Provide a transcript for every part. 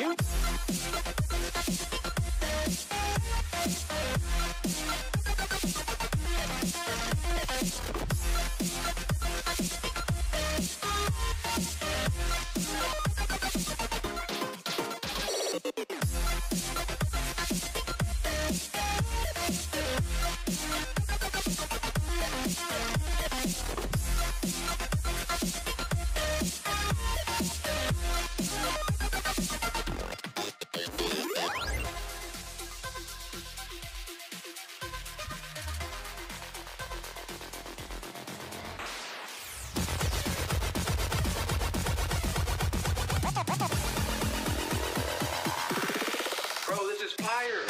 Continue. Bro, this is fire!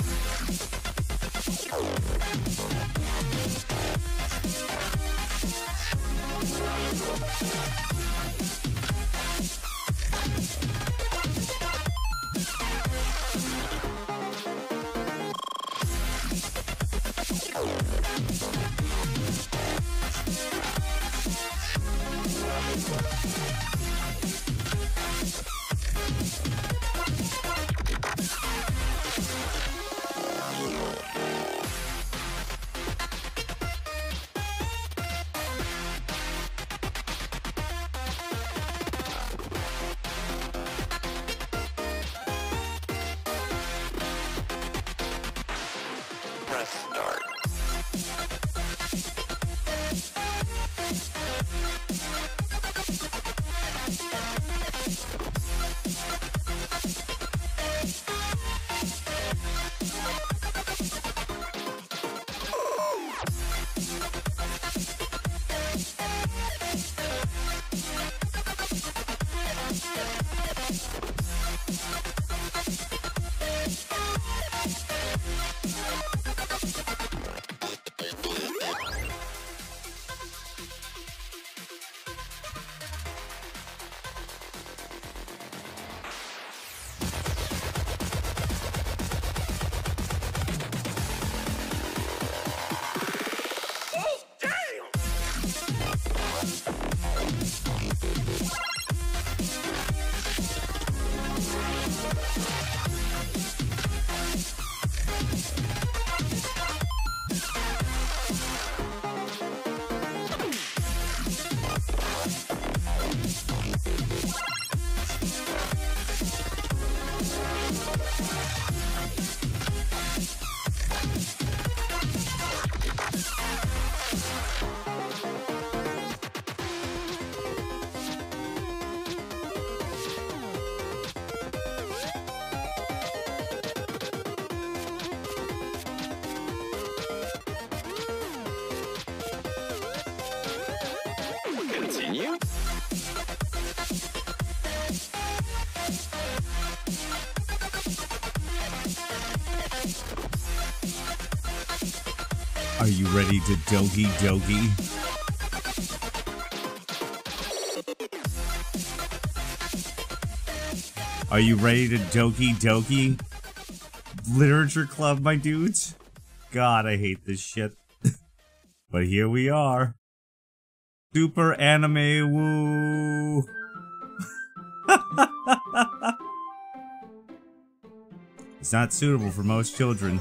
Press start. Continue. Are you ready to Doki Doki? Are you ready to Doki Doki? Literature club, my dudes? God, I hate this shit. But here we are. Super anime woo! It's not suitable for most children.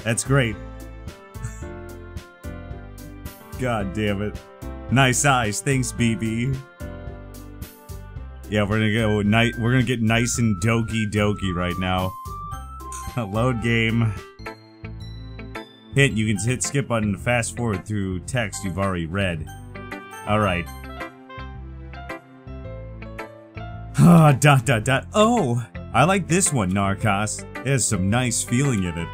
That's great. God damn it. Nice eyes, thanks BB. Yeah, we're gonna get nice and Doki Doki right now. Load game. Hint, you can hit skip button to fast forward through text you've already read. Alright. Oh! I like this one, Narrcost. It has some nice feeling in it.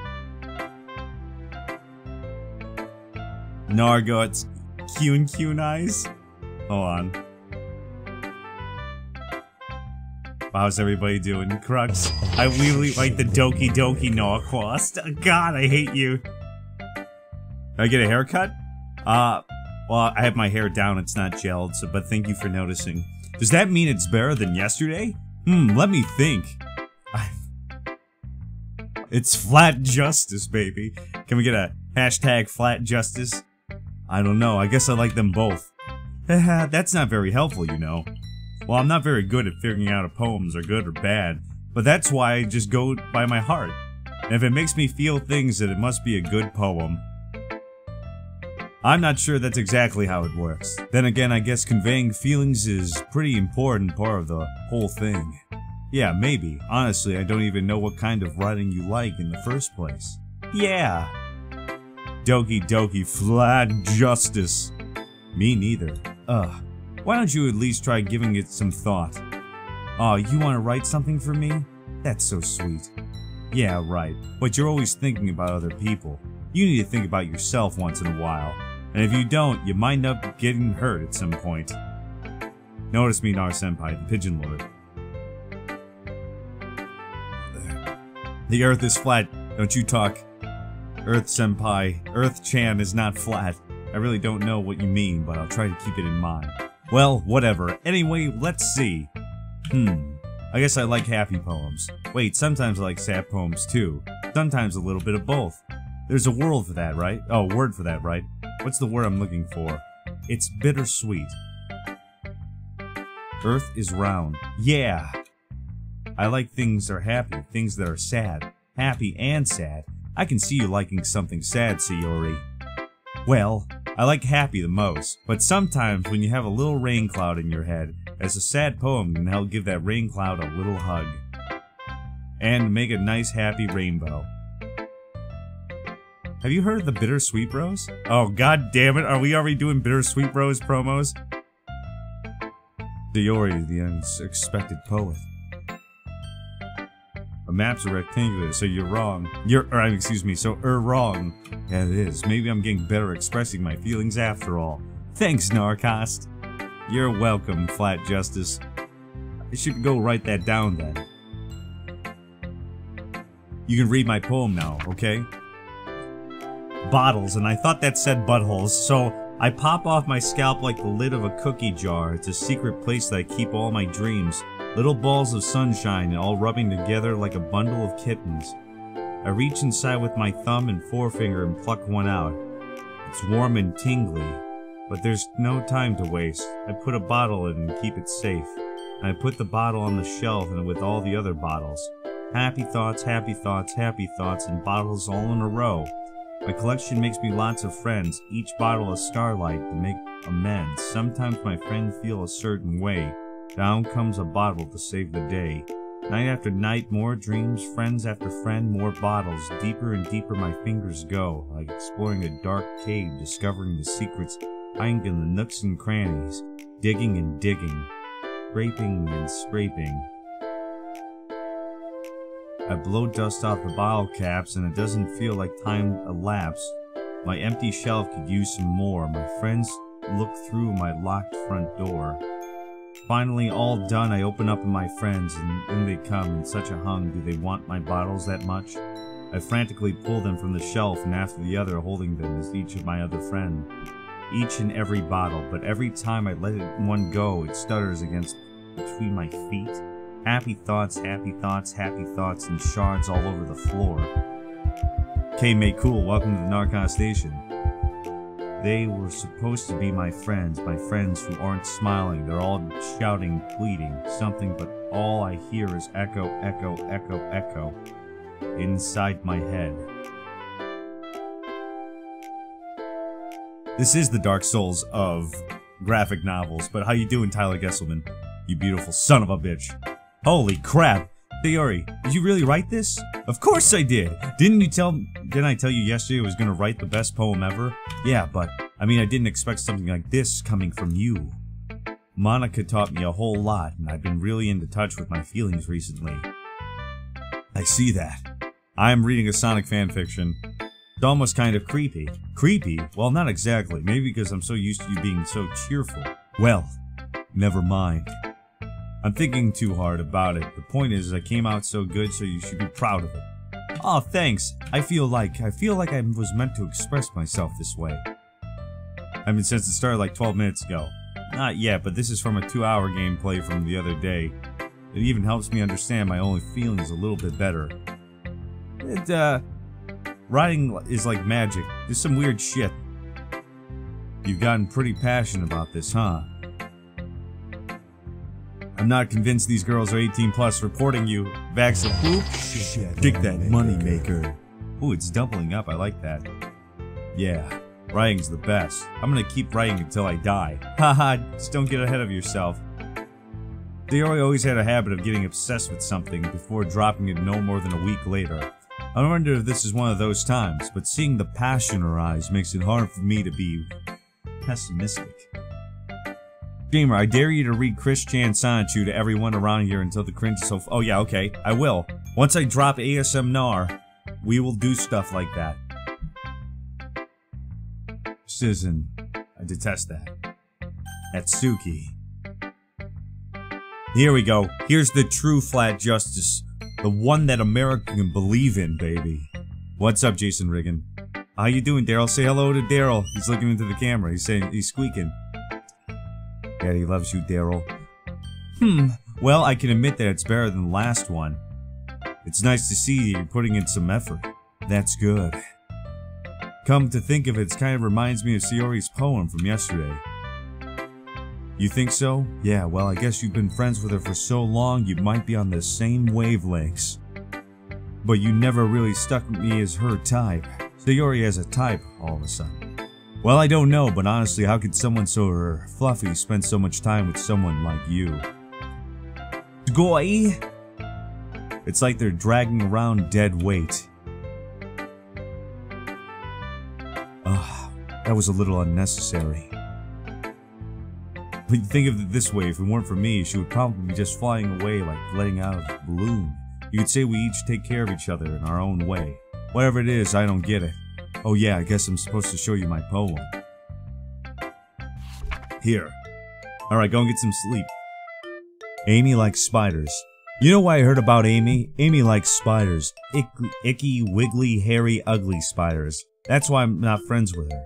Narrcost Kyun eyes? Hold on. How's everybody doing? Crux, I really like the Doki Doki Narrcost. God, I hate you. Did I get a haircut? Well, I have my hair down, it's not gelled, so, but thank you for noticing. Does that mean it's better than yesterday? Let me think. It's flat justice, baby. Can we get a hashtag flat justice? I don't know, I guess I like them both. That's not very helpful, you know. Well, I'm not very good at figuring out if poems are good or bad, But that's why I just go by my heart. And if it makes me feel things, then it must be a good poem. I'm not sure that's exactly how it works. Then again, I guess conveying feelings is a pretty important part of the whole thing. Yeah, maybe. Honestly, I don't even know what kind of writing you like in the first place. Yeah. Doki Doki, flat justice. Me neither. Ugh. Why don't you at least try giving it some thought? Oh, you want to write something for me? That's so sweet. Yeah, right. But you're always thinking about other people. You need to think about yourself once in a while. And if you don't, you might end up getting hurt at some point. Notice me, Nar-senpai, the Pigeon Lord. The Earth is flat. Don't you talk. Earth-senpai. Earth-chan is not flat. I really don't know what you mean, but I'll try to keep it in mind. Well, whatever. Anyway, let's see. I guess I like happy poems. Wait, sometimes I like sad poems too. Sometimes a little bit of both. There's a word for that, right? Oh, word for that, right? What's the word I'm looking for? It's bittersweet. Earth is round. Yeah! I like things that are happy, things that are sad. Happy and sad. I can see you liking something sad, Sayori. Well, I like happy the most, but sometimes when you have a little rain cloud in your head, as a sad poem can help give that rain cloud a little hug. And make a nice happy rainbow. Have you heard of the Bittersweet Bros? Oh, god damn it, are we already doing Bittersweet Bros promos? Sayori, the unexpected poet. The maps are rectangular, so you're wrong. So wrong. Yeah, it is. Maybe I'm getting better expressing my feelings after all. Thanks, Narrcost. You're welcome, Flat Justice. I should go write that down then. You can read my poem now, okay? Bottles, and I thought that said buttholes, so I pop off my scalp like the lid of a cookie jar. It's a secret place that I keep all my dreams. Little balls of sunshine all rubbing together like a bundle of kittens. I reach inside with my thumb and forefinger and pluck one out. It's warm and tingly, but there's no time to waste. I put a bottle in and keep it safe. And I put the bottle on the shelf and with all the other bottles. Happy thoughts, happy thoughts, happy thoughts, and bottles all in a row. My collection makes me lots of friends, each bottle a starlight to make amends. Sometimes my friends feel a certain way. Down comes a bottle to save the day. Night after night, more dreams, friends after friend, more bottles. Deeper and deeper my fingers go, like exploring a dark cave, discovering the secrets hiding in the nooks and crannies. Digging and digging, scraping and scraping. I blow dust off the bottle caps and it doesn't feel like time elapsed. My empty shelf could use some more. My friends look through my locked front door. Finally, all done, I open up to my friends and in they come in such a hung. Do they want my bottles that much? I frantically pull them from the shelf and after the other, holding them as each of my other friend. Each and every bottle, but every time I let one go, it stutters against between my feet. Happy thoughts, happy thoughts, happy thoughts, and shards all over the floor. K-May Cool, welcome to the Narrcost Station. They were supposed to be my friends who aren't smiling. They're all shouting, pleading, something, but all I hear is echo, echo, echo, echo inside my head. This is the Dark Souls of graphic novels, but how you doing, Tyler Gesselman? You beautiful son of a bitch. Holy crap! Sayori, did you really write this? Of course I did! Didn't I tell you yesterday I was gonna write the best poem ever? Yeah, but, I mean I didn't expect something like this coming from you. Monica taught me a whole lot, and I've been really into touch with my feelings recently. I see that. I'm reading a Sonic fanfiction. It's almost kind of creepy. Creepy? Well, not exactly. Maybe because I'm so used to you being so cheerful. Well, never mind. I'm thinking too hard about it. The point is, I came out so good, so you should be proud of it. Aw, thanks. I feel like I was meant to express myself this way. I mean, since it started like 12 minutes ago. Not yet, but this is from a 2-hour gameplay from the other day. It even helps me understand my own feelings a little bit better. Writing is like magic. There's some weird shit. You've gotten pretty passionate about this, huh? I'm not convinced these girls are 18 plus reporting you. Bags of poop? Dig that money maker. Ooh, it's doubling up. I like that. Yeah, writing's the best. I'm gonna keep writing until I die. Haha, just don't get ahead of yourself. Sayori always had a habit of getting obsessed with something before dropping it no more than a week later. I wonder if this is one of those times, but seeing the passion in her eyes makes it hard for me to be pessimistic. Gamer, I dare you to read Chris Chan Sanachu to everyone around here until the cringe is so oh yeah, okay, I will. Once I drop ASM Nar, we will do stuff like that. Susan, I detest that. Atsuki. Here we go. Here's the true flat justice. The one that America can believe in, baby. What's up, Jason Riggin? How you doing, Daryl? Say hello to Daryl. He's looking into the camera. He's saying, he's squeaking. Daddy loves you, Daryl. Well, I can admit that it's better than the last one. It's nice to see you're putting in some effort. That's good. Come to think of it, it kind of reminds me of Sayori's poem from yesterday. You think so? Yeah, well, I guess you've been friends with her for so long, you might be on the same wavelengths. But you never really stuck with me as her type. Sayori has a type, all of a sudden. Well, I don't know, but honestly, how could someone so fluffy spend so much time with someone like you? Sugoi? It's like they're dragging around dead weight. Ugh, that was a little unnecessary. But think of it this way, if it weren't for me, she would probably be just flying away like letting out a balloon. You could say we each take care of each other in our own way. Whatever it is, I don't get it. Oh yeah, I guess I'm supposed to show you my poem. Here. Alright, go and get some sleep. Amy likes spiders. You know why I heard about Amy? Amy likes spiders. Icky, wiggly, hairy, ugly spiders. That's why I'm not friends with her.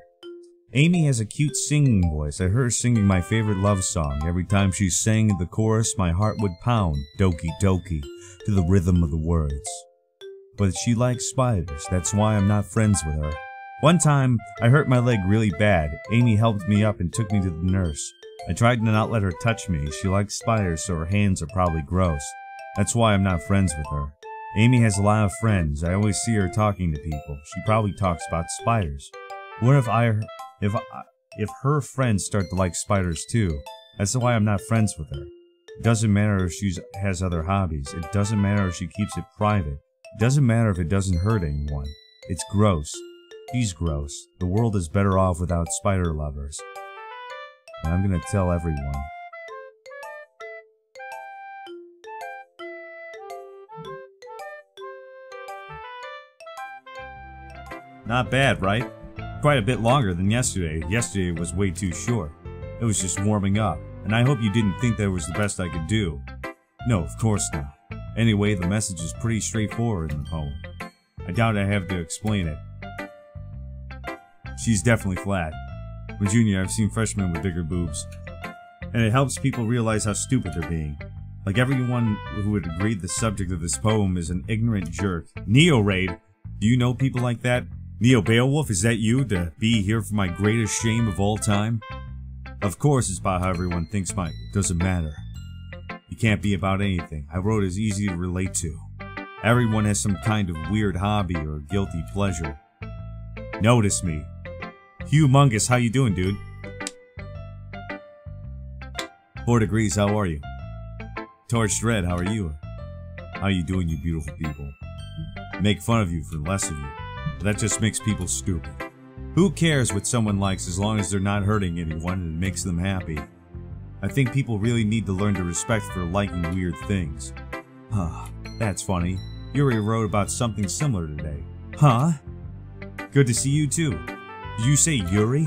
Amy has a cute singing voice. I heard her singing my favorite love song. Every time she sang the chorus, my heart would pound, Doki Doki, to the rhythm of the words. But she likes spiders. That's why I'm not friends with her. One time, I hurt my leg really bad. Amy helped me up and took me to the nurse. I tried to not let her touch me. She likes spiders, so her hands are probably gross. That's why I'm not friends with her. Amy has a lot of friends. I always see her talking to people. She probably talks about spiders. What if her friends start to like spiders too? That's why I'm not friends with her. It doesn't matter if she has other hobbies. It doesn't matter if she keeps it private. It doesn't matter if it doesn't hurt anyone. It's gross. She's gross. The world is better off without spider lovers. And I'm gonna tell everyone. Not bad, right? Quite a bit longer than yesterday. Yesterday was way too short. It was just warming up, and I hope you didn't think that was the best I could do. No, of course not. Anyway, the message is pretty straightforward in the poem. I doubt I have to explain it. She's definitely flat. But Junior, I've seen freshmen with bigger boobs. And it helps people realize how stupid they're being. Like everyone who would agree the subject of this poem is an ignorant jerk. Neo Raid, do you know people like that? Neo Beowulf, is that you to be here for my greatest shame of all time? Of course it's about how everyone thinks it doesn't matter. You can't be about anything. I wrote as easy to relate to. Everyone has some kind of weird hobby or guilty pleasure. Notice me. Humongous, how you doing, dude? 4 degrees, how are you? Torched Red, how are you? How you doing, you beautiful people? Make fun of you for less of you. But that just makes people stupid. Who cares what someone likes as long as they're not hurting anyone and it makes them happy? I think people really need to learn to respect for liking weird things. Huh, that's funny. Yuri wrote about something similar today. Huh? Good to see you too. Did you say Yuri?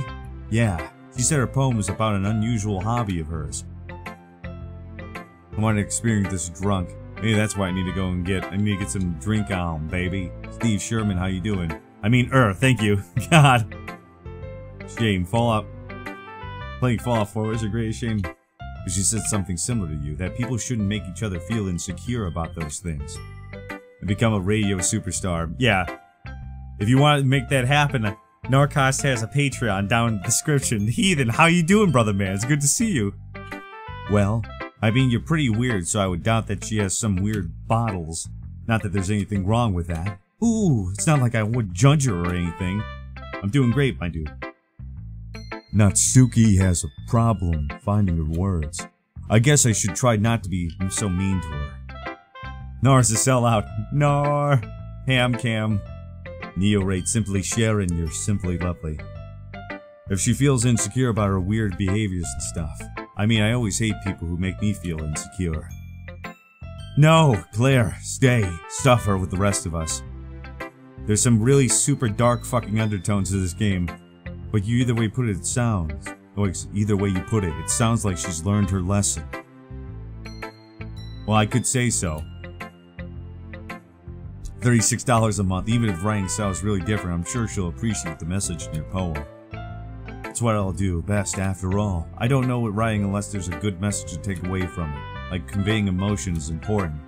Yeah, she said her poem was about an unusual hobby of hers. I want to experience this drunk. Maybe that's why I need to go and I need to get some drink on, baby. Steve Sherman, how you doing? I mean, thank you. God. Shame, Fallout. Playing Fallout 4 was a great shame. But she said something similar to you, that people shouldn't make each other feel insecure about those things. And become a radio superstar. Yeah. If you want to make that happen, Narrcost has a Patreon down in the description. Heathen, how you doing, brother man? It's good to see you. Well, I mean, you're pretty weird, so I would doubt that she has some weird bottles. Not that there's anything wrong with that. Ooh, it's not like I would judge her or anything. I'm doing great, my dude. Natsuki has a problem finding her words. I guess I should try not to be so mean to her. Nar's a sellout. Nar. Ham cam. Neo rate simply Sharon, you're simply lovely. If she feels insecure about her weird behaviors and stuff. I mean, I always hate people who make me feel insecure. No, Claire, stay. Stuff her with the rest of us. There's some really super dark fucking undertones to this game. But either way you put it, it sounds. Either way you put it, it sounds like she's learned her lesson. Well, I could say so. $36 a month, even if writing sounds really different, I'm sure she'll appreciate the message in your poem. It's what I'll do best after all. I don't know what writing unless there's a good message to take away from it. Like conveying emotion is important.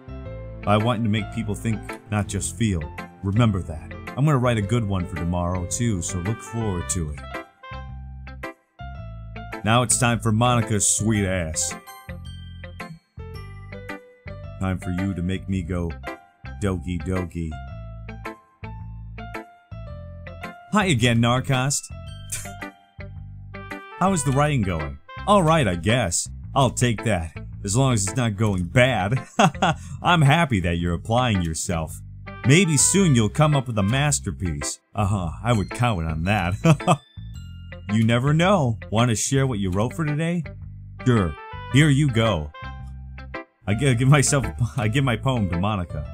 I want to make people think, not just feel. Remember that. I'm gonna write a good one for tomorrow too, so look forward to it. Now it's time for Monica's sweet ass. Time for you to make me go Doki Doki. Hi again, Narrcost. How is the writing going? Alright, I guess. I'll take that. As long as it's not going bad. I'm happy that you're applying yourself. Maybe soon you'll come up with a masterpiece. I would count on that. You never know. Want to share what you wrote for today? Sure. Here you go. I give my poem to Monica. ...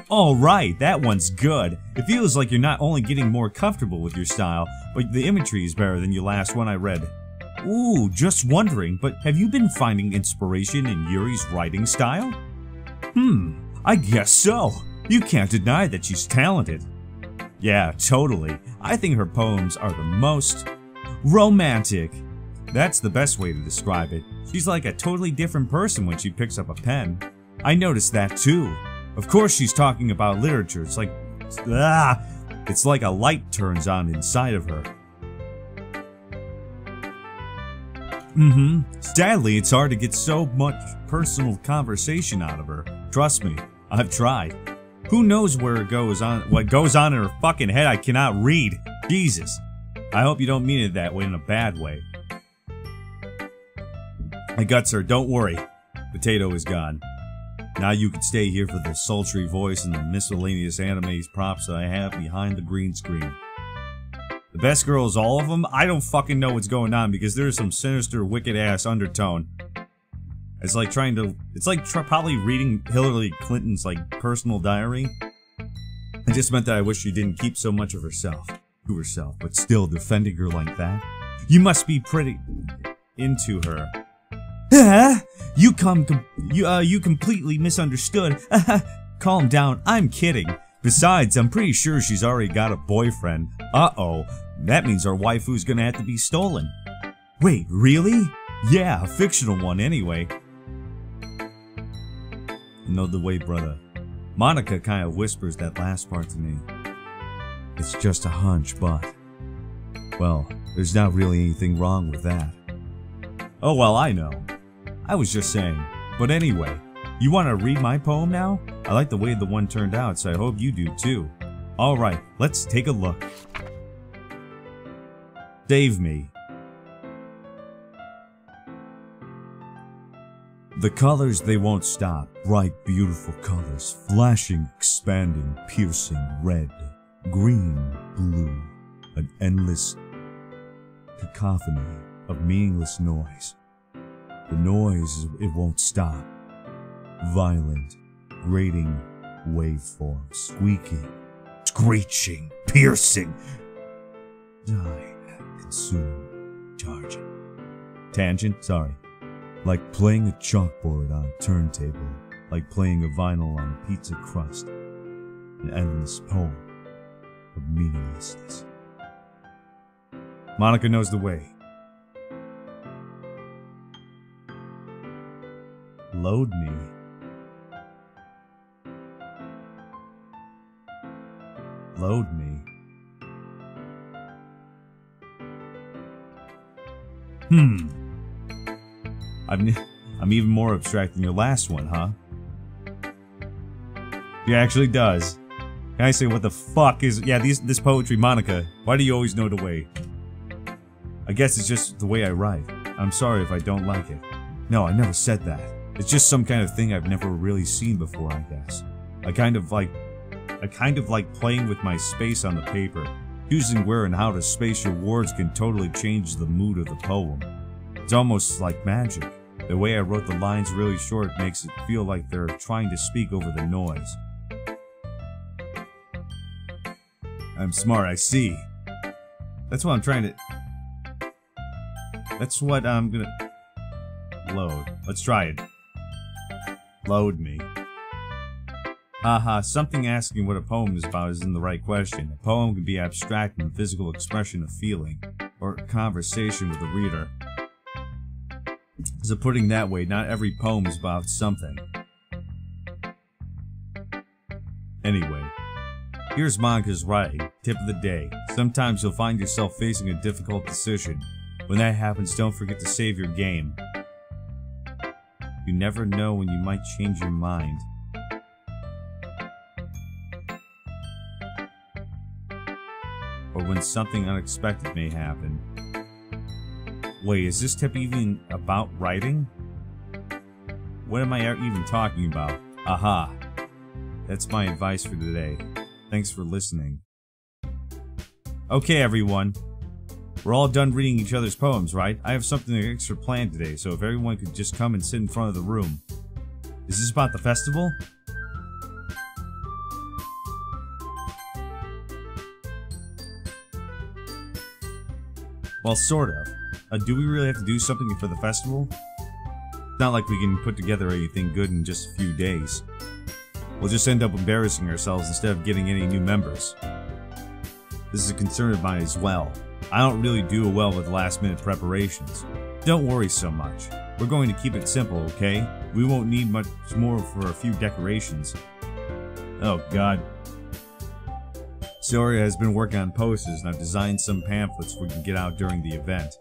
Alright, that one's good. It feels like you're not only getting more comfortable with your style, but the imagery is better than your last one I read. Ooh, just wondering, but have you been finding inspiration in Yuri's writing style? I guess so. You can't deny that she's talented. Yeah, totally. I think her poems are the most romantic. That's the best way to describe it. She's like a totally different person when she picks up a pen. I noticed that too. Of course she's talking about literature. It's like a light turns on inside of her. Sadly, it's hard to get so much personal conversation out of her. Trust me, I've tried. Who knows what goes on in her fucking head I cannot read. Jesus. I hope you don't mean it that way in a bad way. I got her, don't worry. Potato is gone. Now you can stay here for the sultry voice and the miscellaneous anime props that I have behind the green screen. The best girl is all of them? I don't fucking know what's going on because there's some sinister, wicked-ass undertone. It's like probably reading Hillary Clinton's, personal diary. It just meant that I wish she didn't keep so much of herself to herself, but still defending her like that. You must be pretty into her. You completely misunderstood. Calm down, I'm kidding. Besides, I'm pretty sure she's already got a boyfriend. Uh-oh, that means our waifu's gonna have to be stolen. Wait, really? Yeah, a fictional one anyway. Know the way, brother. Monica kinda whispers that last part to me. It's just a hunch, but... well, there's not really anything wrong with that. Oh well, I know. I was just saying. But anyway, you want to read my poem now? I like the way the one turned out, so I hope you do too. Alright, let's take a look. Save me. The colors, they won't stop. Bright, beautiful colors. Flashing, expanding, piercing, red, green, blue. An endless cacophony of meaningless noise. The noise, it won't stop. Violent, grating waveforms, squeaking, screeching, piercing, dying, consume, charging. Tangent? Sorry. Like playing a chalkboard on a turntable, like playing a vinyl on a pizza crust. An endless poem of meaninglessness. Monica knows the way. Load me. Load me. I'm even more abstract than your last one, huh? He actually does. Can I say what the fuck is... Yeah, this poetry, Monica. Why do you always know the way? I guess it's just the way I write. I'm sorry if I don't like it. No, I never said that. It's just some kind of thing I've never really seen before, I guess. I kind of like playing with my space on the paper. Choosing where and how to space your words can totally change the mood of the poem. It's almost like magic. The way I wrote the lines really short makes it feel like they're trying to speak over the noise. I'm smart, I see. That's what I'm trying to... That's what I'm gonna... Load. Let's try it. Load me. Haha, something asking what a poem is about isn't the right question. A poem can be abstract and physical expression of feeling, or conversation with the reader. So putting that way, not every poem is about something. Anyway, here's Monica's writing. Tip of the day. Sometimes you'll find yourself facing a difficult decision. When that happens, don't forget to save your game. You never know when you might change your mind. Or when something unexpected may happen. Wait, is this tip even about writing? What am I even talking about? Aha. That's my advice for today. Thanks for listening. Okay, everyone. We're all done reading each other's poems, right? I have something extra planned today, so if everyone could just come and sit in front of the room. Is this about the festival? Well, sort of. Do we really have to do something for the festival? It's not like we can put together anything good in just a few days. We'll just end up embarrassing ourselves instead of getting any new members. This is a concern of mine as well. I don't really do well with last-minute preparations. Don't worry so much. We're going to keep it simple, okay? We won't need much more for a few decorations. Oh god. Soria has been working on posters and I've designed some pamphlets we can get out during the event.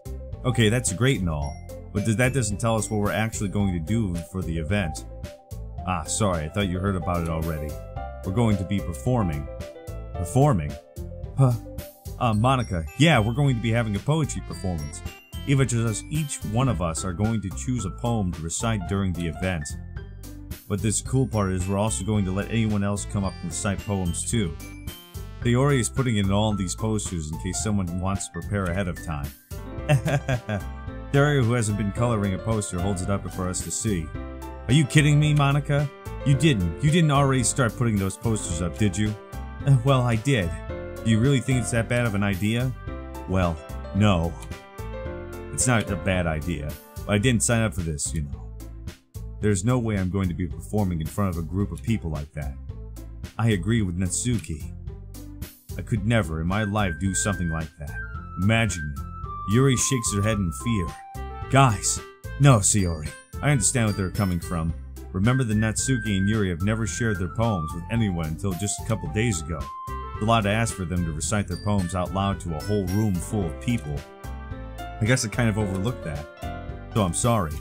Okay, that's great and all, but that doesn't tell us what we're actually going to do for the event. Ah, sorry, I thought you heard about it already. We're going to be performing. Performing? Huh. Monica, yeah, we're going to be having a poetry performance. Each one of us are going to choose a poem to recite during the event. But this cool part is we're also going to let anyone else come up and recite poems too. Theori is putting in all these posters in case someone wants to prepare ahead of time. Dario, who hasn't been coloring a poster, holds it up for us to see. Are you kidding me, Monica? You didn't already start putting those posters up, did you? Well, I did. Do you really think it's that bad of an idea? Well, no. It's not a bad idea, but I didn't sign up for this, you know. There's no way I'm going to be performing in front of a group of people like that. I agree with Natsuki. I could never in my life do something like that. Imagine it. Yuri shakes her head in fear. Guys, no, Sayori. I understand where they're coming from. Remember that Natsuki and Yuri have never shared their poems with anyone until just a couple days ago. It's a lot to ask for them to recite their poems out loud to a whole room full of people. I guess I kind of overlooked that. So I'm sorry.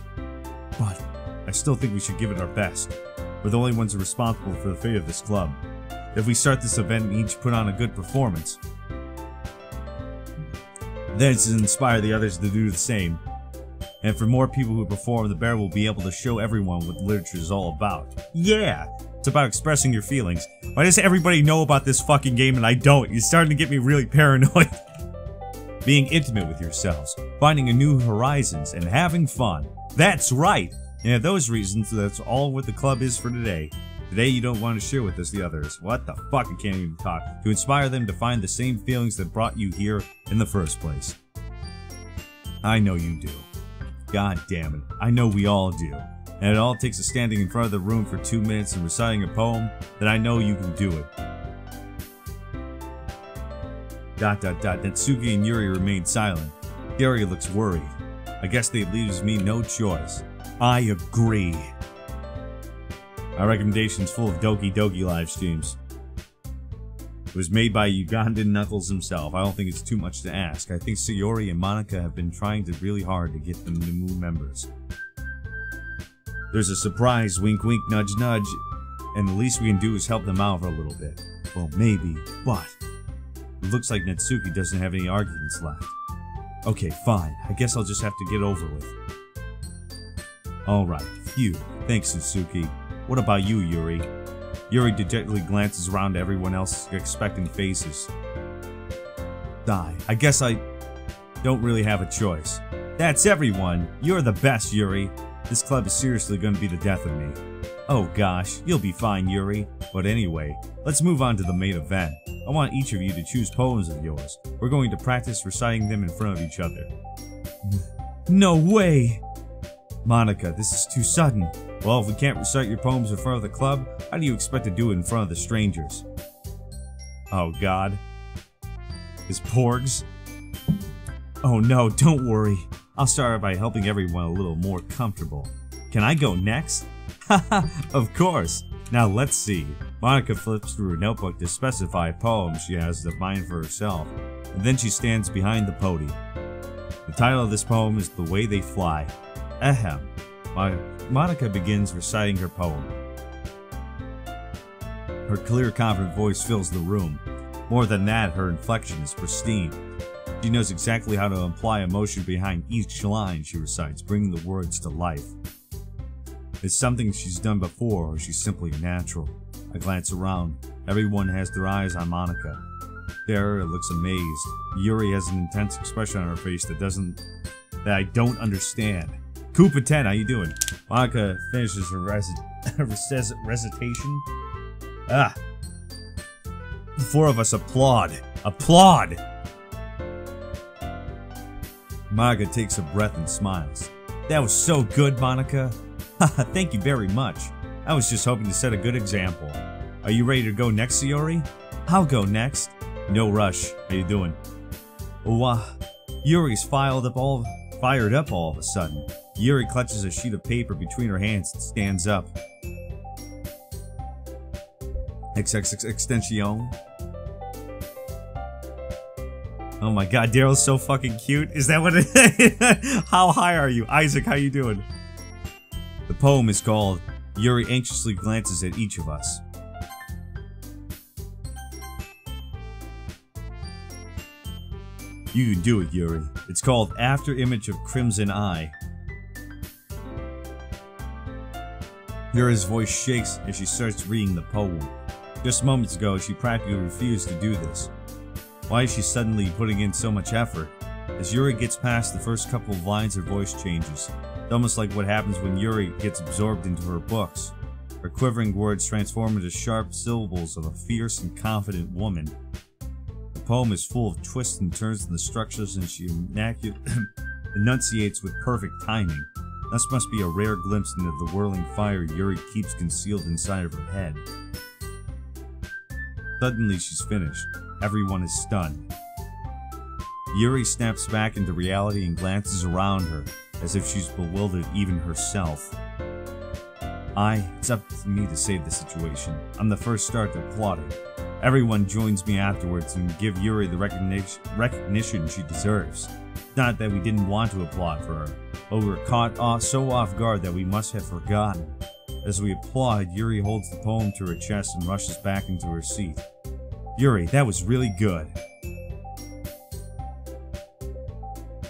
But I still think we should give it our best. We're the only ones who are responsible for the fate of this club. If we start this event and each put on a good performance, then it's to inspire the others to do the same. And for more people who perform, the bear will be able to show everyone what literature is all about. Yeah! It's about expressing your feelings. Why does everybody know about this fucking game and I don't? You're starting to get me really paranoid. Being intimate with yourselves, finding a new horizons, and having fun. That's right! And for those reasons, that's all what the club is for today. Today you don't want to share with us the others. What the fuck, I can't even talk. To inspire them to find the same feelings that brought you here in the first place. I know you do. God damn it, I know we all do. And it all takes a standing in front of the room for 2 minutes and reciting a poem, then I know you can do it. ... Natsuki and Yuri remain silent. Gary looks worried. I guess that leaves me no choice. I agree. My recommendation's full of Doki Doki live streams. It was made by Ugandan Knuckles himself. I don't think it's too much to ask. I think Sayori and Monica have been trying really hard to get them new members. There's a surprise, wink wink, nudge nudge, and the least we can do is help them out for a little bit. Well, maybe, but it looks like Natsuki doesn't have any arguments left. Okay, fine. I guess I'll just have to get over with. Alright, phew. Thanks, Natsuki. What about you, Yuri? Yuri dejectedly glances around to everyone else's expectant faces. I guess I don't really have a choice. That's everyone! You're the best, Yuri! This club is seriously gonna be the death of me. Oh gosh, you'll be fine, Yuri. But anyway, let's move on to the main event. I want each of you to choose poems of yours. We're going to practice reciting them in front of each other. No way! Monica, this is too sudden. Well, if we can't recite your poems in front of the club, how do you expect to do it in front of the strangers? Oh god. Is Porgs? Oh no, don't worry. I'll start by helping everyone a little more comfortable. Can I go next? Haha, of course. Now let's see. Monica flips through her notebook to specify a poem she has defined for herself, and then she stands behind the podium. The title of this poem is The Way They Fly. Ahem. Monica begins reciting her poem. Her clear, confident voice fills the room. More than that, her inflection is pristine. She knows exactly how to imply emotion behind each line she recites, bringing the words to life. It's something she's done before, or she's simply natural. I glance around. Everyone has their eyes on Monica. Sarah looks amazed. Yuri has an intense expression on her face that I don't understand. Koopa 10, how you doing? Monica finishes her recitation. The four of us applaud. Applaud! Monica takes a breath and smiles. That was so good, Monica. Haha, thank you very much. I was just hoping to set a good example. Are you ready to go next, Sayori? I'll go next. No rush. How you doing? Oh, Yuri's fired up all of a sudden. Yuri clutches a sheet of paper between her hands and stands up. Extension. Oh my god, Daryl's so fucking cute. Is that what it is? How high are you? Isaac, how you doing? The poem is called Yuri Anxiously Glances at Each of Us. You can do it, Yuri. It's called After Image of Crimson Eye. Yuri's voice shakes as she starts reading the poem. Just moments ago, she practically refused to do this. Why is she suddenly putting in so much effort? As Yuri gets past the first couple of lines, her voice changes. It's almost like what happens when Yuri gets absorbed into her books. Her quivering words transform into sharp syllables of a fierce and confident woman. The poem is full of twists and turns in the structures, and she enunciates with perfect timing. This must be a rare glimpse into the whirling fire Yuri keeps concealed inside of her head. Suddenly she's finished. Everyone is stunned. Yuri snaps back into reality and glances around her, as if she's bewildered even herself. It's up to me to save the situation. I'm the first start to applauding. Everyone joins me afterwards and give Yuri the recognition she deserves. Not that we didn't want to applaud for her, but we were caught so off guard that we must have forgotten. As we applaud, Yuri holds the poem to her chest and rushes back into her seat. Yuri, that was really good.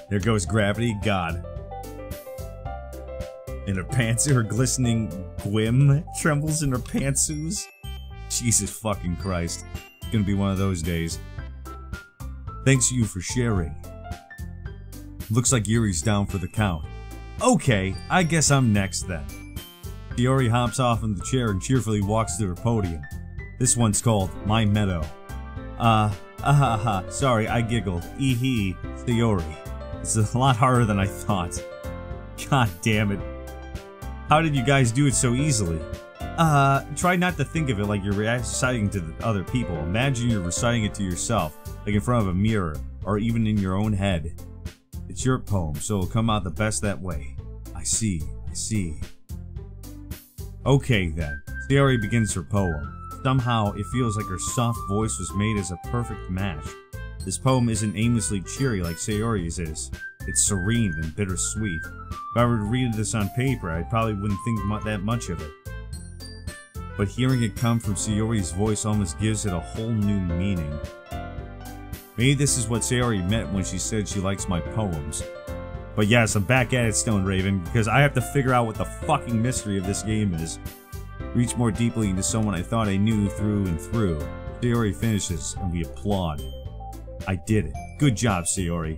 There goes gravity, God. And her pants, her glistening gwim trembles in her pantsuits. Jesus fucking Christ. It's gonna be one of those days. Thanks to you for sharing. Looks like Yuri's down for the count. Okay, I guess I'm next then. Yuri hops off in the chair and cheerfully walks to her podium. This one's called My Meadow. Sorry, I giggled. Eehee, Sayori. It's a lot harder than I thought. God damn it. How did you guys do it so easily? Try not to think of it like you're reciting to the other people. Imagine you're reciting it to yourself, like in front of a mirror, or even in your own head. It's your poem, so it'll come out the best that way. I see. Okay then, Sayori begins her poem. Somehow, it feels like her soft voice was made as a perfect match. This poem isn't aimlessly cheery like Sayori's is. It's serene and bittersweet. If I were to read this on paper, I probably wouldn't think that much of it. But hearing it come from Sayori's voice almost gives it a whole new meaning. Maybe this is what Sayori meant when she said she likes my poems. But yes, I'm back at it, Stone Raven, because I have to figure out what the fucking mystery of this game is. Reach more deeply into someone I thought I knew through and through. Sayori finishes, and we applaud. I did it. Good job, Sayori.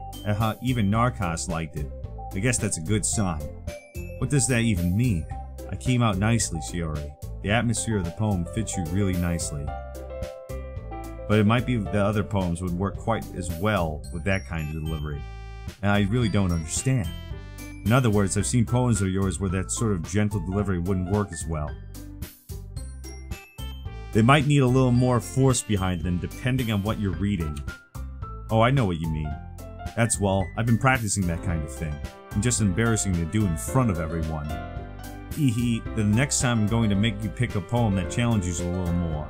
Even Narrcost liked it. I guess that's a good sign. What does that even mean? I came out nicely, Sayori. The atmosphere of the poem fits you really nicely. But it might be that other poems would work quite as well with that kind of delivery. And I really don't understand. In other words, I've seen poems of yours where that sort of gentle delivery wouldn't work as well. They might need a little more force behind them depending on what you're reading. Oh, I know what you mean. That's well, I've been practicing that kind of thing. And just embarrassing to do in front of everyone. Hee then the next time I'm going to make you pick a poem that challenges you a little more.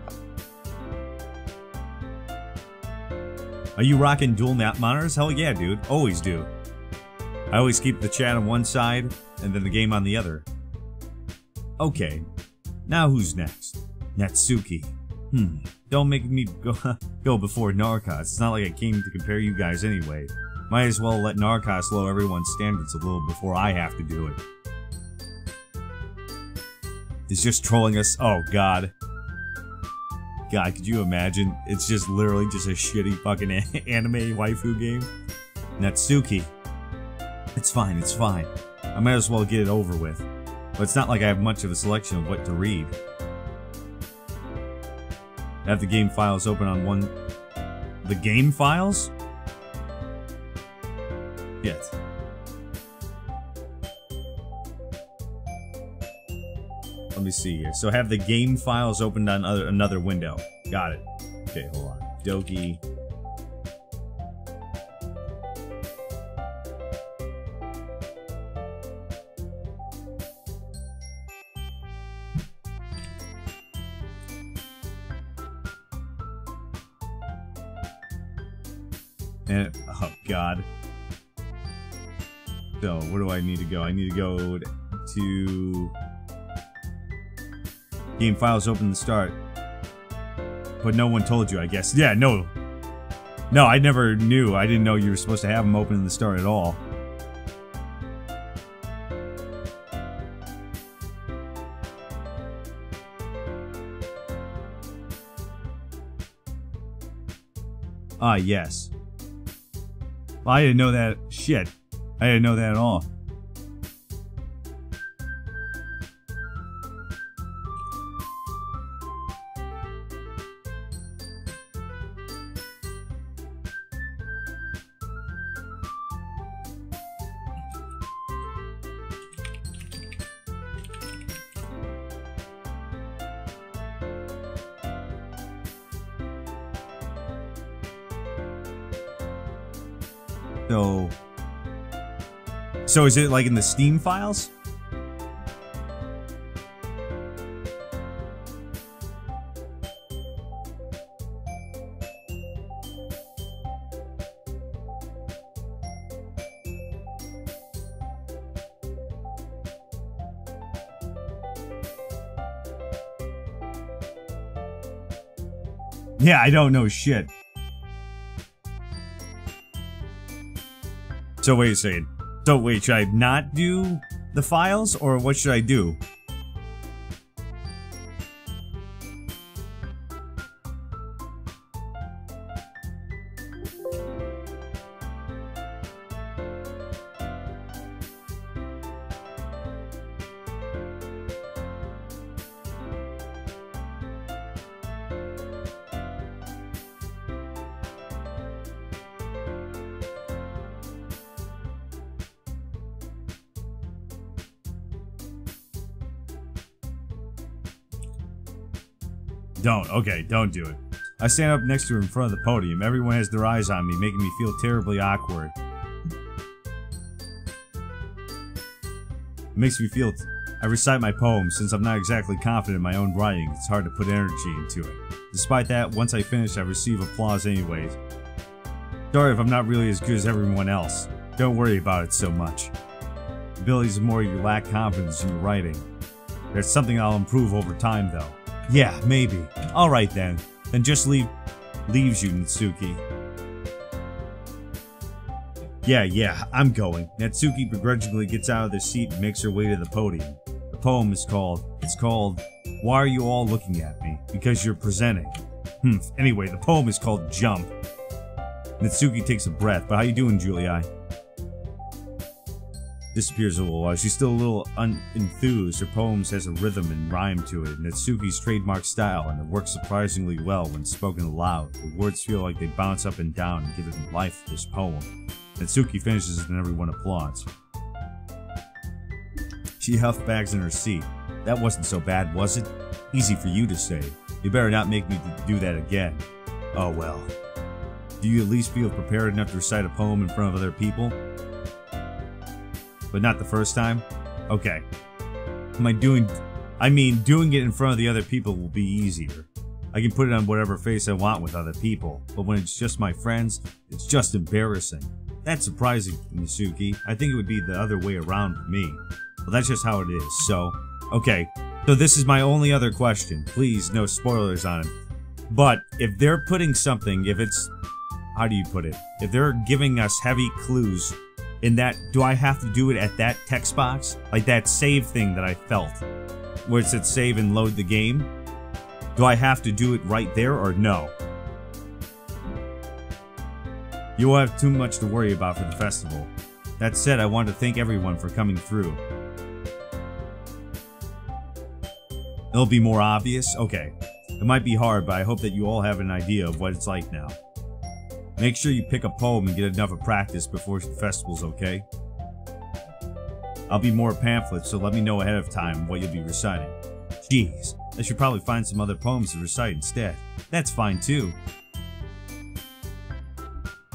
Are you rocking dual monitors? Hell yeah, dude. Always do. I always keep the chat on one side, and then the game on the other. Okay. Now who's next? Natsuki. Don't make me go before Narrcost. It's not like I came to compare you guys anyway. Might as well let Narrcost lower everyone's standards a little before I have to do it. He's just trolling us. Oh god. God, could you imagine? It's just literally just a shitty fucking anime waifu game. Natsuki. It's fine, it's fine. I might as well get it over with. But it's not like I have much of a selection of what to read. I have the game files open on one... The game files? Yes. Let me see here. So have the game files opened on another window. Got it. Okay, hold on. Doki. And, oh god. So, where do I need to go? I need to go to... Game files open to start. But no one told you, I guess. Yeah, no. No, I never knew. I didn't know you were supposed to have them open in the start at all. Ah, yes. Well, I didn't know that. Shit. I didn't know that at all. So is it like in the Steam files? Yeah, I don't know shit. So wait a second. So wait, should I not do the files, or what should I do? Okay, don't do it. I stand up next to her in front of the podium. Everyone has their eyes on me, making me feel terribly awkward. It makes me feel... I recite my poems. Since I'm not exactly confident in my own writing, it's hard to put energy into it. Despite that, once I finish, I receive applause anyways. Sorry if I'm not really as good as everyone else. Don't worry about it so much. abilities the more you lack confidence in your writing. There's something I'll improve over time, though. Yeah, maybe. Alright then. Then just leaves you, Natsuki. Yeah, I'm going. Natsuki begrudgingly gets out of the seat and makes her way to the podium. The poem is called, Why Are You All Looking At Me? Because You're Presenting. Anyway, the poem is called Jump. Natsuki takes a breath, but how you doing, Julia? Disappears a little while. She's still a little unenthused. Her poems has a rhythm and rhyme to it, Natsuki's trademark style, and it works surprisingly well when spoken aloud. The words feel like they bounce up and down and give it life to this poem. Natsuki finishes and everyone applauds. She huff bags in her seat. That wasn't so bad, was it? Easy for you to say. You better not make me do that again. Oh well. Do you at least feel prepared enough to recite a poem in front of other people? But not the first time? Okay. Doing it in front of the other people will be easier. I can put it on whatever face I want with other people, but when it's just my friends, it's just embarrassing. That's surprising, Natsuki. I think it would be the other way around for me. Well, that's just how it is, so... Okay, so this is my only other question. Please, no spoilers on it. But, if they're putting something, if it's... How do you put it? If they're giving us heavy clues in that, do I have to do it at that text box? Like that save thing that I felt, where it said save and load the game? Do I have to do it right there or no? You will have too much to worry about for the festival. That said, I want to thank everyone for coming through. It'll be more obvious? Okay. It might be hard, but I hope that you all have an idea of what it's like now. Make sure you pick a poem and get enough of practice before the festival's, okay? I'll be more pamphlets, so let me know ahead of time what you'll be reciting. Jeez, I should probably find some other poems to recite instead. That's fine too.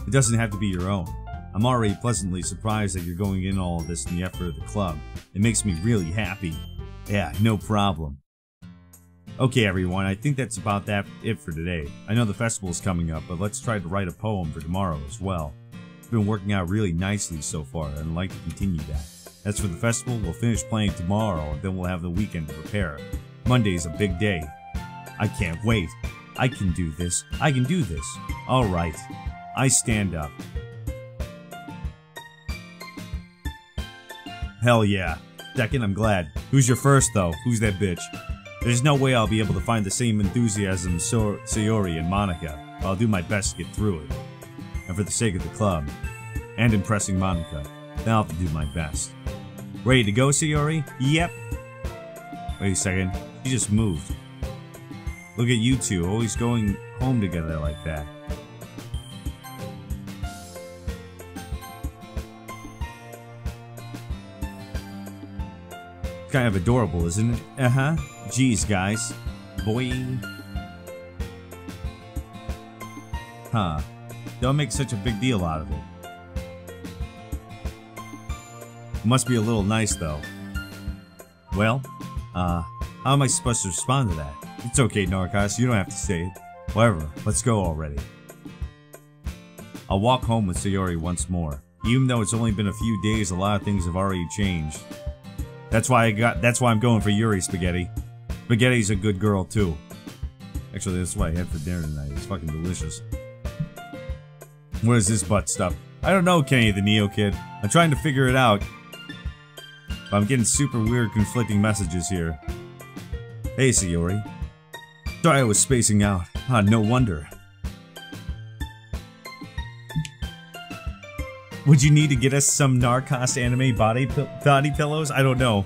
It doesn't have to be your own. I'm already pleasantly surprised that you're going in all of this in the effort of the club. It makes me really happy. Yeah, no problem. Okay everyone, I think that's about it for today. I know the festival is coming up, but let's try to write a poem for tomorrow as well. It's been working out really nicely so far, and I'd like to continue that. As for the festival, we'll finish playing tomorrow, and then we'll have the weekend to prepare. Monday's a big day. I can't wait. I can do this. I can do this. Alright. I stand up. Hell yeah. Second, I'm glad. Who's your first though? Who's that bitch? There's no way I'll be able to find the same enthusiasm Sayori and Monica, but I'll do my best to get through it. And for the sake of the club, and impressing Monica, then I'll have to do my best. Ready to go, Sayori? Yep. Wait a second, she just moved. Look at you two, always going home together like that. Kind of adorable, isn't it? Uh-huh. Jeez, guys. Boing. Huh. Don't make such a big deal out of it. Must be a little nice, though. Well, how am I supposed to respond to that? It's okay, Narrcost, you don't have to say it. Whatever, let's go already. I'll walk home with Sayori once more. Even though it's only been a few days, a lot of things have already changed. That's why I'm going for Yuri Spaghetti. Spaghetti's a good girl too. Actually, that's what I had for dinner tonight. It's fucking delicious. What is this butt stuff? I don't know, Kenny the Neo Kid. I'm trying to figure it out. But I'm getting super weird conflicting messages here. Hey, Sayori. Sorry I was spacing out. Ah, no wonder. Would you need to get us some Narrcost anime body pillows? I don't know.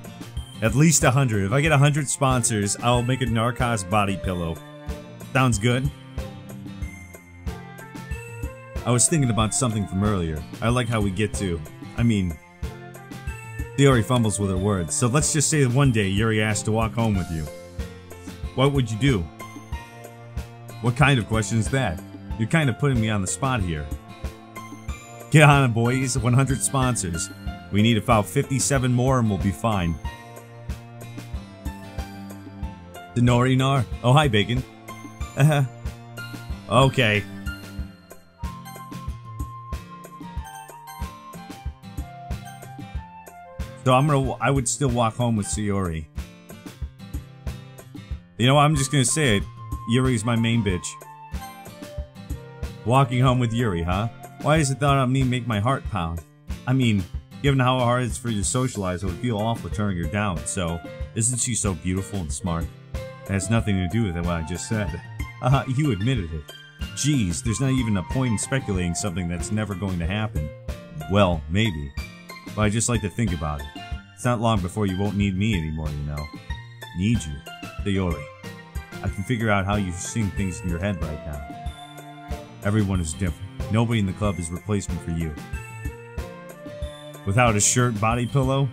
At least 100. If I get 100 sponsors, I'll make a Narrcost body pillow. Sounds good? I was thinking about something from earlier. I like how we get to... Sayori fumbles with her words. So let's just say that one day Yuri asked to walk home with you. What would you do? What kind of question is that? You're kind of putting me on the spot here. Get on it, boys. 100 sponsors. We need about 57 more and we'll be fine. Denori Nar? Oh, hi, Bacon. Okay. So I would still walk home with Sayori. You know what, I'm just gonna say it. Yuri's my main bitch. Walking home with Yuri, huh? Why is the thought of me make my heart pound? I mean, given how hard it is for you to socialize, it would feel awful turning her down, so isn't she so beautiful and smart? It has nothing to do with what I just said. You admitted it. Geez, there's not even a point in speculating something that's never going to happen. Well, maybe. But I just like to think about it. It's not long before you won't need me anymore, you know. Need you. Sayori. I can figure out how you sing things in your head right now. Everyone is different. Nobody in the club is replacement for you. Without a shirt body pillow?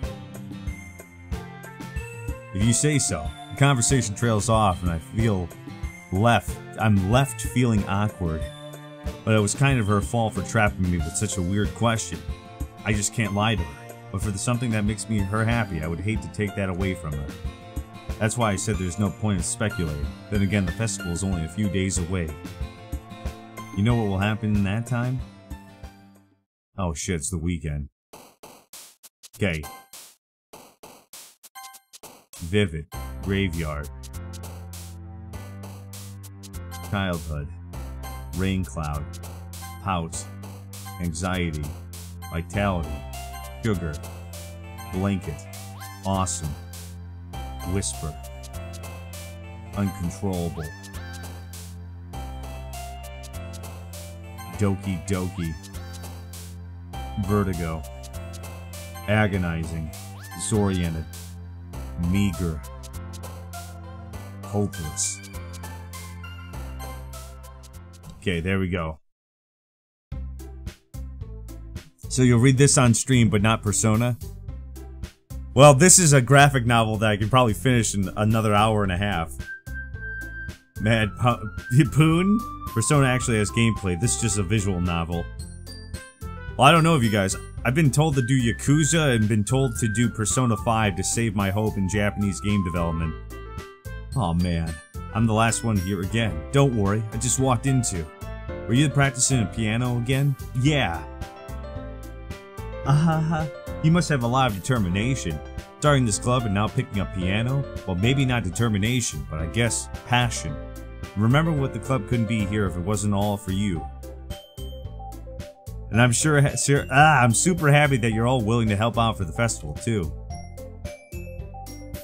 If you say so. The conversation trails off and I feel I'm left feeling awkward. But it was kind of her fault for trapping me with such a weird question. I just can't lie to her. But for something that makes her happy, I would hate to take that away from her. That's why I said there's no point in speculating. Then again, the festival is only a few days away. You know what will happen in that time? Oh shit, it's the weekend. Okay. Vivid. Graveyard. Childhood. Rain cloud. House. Anxiety. Vitality. Sugar. Blanket. Awesome. Whisper. Uncontrollable. Doki Doki. Vertigo. Agonizing. Disoriented. Meager. Hopeless. Okay, there we go. So you'll read this on stream, but not Persona? Well, this is a graphic novel that I can probably finish in another hour and a half. Mad Poon? Persona actually has gameplay. This is just a visual novel. Well, I don't know if you guys... I've been told to do Yakuza and been told to do Persona 5 to save my hope in Japanese game development. Oh man, I'm the last one here again. Don't worry, I just walked into. Were you practicing a piano again? Yeah. You must have a lot of determination. Starting this club and now picking up piano? Well, maybe not determination, but I guess passion. Remember what the club couldn't be here if it wasn't all for you. And I'm I'm super happy that you're all willing to help out for the festival, too.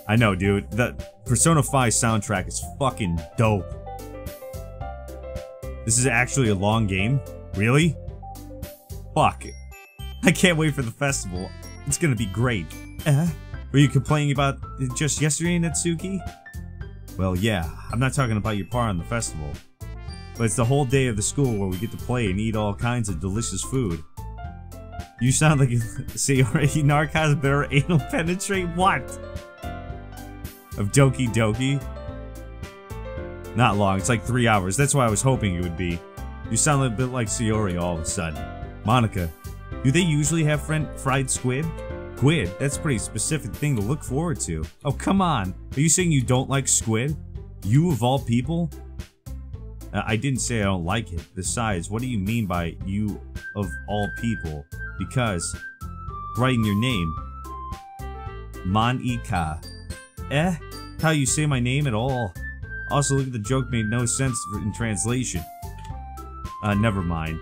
I know, dude. The Persona 5 soundtrack is fucking dope. This is actually a long game? Really? Fuck. I can't wait for the festival. It's gonna be great. Were you complaining about it just yesterday, Natsuki? Well, yeah. I'm not talking about your part on the festival. But it's the whole day of the school where we get to play and eat all kinds of delicious food. You sound like you say already Narrcost better anal penetrate what? Of Doki Doki? Not long, it's like 3 hours. That's why I was hoping it would be. You sound a bit like Sayori all of a sudden. Monica, do they usually have fried squid? Squid? That's a pretty specific thing to look forward to. Oh, come on. Are you saying you don't like squid? You of all people? I didn't say I don't like it. Besides, what do you mean by you of all people? Because, writing your name. Monica. How you say my name at all. Also, look at the joke made no sense in translation. Never mind.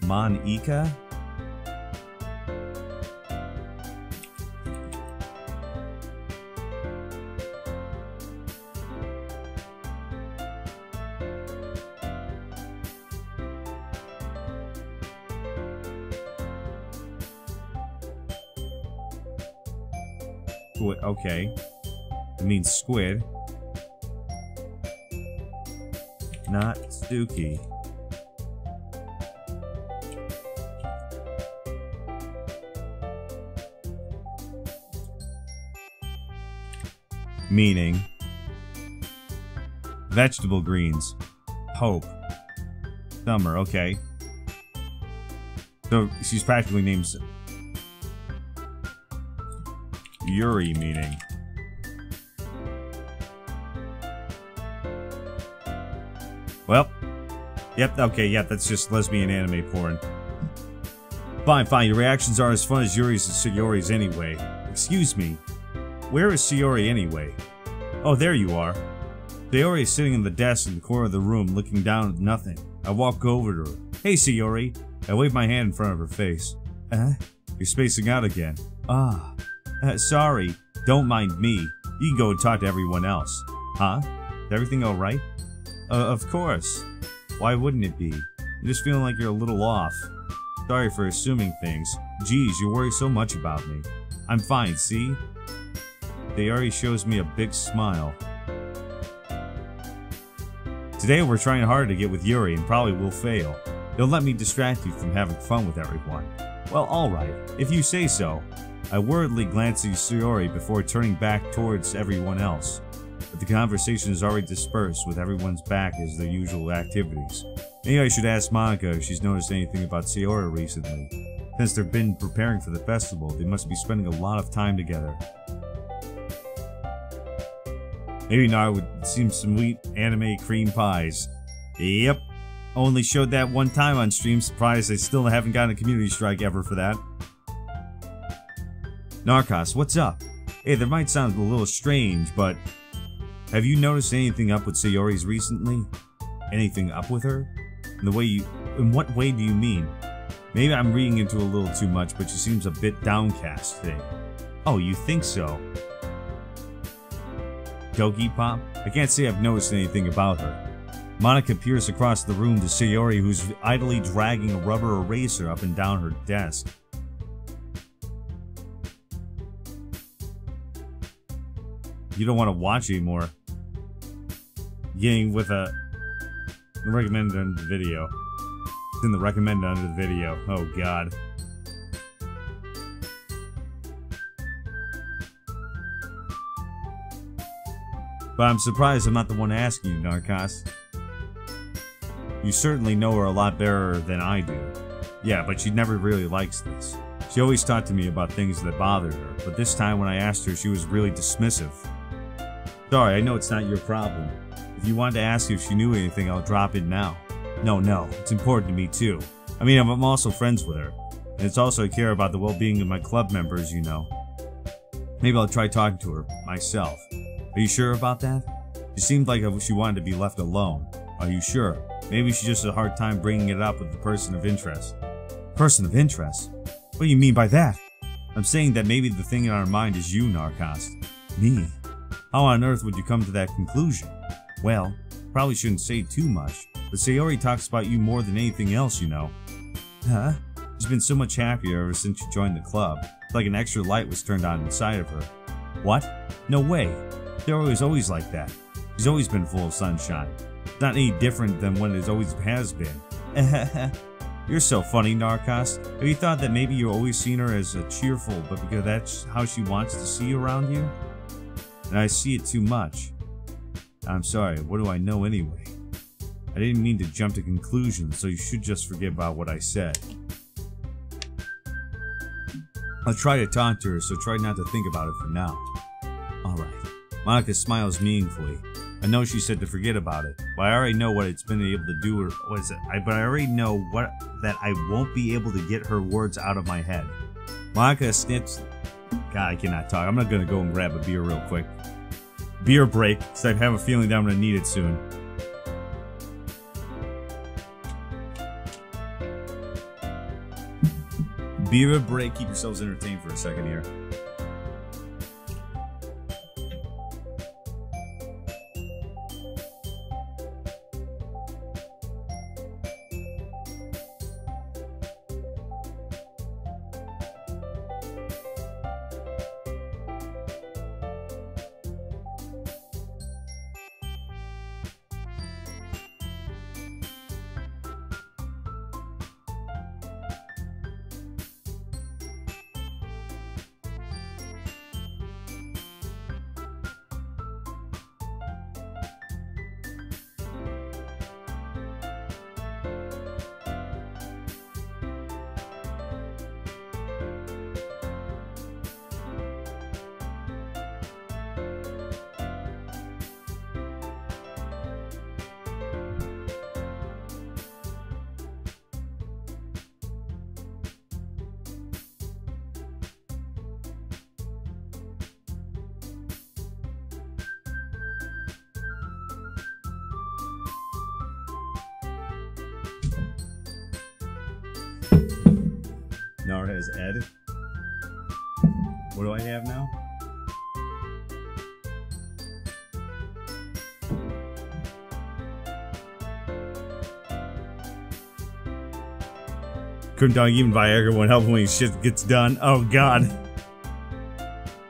Monica? Okay. It means squid. Not Suki. Meaning vegetable greens. Hope. Summer, okay. So she's practically named Yuri, meaning. Well, yep, okay, yep, that's just lesbian anime porn. Fine, fine, your reactions are as fun as Yuri's and Sayori's anyway. Excuse me, where is Sayori anyway? Oh, there you are. Sayori is sitting in the desk in the corner of the room, looking down at nothing. I walk over to her. Hey, Sayori. I wave my hand in front of her face. You're spacing out again. Sorry. Don't mind me. You can go and talk to everyone else. Huh? Is everything alright? Of course. Why wouldn't it be? I'm just feeling like you're a little off. Sorry for assuming things. Geez, you worry so much about me. I'm fine, see? Sayori shows me a big smile. Today we're trying hard to get with Yuri and probably will fail. Don't let me distract you from having fun with everyone. Well, alright, if you say so. I worriedly glance at Sayori before turning back towards everyone else. But the conversation is already dispersed with everyone's back as their usual activities. Maybe I should ask Monica if she's noticed anything about Sayori recently. Since they've been preparing for the festival, they must be spending a lot of time together. Maybe Nar would seem some sweet anime cream pies. Yep. Only showed that one time on stream. Surprised I still haven't gotten a community strike ever for that. Narrcost, what's up? Hey, that might sound a little strange, but have you noticed anything up with Sayori's recently? Anything up with her? In what way do you mean? Maybe I'm reading into a little too much, but she seems a bit downcast today. Oh, you think so? Doki Pop? I can't say I've noticed anything about her. Monica peers across the room to Sayori, who's idly dragging a rubber eraser up and down her desk. You don't want to watch anymore. Getting with a recommended under the video. It's in the recommended under the video. Oh god. But I'm surprised I'm not the one asking you, Narrcost. You certainly know her a lot better than I do. Yeah, but she never really likes this. She always talked to me about things that bothered her, but this time when I asked her, she was really dismissive. Sorry, I know it's not your problem. If you wanted to ask if she knew anything, I'll drop in now. No, it's important to me too. I mean, I'm also friends with her. And it's also I care about the well-being of my club members, you know. Maybe I'll try talking to her, myself. Are you sure about that? She seemed like she wanted to be left alone. Are you sure? Maybe she just had a hard time bringing it up with the person of interest. Person of interest? What do you mean by that? I'm saying that maybe the thing in our mind is you, Narrcost. Me? How on earth would you come to that conclusion? Well, probably shouldn't say too much, but Sayori talks about you more than anything else, you know. Huh? She's been so much happier ever since you joined the club. It's like an extra light was turned on inside of her. What? No way. Sayori was always like that. She's always been full of sunshine. It's not any different than what it always has been. You're so funny, Narrcost. Have you thought that maybe you've always seen her as a cheerful, but because that's how she wants to see you around you? And I see it too much. I'm sorry, what do I know anyway? I didn't mean to jump to conclusions, so you should just forget about what I said. I'll try to talk to her, so try not to think about it for now. Alright. Monica smiles meaningfully. I know she said to forget about it, but I already know what it's been able to do, or what is it? But I already know that I won't be able to get her words out of my head. Monica snips. God, I cannot talk. I'm not gonna go and grab a beer real quick. Beer break, because I have a feeling that I'm gonna need it soon. Beer break. Keep yourselves entertained for a second here. as Ed. What do I have now? Couldn't dog even Viagra won't help when shit gets done. Oh god.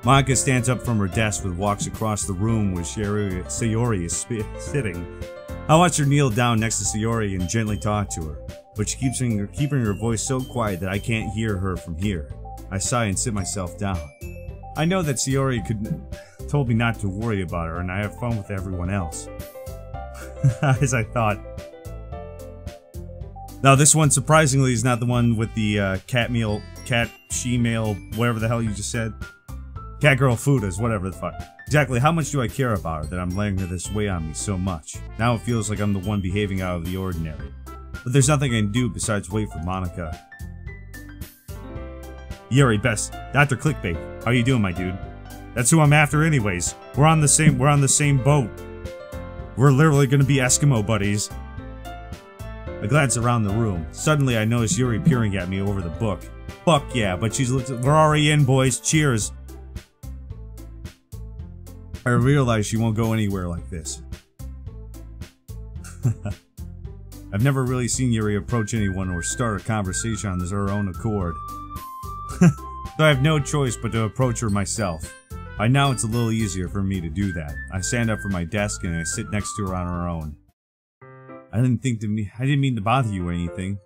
Monica stands up from her desk and walks across the room where Sayori is sitting. I watch her kneel down next to Sayori and gently talk to her, but she keeps keeping her voice so quiet that I can't hear her from here. I sigh and sit myself down. I know that Sayori told me not to worry about her, and I have fun with everyone else. As I thought. Now this one, surprisingly, is not the one with the she-male, whatever the hell you just said. Catgirl Fudas, whatever the fuck. Exactly how much do I care about her that I'm letting her this weigh on me so much? Now it feels like I'm the one behaving out of the ordinary. But there's nothing I can do besides wait for Monica. Yuri, best. Dr. Clickbait, how you doing, my dude? That's who I'm after anyways. We're on the same boat. We're literally gonna be Eskimo buddies. I glance around the room. Suddenly I notice Yuri peering at me over the book. Fuck yeah, but she's looked at— we're already in, boys. Cheers. I realize she won't go anywhere like this. I've never really seen Yuri approach anyone or start a conversation on her own accord. So I have no choice but to approach her myself. By now it's a little easier for me to do that. I stand up from my desk and I sit next to her on her own. I didn't mean to bother you or anything.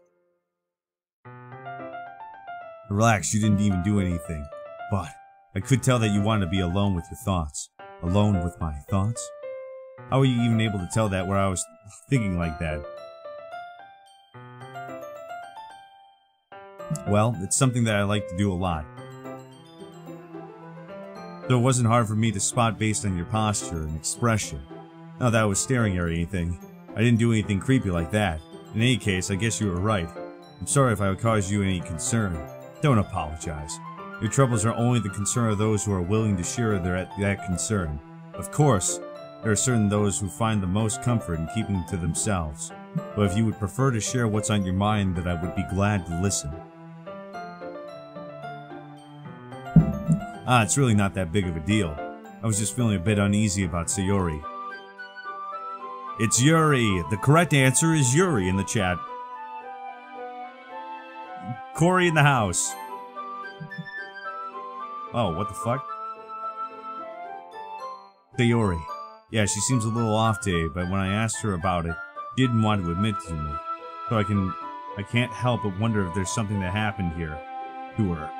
Relax, you didn't even do anything. But I could tell that you wanted to be alone with your thoughts. Alone with my thoughts? How were you even able to tell that where I was thinking like that? Well, it's something that I like to do a lot. So it wasn't hard for me to spot based on your posture and expression. Not that I was staring or anything. I didn't do anything creepy like that. In any case, I guess you were right. I'm sorry if I caused you any concern. Don't apologize. Your troubles are only the concern of those who are willing to share that concern. Of course, there are certain those who find the most comfort in keeping to themselves. But if you would prefer to share what's on your mind, then I would be glad to listen. It's really not that big of a deal. I was just feeling a bit uneasy about Sayori. It's Yuri! The correct answer is Yuri in the chat. Corey in the house. Oh, what the fuck? Sayori. Yeah, she seems a little off today, but when I asked her about it, she didn't want to admit to me. So I can't help but wonder if there's something that happened here to her.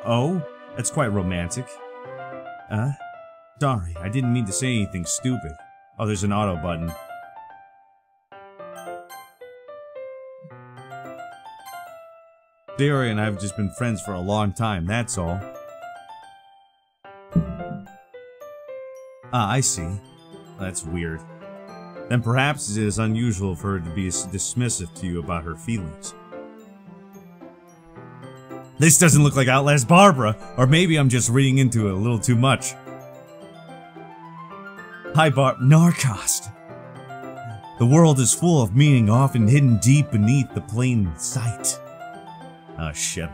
Oh? That's quite romantic. Sorry, I didn't mean to say anything stupid. Oh, there's an auto button. Sayori and I have just been friends for a long time, that's all. I see. That's weird. Then perhaps it is unusual for her to be dismissive to you about her feelings. This doesn't look like Outlast Barbara, or maybe I'm just reading into it a little too much. Hi, Narrcost. The world is full of meaning often hidden deep beneath the plain sight. Oh shit.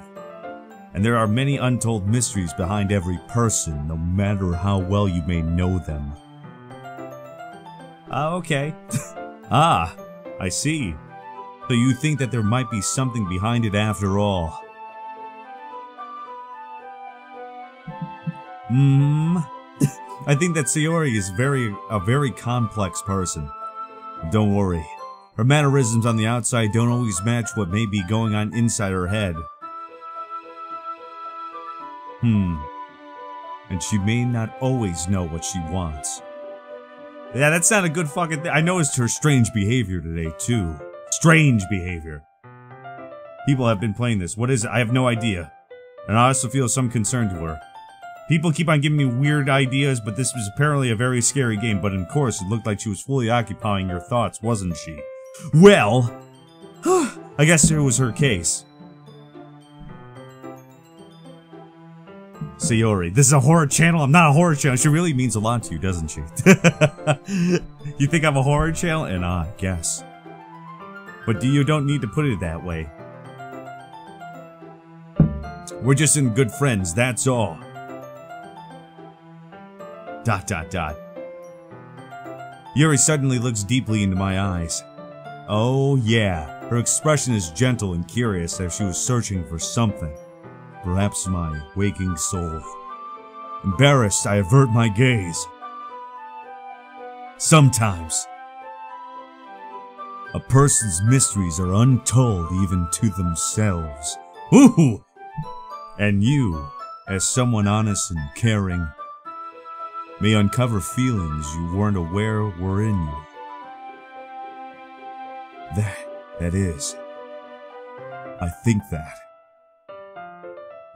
And there are many untold mysteries behind every person, no matter how well you may know them. Okay. I see. So you think that there might be something behind it after all. I think that Sayori is a very complex person. Don't worry. Her mannerisms on the outside don't always match what may be going on inside her head. And she may not always know what she wants. Yeah, that's not a good fucking thing. I noticed her strange behavior today, too. Strange behavior. People have been playing this. What is it? I have no idea. And I also feel some concern to her. People keep on giving me weird ideas, but this was apparently a very scary game. But of course, it looked like she was fully occupying your thoughts, wasn't she? Well, I guess it was her case. Sayori, this is a horror channel? I'm not a horror channel. She really means a lot to you, doesn't she? You think I'm a horror channel? And I guess. But you don't need to put it that way. We're just in good friends, that's all. ... Yuri suddenly looks deeply into my eyes. Oh yeah, her expression is gentle and curious as if she was searching for something. Perhaps my waking soul. Embarrassed, I avert my gaze. Sometimes, a person's mysteries are untold even to themselves. Ooh! And you, as someone honest and caring, may uncover feelings you weren't aware were in you. That is, I think that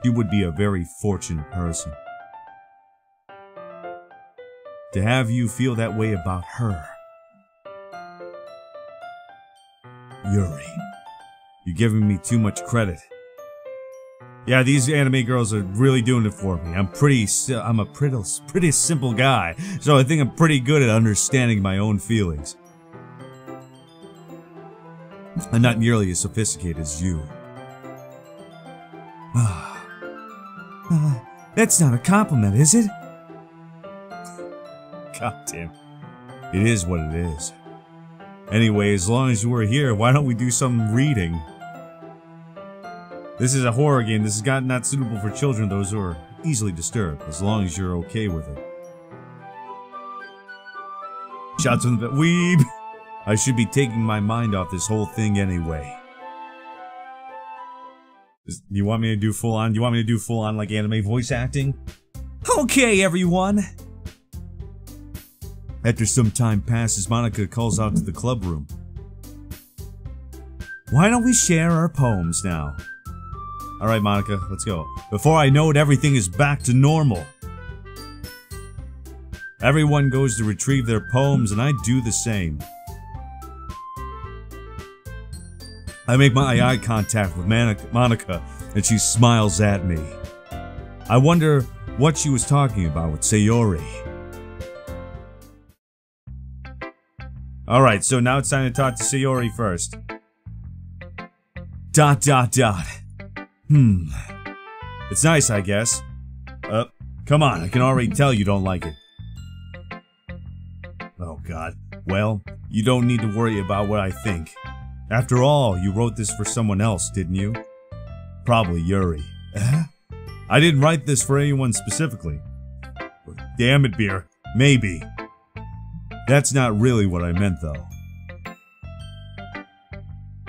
you would be a very fortunate person. To have you feel that way about her. Yuri, you're giving me too much credit. Yeah, these anime girls are really doing it for me. I'm a pretty simple guy, so I think I'm pretty good at understanding my own feelings. I'm not nearly as sophisticated as you. That's not a compliment, is it? God damn. It is what it is. Anyway, as long as we're here, why don't we do some reading? This is a horror game. This is not suitable for children, those who are easily disturbed, as long as you're okay with it. Shots from the weeb! I should be taking my mind off this whole thing anyway. You want me to do full on? You want me to do full on like anime voice acting? Okay, everyone! After some time passes, Monica calls out to the club room. Why don't we share our poems now? Alright, Monica, let's go. Before I know it, everything is back to normal. Everyone goes to retrieve their poems, and I do the same. I make my eye contact with Monica, and she smiles at me. I wonder what she was talking about with Sayori. Alright, so now it's time to talk to Sayori first. ... It's nice, I guess. Come on, I can already tell you don't like it. Oh god. Well, you don't need to worry about what I think. After all, you wrote this for someone else, didn't you? Probably Yuri. I didn't write this for anyone specifically. Damn it, Beer. Maybe. That's not really what I meant, though.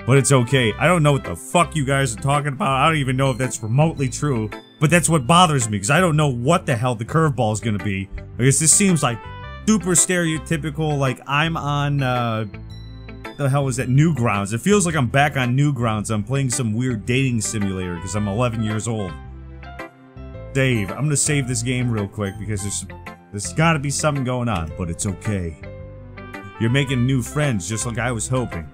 But it's okay. I don't know what the fuck you guys are talking about. I don't even know if that's remotely true. But that's what bothers me, because I don't know what the hell the curveball is gonna be. Because this seems like super stereotypical, like I'm on, the hell was that? Newgrounds. It feels like I'm back on Newgrounds. I'm playing some weird dating simulator because I'm 11 years old. Save. I'm gonna save this game real quick because there's gotta be something going on, but it's okay. You're making new friends just like I was hoping.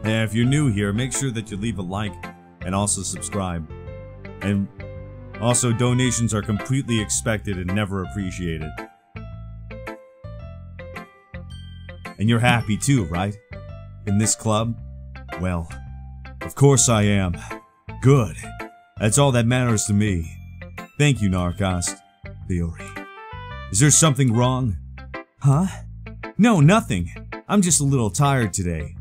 And if you're new here, make sure that you leave a like and also subscribe. And also, donations are completely expected and never appreciated. And you're happy too, right? In this club? Well, of course I am. Good. That's all that matters to me. Thank you, Narrcost. Theory. Is there something wrong? Huh? No, nothing. I'm just a little tired today.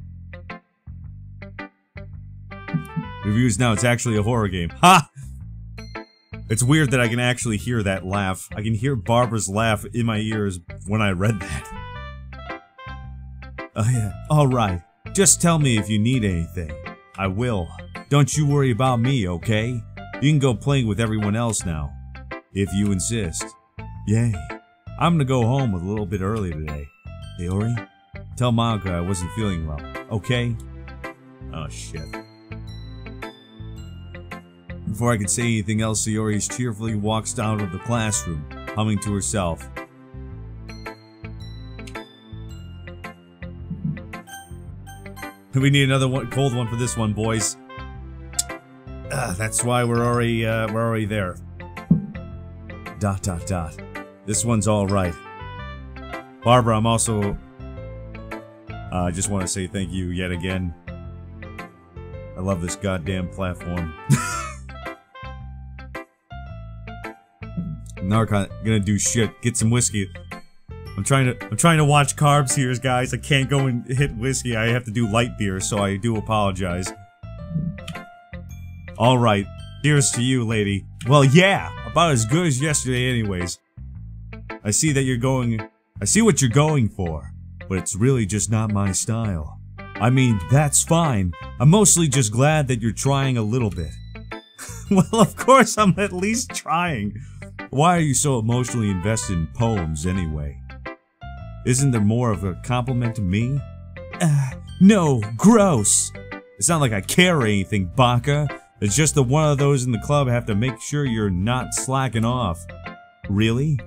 Reviews now, it's actually a horror game. Ha! It's weird that I can actually hear that laugh. I can hear Barbara's laugh in my ears when I read that. Oh yeah, alright. Just tell me if you need anything. I will. Don't you worry about me, okay? You can go playing with everyone else now. If you insist. Yay. I'm gonna go home a little bit early today. Sayori? Tell Monica I wasn't feeling well, okay? Oh shit. Before I could say anything else, Sayori cheerfully walks down to the classroom, humming to herself. We need another cold one for this one, boys. That's why we're already there. ... This one's all right. Barbara, I'm also. I just want to say thank you yet again. I love this goddamn platform. Narrcost gonna do shit. Get some whiskey. I'm trying to watch carbs here, guys. I can't go and hit whiskey. I have to do light beer, so I do apologize. Alright. Cheers to you, lady. Well, yeah. About as good as yesterday anyways. I see what you're going for. But it's really just not my style. I mean, that's fine. I'm mostly just glad that you're trying a little bit. Well, of course I'm at least trying. Why are you so emotionally invested in poems anyway? Isn't there more of a compliment to me? No, gross. It's not like I care or anything, Baka. It's just that one of those in the club have to make sure you're not slacking off. Really?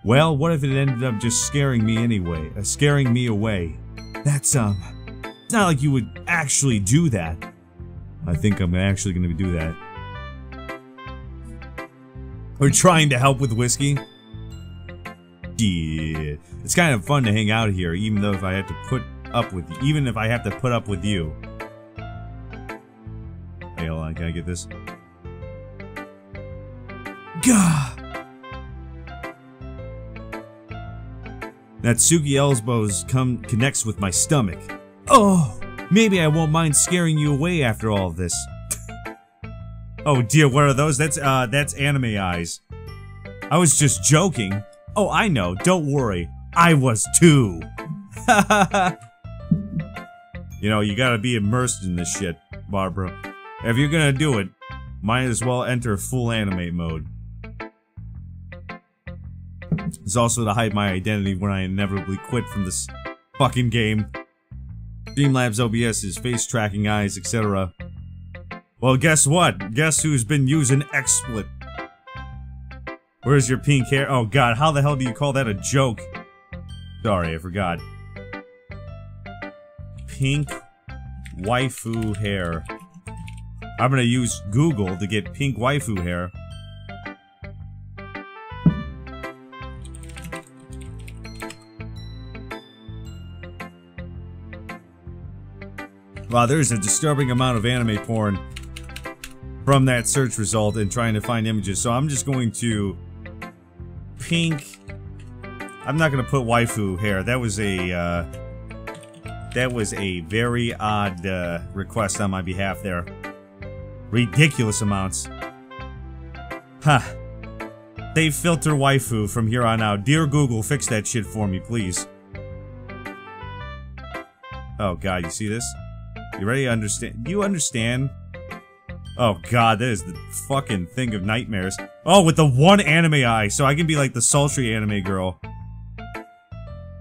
Well, what if it ended up just scaring me anyway? Scaring me away? That's, it's not like you would actually do that. I think I'm actually gonna do that. We're trying to help with whiskey. Yeah. It's kind of fun to hang out here, even if I have to put up with you. Hey, hold on, can I get this? Gah! That Suki elbows connects with my stomach. Oh, maybe I won't mind scaring you away after all of this. Oh dear, what are those? That's anime eyes. I was just joking. Oh, I know, don't worry. I was too. You know, you gotta be immersed in this shit, Barbara. If you're gonna do it, might as well enter full anime mode. It's also to hide my identity when I inevitably quit from this fucking game. Streamlabs OBS's face tracking eyes, etc. Well, guess what? Guess who's been using XSplit? Where's your pink hair? Oh god, how the hell do you call that a joke? Sorry, I forgot. Pink waifu hair. I'm gonna use Google to get pink waifu hair. Wow, there's a disturbing amount of anime porn from that search result and trying to find images. So I'm just going to pink. I'm not gonna put waifu hair. That was a very odd request on my behalf there. Ridiculous amounts. Huh. Save filter waifu from here on out. Dear Google, fix that shit for me, please. Oh god, you see this? You ready to understand? Do you understand? Oh god, that is the fucking thing of nightmares. Oh, with the one anime eye, so I can be like the sultry anime girl.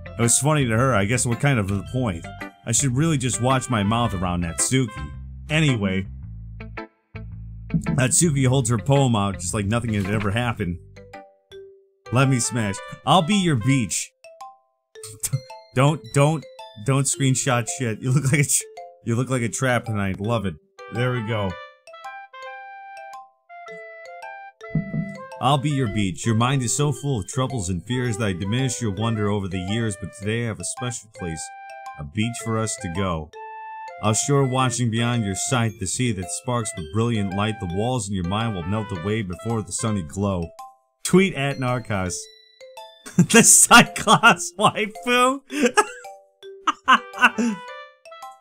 It was funny to her, I guess what kind of the point? I should really just watch my mouth around Natsuki. Anyway. Natsuki holds her poem out just like nothing had ever happened. Let me smash. I'll be your beach. Don't screenshot shit. You look like a trap tonight. Love it. There we go. I'll be your beach. Your mind is so full of troubles and fears that I diminish your wonder over the years, but today I have a special place. A beach for us to go. I'll sure watching beyond your sight the sea that sparks with brilliant light. The walls in your mind will melt away before the sunny glow. Tweet at Narrcost. The Cyclops waifu?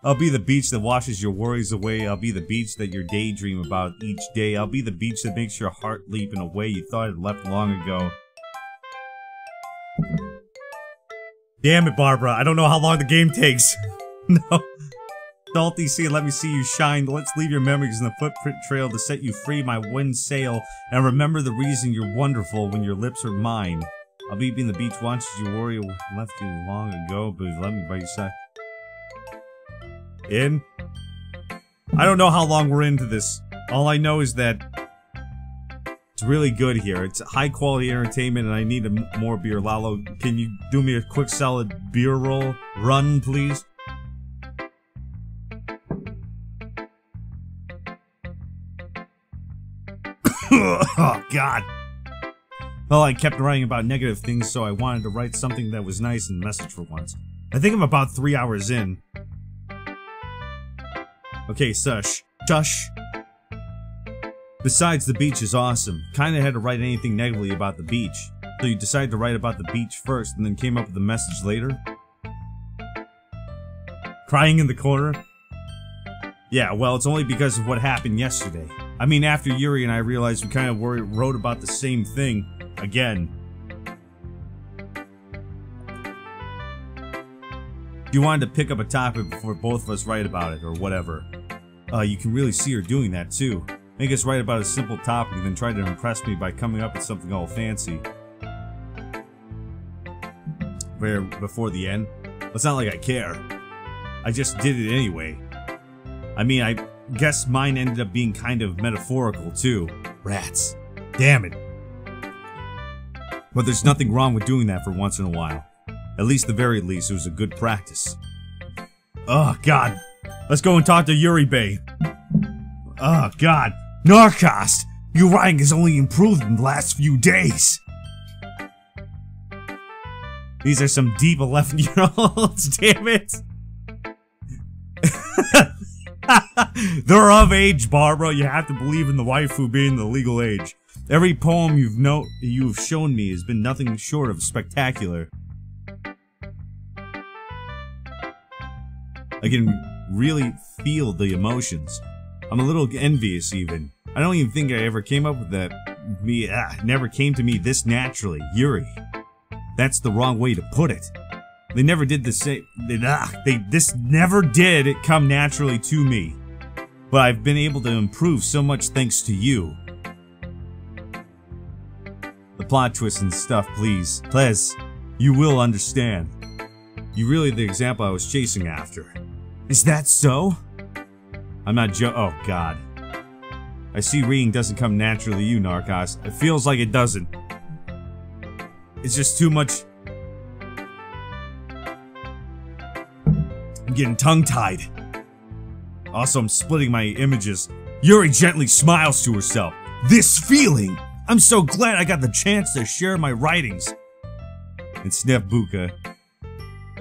I'll be the beach that washes your worries away. I'll be the beach that you daydream about each day. I'll be the beach that makes your heart leap in a way you thought it left long ago. Damn it, Barbara. I don't know how long the game takes. No. Salty sea, let me see you shine. Let's leave your memories in the footprint trail to set you free, my wind sail. And remember the reason you're wonderful when your lips are mine. I'll be in the beach watches you worry left you long ago, but let me by your side. In? I don't know how long we're into this. All I know is that it's really good here. It's high quality entertainment and I need more beer. Lalo, can you do me a quick solid beer roll? Run, please. Oh, God. Well, I kept writing about negative things, so I wanted to write something that was nice and message for once. I think I'm about 3 hours in. Okay, shush. Besides, the beach is awesome. Kinda had to write anything negatively about the beach. So you decided to write about the beach first and then came up with the message later? Crying in the corner? Yeah, well, it's only because of what happened yesterday. I mean, after Yuri and I realized we kind of wrote about the same thing again. You wanted to pick up a topic before both of us write about it, or whatever. You can really see her doing that, too. Make us write about a simple topic and then try to impress me by coming up with something all fancy. Before the end? It's not like I care. I just did it anyway. I mean, I guess mine ended up being kind of metaphorical, too. Rats. Damn it. But there's nothing wrong with doing that for once in a while. At least the very least, it was a good practice. Oh, God. Let's go and talk to Yuri Bay. Oh, God. Narrcost! Your writing has only improved in the last few days. These are some deep 11-year-olds, damn it. They're of age, Barbara. You have to believe in the waifu being the legal age. Every poem you've shown me has been nothing short of spectacular. I can really feel the emotions. I'm a little envious even. I don't even think I ever came up with that. Never came to me this naturally. Yuri. That's the wrong way to put it. They never did the same. This never did come naturally to me. But I've been able to improve so much thanks to you. The plot twists and stuff, please. Please. You will understand. You're really the example I was chasing after. Is that so? I'm not oh God. I see reading doesn't come naturally to you, Narrcost. It feels like it doesn't. It's just too much. I'm getting tongue-tied. Also, I'm splitting my images. Yuri gently smiles to herself. This feeling! I'm so glad I got the chance to share my writings. And Sniff Buka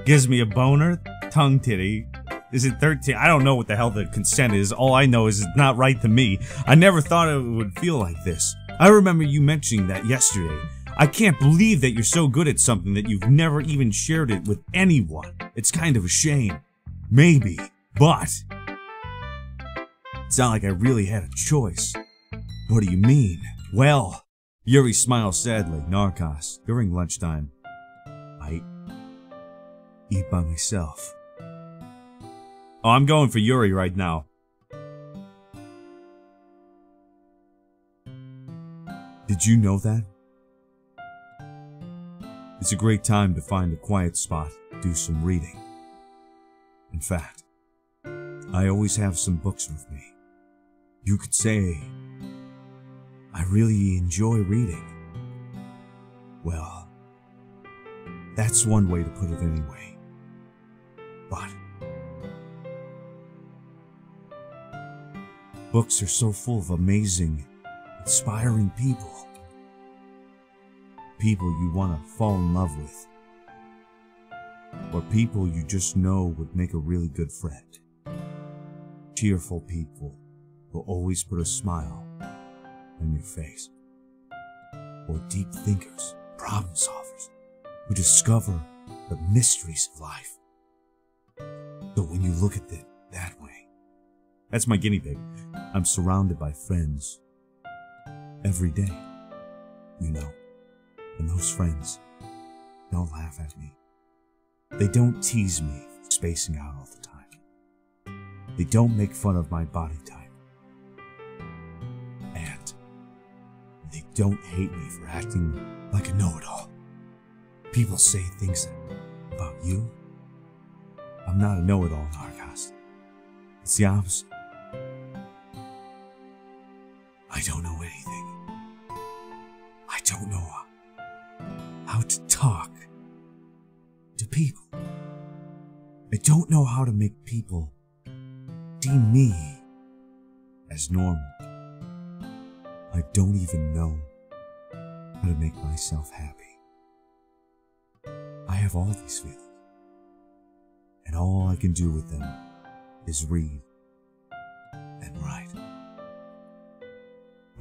gives me a boner. Tongue titty. Is it 13? I don't know what the hell the consent is. All I know is it's not right to me. I never thought it would feel like this. I remember you mentioning that yesterday. I can't believe that you're so good at something that you've never even shared it with anyone. It's kind of a shame. Maybe. But it's not like I really had a choice. What do you mean? Well, Yuri smiles sadly. Narrcost, during lunchtime, I eat by myself. Oh, I'm going for Yuri right now. Did you know that? It's a great time to find a quiet spot, do some reading. In fact, I always have some books with me. You could say, I really enjoy reading. Well, that's one way to put it anyway. But books are so full of amazing, inspiring people. People you want to fall in love with. Or people you just know would make a really good friend. Cheerful people who always put a smile on your face. Or deep thinkers, problem solvers, who discover the mysteries of life. So when you look at it that way, that's my guinea pig. I'm surrounded by friends every day, you know. And those friends don't laugh at me. They don't tease me for spacing out all the time. They don't make fun of my body type. And they don't hate me for acting like a know-it-all. People say things about you. I'm not a know-it-all, Narrcost. It's the opposite. I don't know anything. I don't know how to talk to people. I don't know how to make people deem me as normal. I don't even know how to make myself happy. I have all these feelings, and all I can do with them is read and write.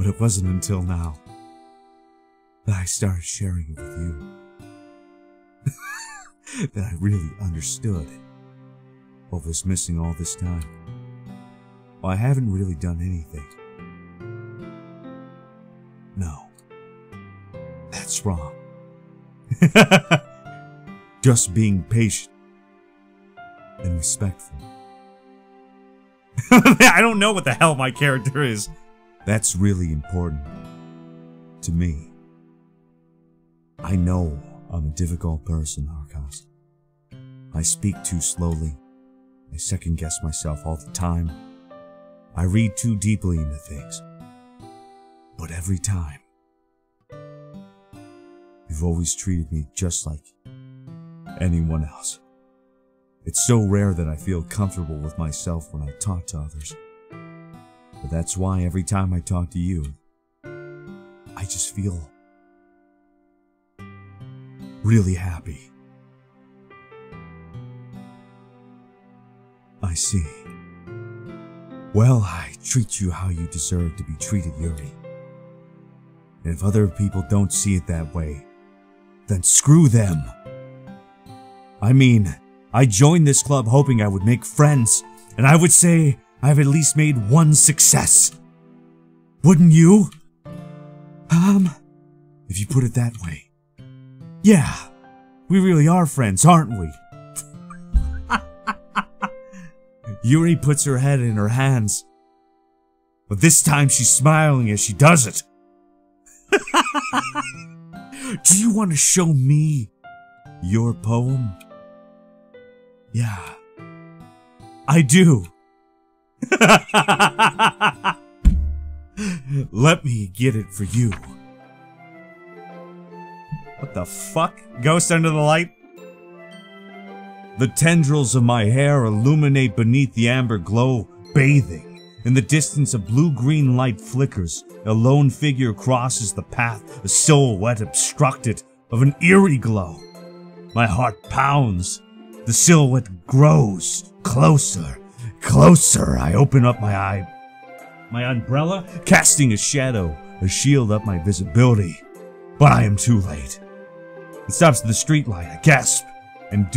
But it wasn't until now that I started sharing it with you that I really understood what was missing all this time. Well, I haven't really done anything. No. That's wrong. Just being patient and respectful. I don't know what the hell my character is. That's really important to me. I know I'm a difficult person, Narrcost. I speak too slowly. I second guess myself all the time. I read too deeply into things. But every time, you've always treated me just like anyone else. It's so rare that I feel comfortable with myself when I talk to others. But that's why every time I talk to you, I just feel really happy. I see. Well, I treat you how you deserve to be treated, Yuri. And if other people don't see it that way, then screw them. I mean, I joined this club hoping I would make friends, and I would say I've at least made one success. Wouldn't you? If you put it that way. Yeah, we really are friends, aren't we? Yuri puts her head in her hands, but this time she's smiling as she does it. Do you want to show me your poem? Yeah, I do. Let me get it for you. What the fuck? Ghost under the light? The tendrils of my hair illuminate beneath the amber glow, bathing. In the distance, a blue-green light flickers. A lone figure crosses the path, a silhouette obstructed of an eerie glow. My heart pounds. The silhouette grows closer, closer. I open up my umbrella, casting a shadow, a shield up my visibility. But I am too late. It stops at the streetlight. I gasp and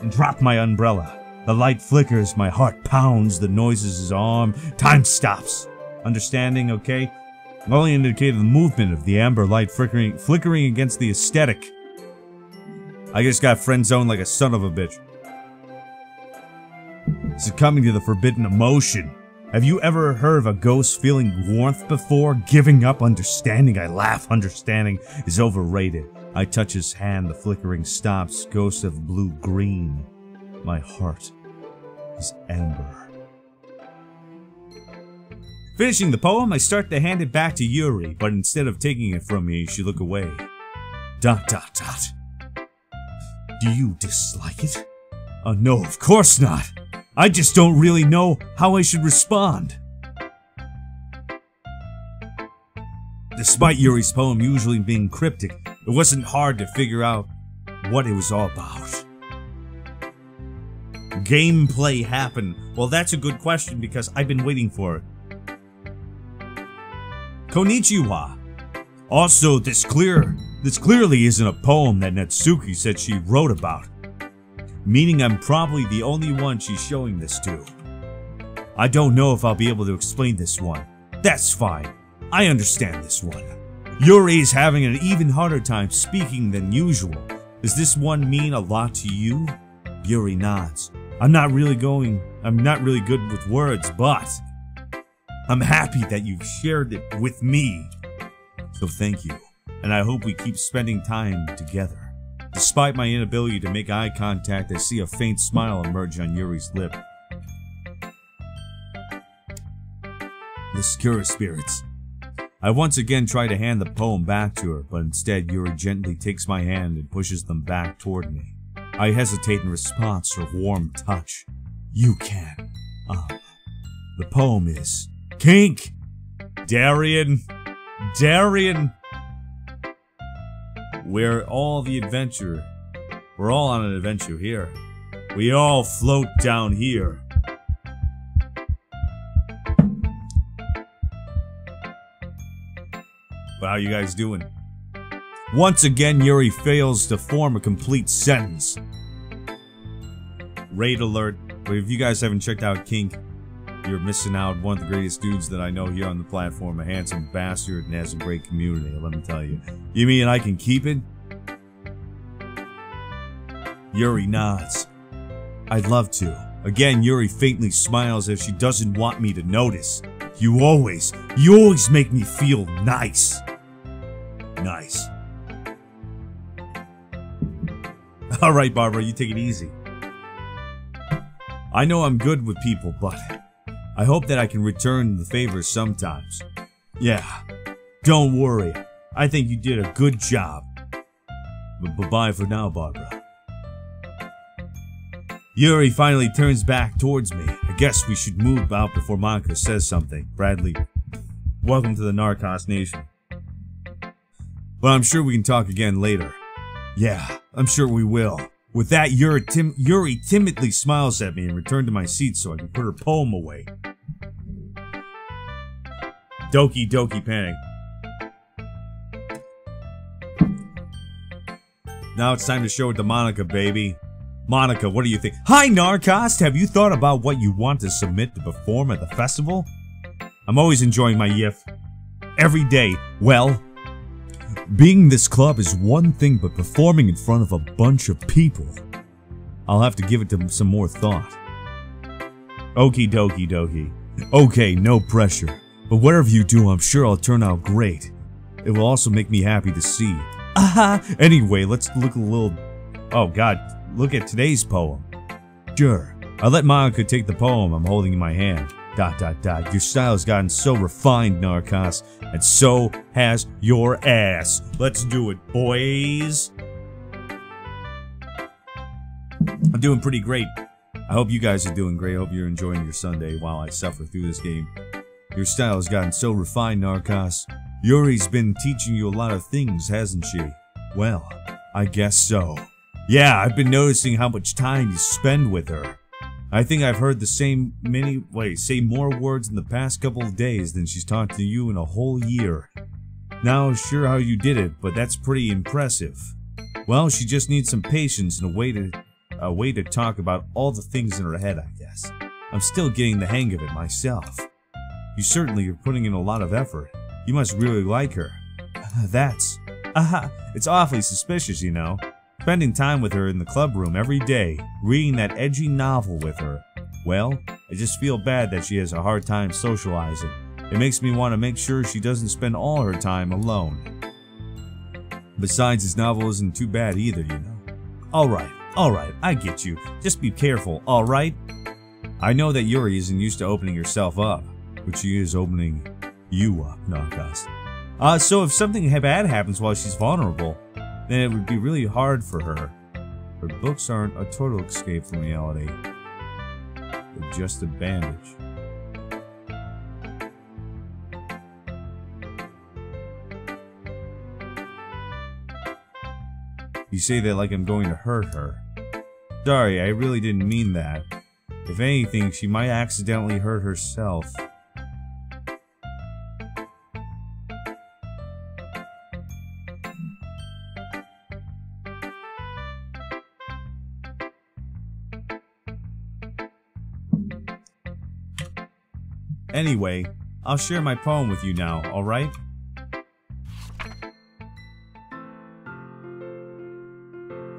drop my umbrella. The light flickers, my heart pounds, the noises is on. Time stops. Understanding, okay? Only indicated the movement of the amber light flickering against the aesthetic. I just got friend zoned like a son of a bitch. Succumbing to the forbidden emotion. Have you ever heard of a ghost feeling warmth before? Giving up understanding? I laugh. Understanding is overrated. I touch his hand, the flickering stops. Ghost of blue-green. My heart is amber. Finishing the poem, I start to hand it back to Yuri, but instead of taking it from me, she look away. ... Do you dislike it? No, of course not. I just don't really know how I should respond. Despite Yuri's poem usually being cryptic, it wasn't hard to figure out what it was all about. Gameplay happened. Well, that's a good question because I've been waiting for it. Konnichiwa. Also, this clearly isn't a poem that Natsuki said she wrote about. Meaning I'm probably the only one she's showing this to. I don't know if I'll be able to explain this one. That's fine. I understand this one. Yuri is having an even harder time speaking than usual. Does this one mean a lot to you? Yuri nods. I'm not really good with words, but I'm happy that you've shared it with me. So thank you. And I hope we keep spending time together. Despite my inability to make eye contact, I see a faint smile emerge on Yuri's lip. The Secure Spirits. I once again try to hand the poem back to her, but instead Yuri gently takes my hand and pushes them back toward me. I hesitate in response to her warm touch. You can. The poem is Kink! Darien! We're all on an adventure here. We all float down here. But how you guys doing? Once again, Yuri fails to form a complete sentence. Raid alert. But if you guys haven't checked out Kink, you're missing out. One of the greatest dudes that I know here on the platform. A handsome bastard and has a great community, let me tell you. You mean I can keep it? Yuri nods. I'd love to. Again, Yuri faintly smiles as if she doesn't want me to notice. You always make me feel nice. Nice. Alright, Barbara, you take it easy. I know I'm good with people, but I hope that I can return the favor sometimes. Yeah, don't worry. I think you did a good job. But bye-bye for now, Barbara. Yuri finally turns back towards me. I guess we should move out before Monica says something. Bradley, welcome to the Narrcost Nation. But I'm sure we can talk again later. Yeah, I'm sure we will. With that, Yuri timidly smiles at me and returns to my seat so I can put her poem away. Doki Doki Panic. Now it's time to show it to Monica, baby. Monica, what do you think? Hi, Narrcost! Have you thought about what you want to submit to perform at the festival? I'm always enjoying my yiff. Every day. Well, being this club is one thing, but performing in front of a bunch of people, I'll have to give it some more thought. Okie dokie dokie. Okay, no pressure. But whatever you do, I'm sure I'll turn out great. It will also make me happy to see. Anyway, let's look a little... Oh god, look at today's poem. Sure, I'll let Monica take the poem I'm holding in my hand. ... Your style has gotten so refined, Narrcost, and so has your ass. Let's do it, boys. I'm doing pretty great. I hope you guys are doing great. I hope you're enjoying your Sunday while I suffer through this game. Your style has gotten so refined, Narrcost. Yuri's been teaching you a lot of things, hasn't she? Well, I guess so. Yeah, I've been noticing how much time you spend with her. I think I've heard the say more words in the past couple of days than she's talked to you in a whole year. Not sure how you did it, but that's pretty impressive. Well, she just needs some patience and a way to talk about all the things in her head, I guess. I'm still getting the hang of it myself. You certainly are putting in a lot of effort. You must really like her. It's awfully suspicious, you know. Spending time with her in the club room every day, reading that edgy novel with her. Well, I just feel bad that she has a hard time socializing. It makes me want to make sure she doesn't spend all her time alone. Besides, this novel isn't too bad either, you know. Alright, I get you. Just be careful, alright? I know that Yuri isn't used to opening herself up, but she is opening you up, Narrcost. So if something bad happens while she's vulnerable, then it would be really hard for her. Her books aren't a total escape from reality. They're just a bandage. You say that like I'm going to hurt her. Sorry, I really didn't mean that. If anything, she might accidentally hurt herself. Anyway, I'll share my poem with you now, alright?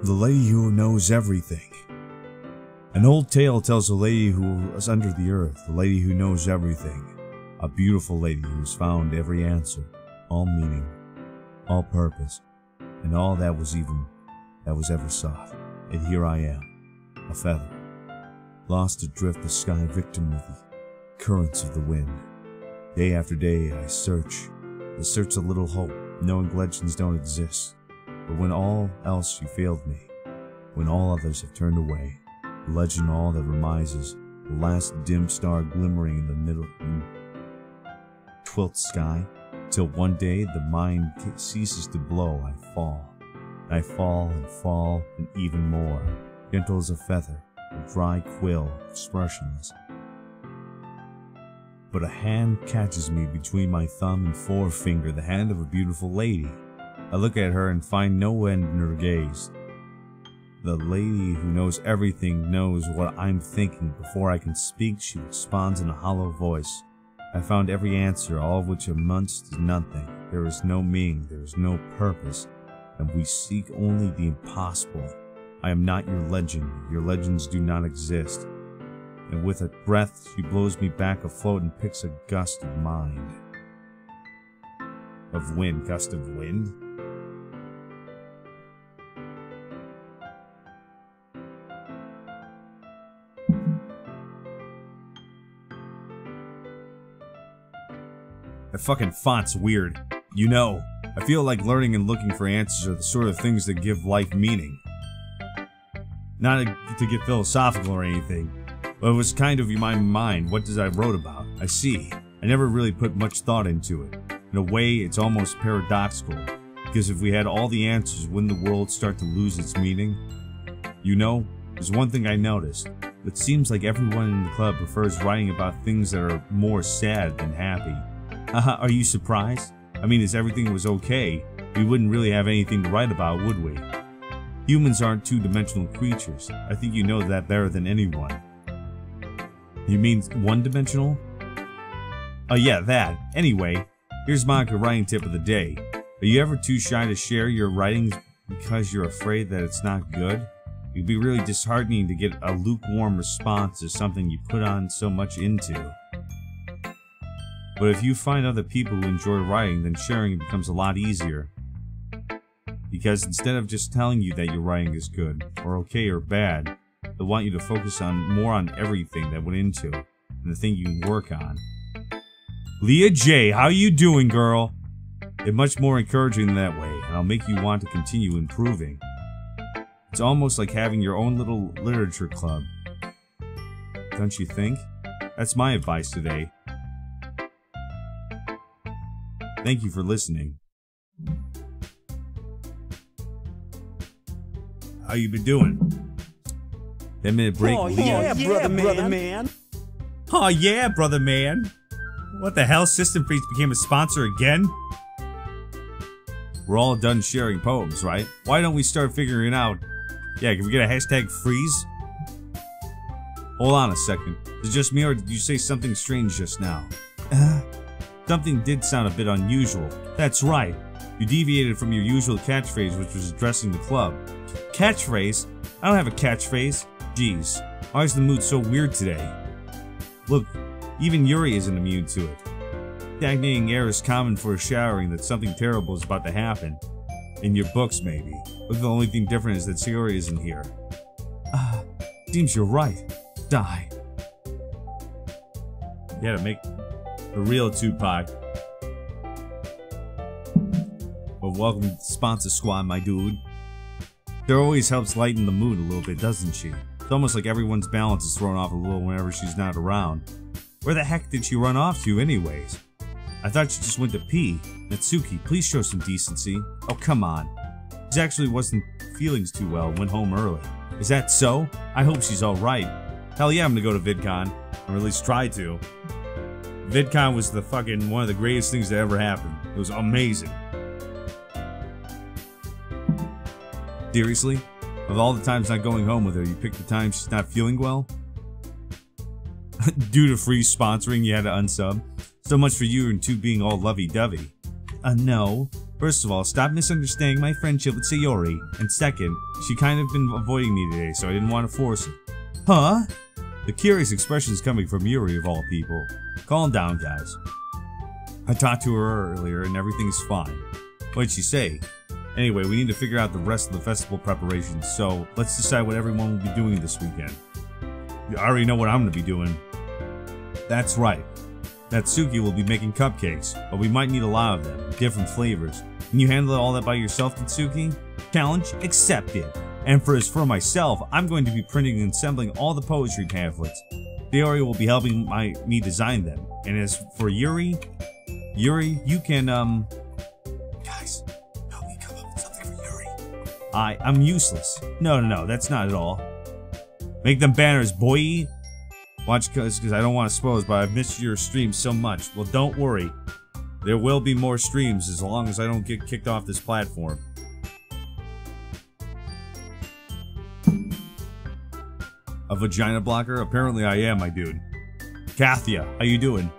The Lady Who Knows Everything. An old tale tells a lady who was under the earth, the lady who knows everything. A beautiful lady who's found every answer, all meaning, all purpose, and all that was ever sought. And here I am, a feather, lost adrift the sky, victim of the currents of the wind. Day after day I search a little hope, knowing legends don't exist. But when all else she failed me, when all others have turned away, the legend all that remises, the last dim star glimmering in the middle twilted sky, till one day the mind ceases to blow, I fall. I fall and fall and even more, gentle as a feather, a dry quill, expressionless. but a hand catches me between my thumb and forefinger, the hand of a beautiful lady. I look at her and find no end in her gaze. The lady who knows everything knows what I'm thinking. Before I can speak, she responds in a hollow voice. I found every answer, all of which amounts to nothing. There is no meaning, there is no purpose, and we seek only the impossible. I am not your legend. Your legends do not exist. And with a breath, she blows me back afloat and picks a gust of mind. Of wind. Gust of wind? That fucking font's weird. You know, I feel like learning and looking for answers are the sort of things that give life meaning. Not to get philosophical or anything, but it was kind of in my mind, what does I wrote about? I see. I never really put much thought into it. In a way, it's almost paradoxical, because if we had all the answers, wouldn't the world start to lose its meaning? You know, there's one thing I noticed. It seems like everyone in the club prefers writing about things that are more sad than happy. Are you surprised? I mean, if everything was okay, we wouldn't really have anything to write about, would we? Humans aren't two-dimensional creatures. I think you know that better than anyone. You mean one-dimensional? Oh yeah, that. Anyway, here's my writing tip of the day. Are you ever too shy to share your writings because you're afraid that it's not good? It'd be really disheartening to get a lukewarm response to something you put on so much into. But if you find other people who enjoy writing, then sharing becomes a lot easier. Because instead of just telling you that your writing is good, or okay or bad, they want you to focus more on everything that went into it, and the thing you can work on. Leah J, how you doing, girl? It's much more encouraging that way, and I'll make you want to continue improving. It's almost like having your own little literature club. Don't you think? That's my advice today. Thank you for listening. How you been doing? 10-minute break. Oh yeah, brother man. Oh yeah, brother man. What the hell? System Freaks became a sponsor again? We're all done sharing poems, right? Why don't we start figuring out? Yeah, can we get a hashtag freeze? Hold on a second. Is it just me or did you say something strange just now? Something did sound a bit unusual. That's right. You deviated from your usual catchphrase, which was addressing the club. Catchphrase? I don't have a catchphrase. Jeez. Why is the mood so weird today? Look, even Yuri isn't immune to it. Stagnating air is common for showering that something terrible is about to happen. In your books, maybe. Look, the only thing different is that Yuri isn't here. Seems you're right. Die. You gotta make the real Tupac. Well, welcome to the sponsor squad, my dude. There always helps lighten the mood a little bit, doesn't she? It's almost like everyone's balance is thrown off a little whenever she's not around. Where the heck did she run off to anyways? I thought she just went to pee. Natsuki, please show some decency. Oh, come on. She actually wasn't feeling too well and went home early. Is that so? I hope she's alright. Hell yeah, I'm gonna go to VidCon. Or at least try to. VidCon was the fucking one of the greatest things that ever happened. It was amazing. Seriously? Of all the times not going home with her, you picked the time she's not feeling well? Due to free sponsoring, you had to unsub. So much for you and two being all lovey-dovey. No. First of all, stop misunderstanding my friendship with Sayori. And second, she kind of been avoiding me today, so I didn't want to force it. Huh? The curious expression's coming from Yuri of all people. Calm down, guys. I talked to her earlier and everything's fine. What'd she say? Anyway, we need to figure out the rest of the festival preparations, so let's decide what everyone will be doing this weekend. I already know what I'm going to be doing. That's right. Natsuki will be making cupcakes, but we might need a lot of them, different flavors. Can you handle all that by yourself, Natsuki? Challenge accepted. And for myself, I'm going to be printing and assembling all the poetry pamphlets. Sayori will be helping me design them. And as for Yuri, you can, guys, help me come up with something for Yuri. I'm useless. No, that's not at all. Make them banners, boy. Watch because I don't want to spoil, but I've missed your stream so much. Well, don't worry. There will be more streams as long as I don't get kicked off this platform. A vagina blocker? Apparently I am, my dude. Kathia, how you doing?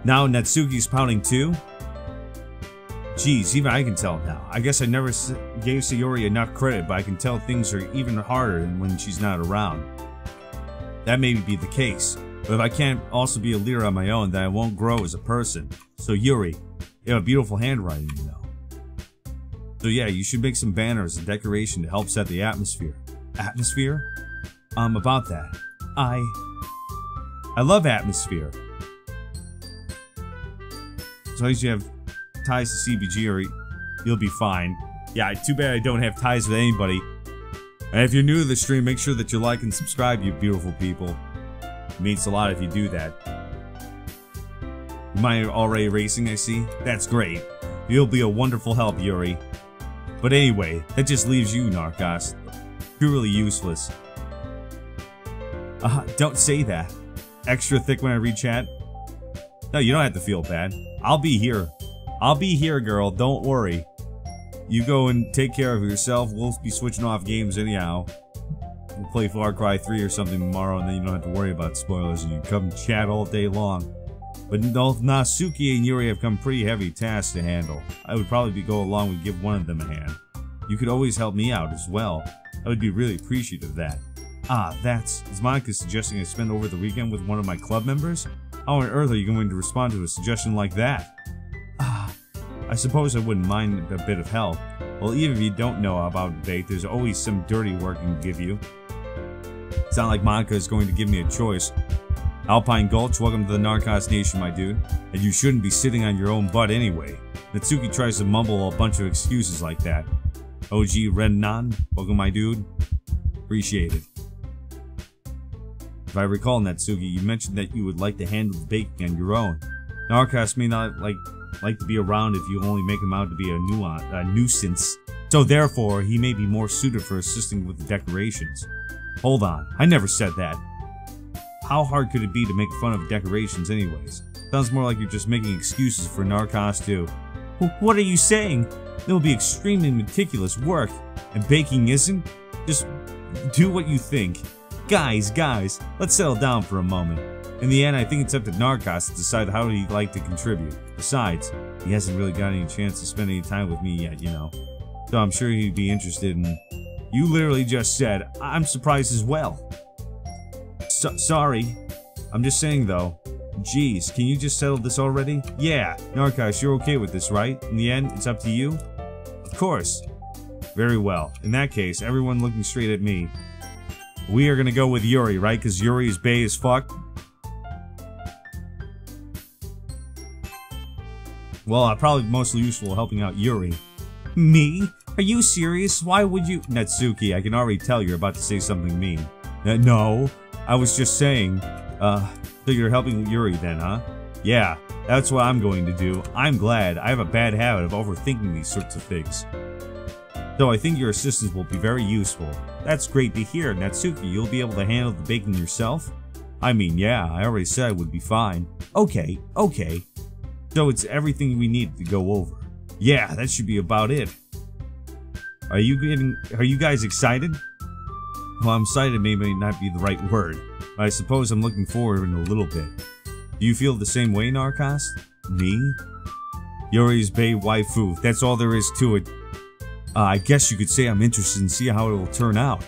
Now Natsuki's pouting too? Jeez, even I can tell now. I guess I never gave Sayori enough credit, but I can tell things are even harder when she's not around. That may be the case, but if I can't also be a leader on my own, then I won't grow as a person. So Yuri, you have a beautiful handwriting, you know. So yeah, you should make some banners and decoration to help set the atmosphere. Atmosphere? About that. I love atmosphere. As long as you have ties to CBG, or you'll be fine. Yeah, too bad I don't have ties with anybody. And if you're new to the stream, make sure that you like and subscribe, you beautiful people. It means a lot if you do that. You mind already racing, I see? That's great. You'll be a wonderful help, Yuri. But anyway, that just leaves you, Narrcost. Purely useless. Don't say that. Extra thick when I read chat? No, you don't have to feel bad. I'll be here. I'll be here, girl. Don't worry. You go and take care of yourself. We'll be switching off games anyhow. We'll play Far Cry 3 or something tomorrow, and then you don't have to worry about spoilers, and you can come chat all day long. But both Natsuki and Yuri have come pretty heavy tasks to handle. I would probably go along and give one of them a hand. You could always help me out as well. I would be really appreciative of that. Is Monica suggesting I spend over the weekend with one of my club members? How on earth are you going to respond to a suggestion like that? I suppose I wouldn't mind a bit of help. Well, even if you don't know about bait, there's always some dirty work I can give you. It's not like Monica is going to give me a choice. Alpine Gulch, welcome to the Narrcost Nation, my dude. And you shouldn't be sitting on your own butt anyway. Natsuki tries to mumble a bunch of excuses like that. OG Rennan, welcome, my dude. Appreciate it. If I recall, Natsuki, you mentioned that you would like to handle the baking on your own. Narrcost may not like to be around if you only make him out to be a nuisance. So therefore, he may be more suited for assisting with the decorations. Hold on, I never said that. How hard could it be to make fun of decorations anyways? Sounds more like you're just making excuses for Narrcost too. What are you saying? It will be extremely meticulous work, and baking isn't? Just do what you think. Guys, let's settle down for a moment. In the end, I think it's up to Narrcost to decide how he'd like to contribute. Besides, he hasn't really got any chance to spend any time with me yet, you know. So I'm sure he'd be interested in... You literally just said, I'm surprised as well. Sorry. I'm just saying though. Jeez, can you just settle this already? Yeah, Narrcost, you're okay with this, right? In the end, it's up to you? Of course. Very well. In that case, everyone looking straight at me. We are gonna go with Yuri, right? Because Yuri's bae as fuck? Well, I'm probably mostly useful helping out Yuri. Me? Are you serious? Why would you— Natsuki, I can already tell you're about to say something mean. No, I was just saying, so you're helping Yuri then, huh? Yeah, that's what I'm going to do. I'm glad. I have a bad habit of overthinking these sorts of things. So I think your assistance will be very useful. That's great to hear, Natsuki. You'll be able to handle the baking yourself? I mean, yeah, I already said I would be fine. Okay. So it's everything we need to go over. Yeah, that should be about it. Are you guys excited? Well, I'm excited may not be the right word, but I suppose I'm looking forward in a little bit. Do you feel the same way, Narrcost? Me? Yuri's bae waifu, that's all there is to it. I guess you could say I'm interested in seeing how it will turn out.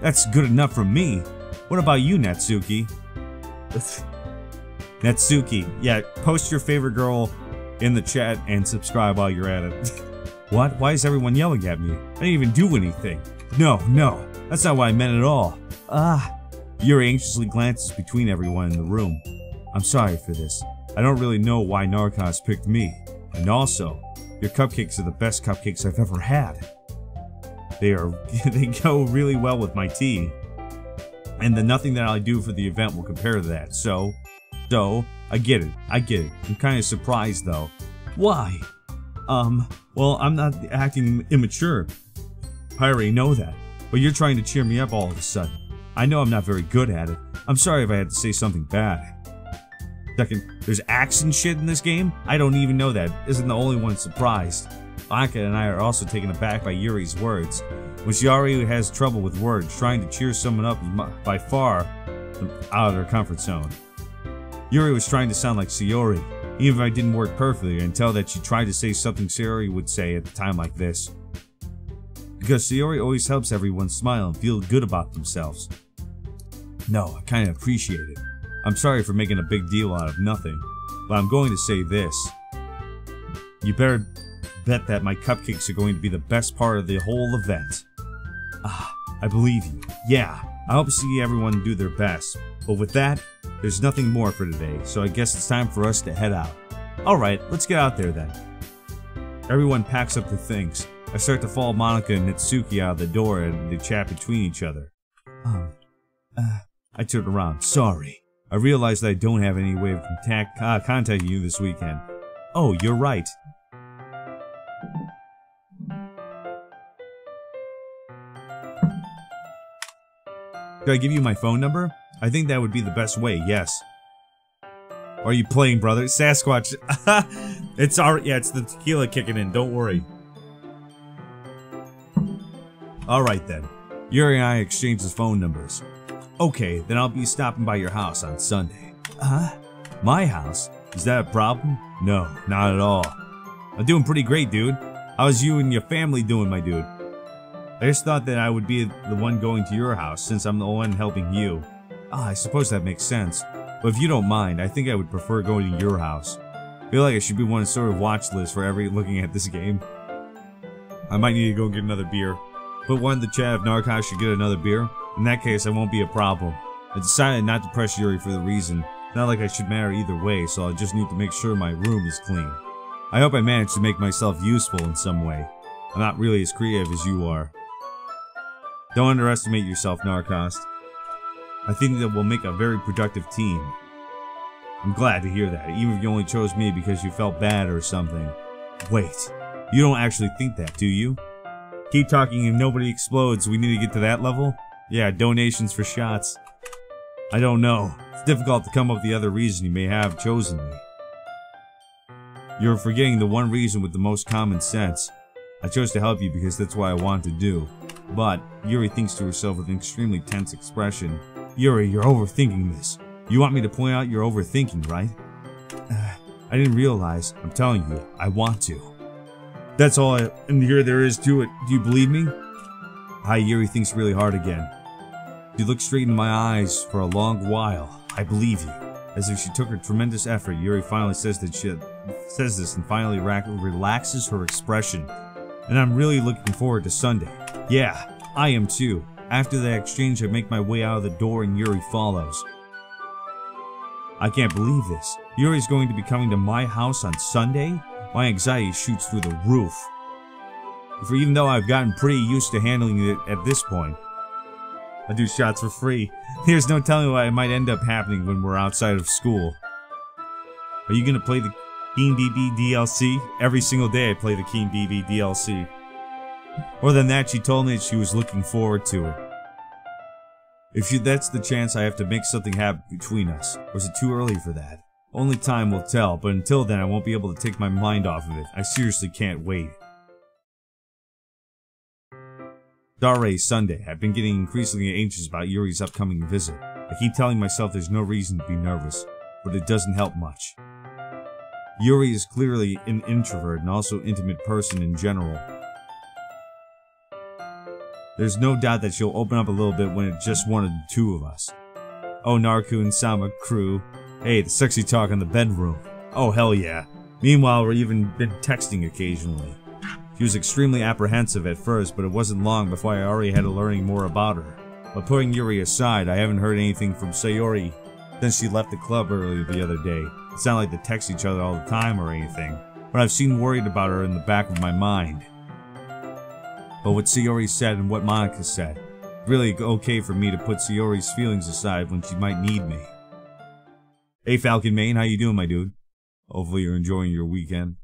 That's good enough for me. What about you, Natsuki? Natsuki, yeah, post your favorite girl in the chat and subscribe while you're at it. What? Why is everyone yelling at me? I didn't even do anything. No, that's not what I meant at all. Yuri anxiously glances between everyone in the room. I'm sorry for this. I don't really know why Narrcost picked me. And also, your cupcakes are the best cupcakes I've ever had. They go really well with my tea. And the nothing that I do for the event will compare to that, so I get it. I'm kind of surprised though. Why? Well, I'm not acting immature. I already know that. But you're trying to cheer me up all of a sudden. I know I'm not very good at it. I'm sorry if I had to say something bad. Second, there's axe and shit in this game? I don't even know that. Isn't the only one surprised. Anka and I are also taken aback by Yuri's words. When she already has trouble with words, trying to cheer someone up is by far out of their comfort zone. Yuri was trying to sound like Sayori, even if I didn't work perfectly, until that she tried to say something Sayori would say at a time like this. Because Sayori always helps everyone smile and feel good about themselves. No, I kinda appreciate it. I'm sorry for making a big deal out of nothing, but I'm going to say this. You better bet that my cupcakes are going to be the best part of the whole event. Ah, I believe you. Yeah, I hope to see everyone do their best. But with that, there's nothing more for today, so I guess it's time for us to head out. Alright, let's get out there then. Everyone packs up their things. I start to follow Monika and Natsuki out of the door and they chat between each other. I turn around. Sorry. I realize that I don't have any way of contacting you this weekend. Oh, you're right. Should I give you my phone number? I think that would be the best way, yes. Are you playing, brother? Sasquatch. It's alright. Yeah, it's the tequila kicking in. Don't worry. Alright then. Yuri and I exchange his phone numbers. Okay, then I'll be stopping by your house on Sunday. My house? Is that a problem? No, not at all. I'm doing pretty great, dude. How's you and your family doing, my dude? I just thought that I would be the one going to your house since I'm the one helping you. I suppose that makes sense. But if you don't mind, I think I would prefer going to your house. I feel like I should be one sort of watch list for looking at this game. I might need to go get another beer. But wanted the chat if Narrcost should get another beer. In that case, I won't be a problem. I decided not to press Yuri for the reason. Not like I should matter either way, so I just need to make sure my room is clean. I hope I managed to make myself useful in some way. I'm not really as creative as you are. Don't underestimate yourself, Narrcost. I think that we'll make a very productive team. I'm glad to hear that, even if you only chose me because you felt bad or something. Wait, you don't actually think that, do you? Keep talking and nobody explodes. We need to get to that level? Yeah, donations for shots. I don't know. It's difficult to come up with the other reason you may have chosen me. You're forgetting the one reason with the most common sense. I chose to help you because that's what I wanted to do. But, Yuri thinks to herself with an extremely tense expression. Yuri, you're overthinking this. You want me to point out you're overthinking, right? I didn't realize. I'm telling you, I want to. That's all and here there is to it. Do you believe me? Hi, Yuri thinks really hard again. She looks straight into my eyes for a long while. I believe you. As if she took her tremendous effort, Yuri finally says this and finally relaxes her expression. And I'm really looking forward to Sunday. Yeah, I am too. After the exchange, I make my way out of the door and Yuri follows. I can't believe this. Yuri's going to be coming to my house on Sunday? My anxiety shoots through the roof. For even though I've gotten pretty used to handling it at this point. I do shots for free. There's no telling what might end up happening when we're outside of school. Are you gonna play the Keen BB DLC? Every single day I play the Keen BB DLC. More than that, she told me that she was looking forward to it. That's the chance I have to make something happen between us. Or is it too early for that? Only time will tell, but until then I won't be able to take my mind off of it. I seriously can't wait. Dare Sunday. I've been getting increasingly anxious about Yuri's upcoming visit. I keep telling myself there's no reason to be nervous, but it doesn't help much. Yuri is clearly an introvert and also intimate person in general. There's no doubt that she'll open up a little bit when it's just one of the two of us. Oh, Narku and Sama crew. Hey, the sexy talk in the bedroom. Oh, hell yeah. Meanwhile, we've even been texting occasionally. She was extremely apprehensive at first, but it wasn't long before I already had learning more about her. But putting Yuri aside, I haven't heard anything from Sayori since she left the club earlier the other day. It's not like they text each other all the time or anything, but I've seen worried about her in the back of my mind. But what Sayori said and what Monika said, really okay for me to put Sayori's feelings aside when she might need me. Hey Falcon Main, how you doing, my dude? Hopefully you're enjoying your weekend.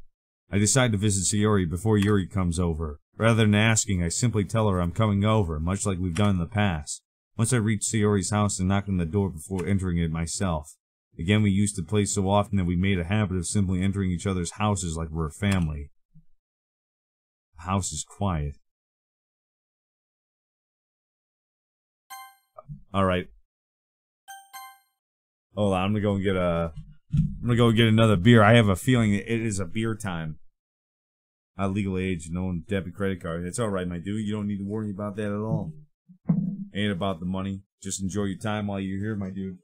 I decide to visit Sayori before Yuri comes over. Rather than asking, I simply tell her I'm coming over, much like we've done in the past. Once I reached Sayori's house and knocked on the door before entering it myself. Again, we used to play so often that we made a habit of simply entering each other's houses like we're a family. The house is quiet. Alright. Hold on, I'm gonna go get another beer. I have a feeling it is a beer time. Not legal age, no debit credit card. It's alright, my dude. You don't need to worry about that at all. Ain't about the money. Just enjoy your time while you're here, my dude.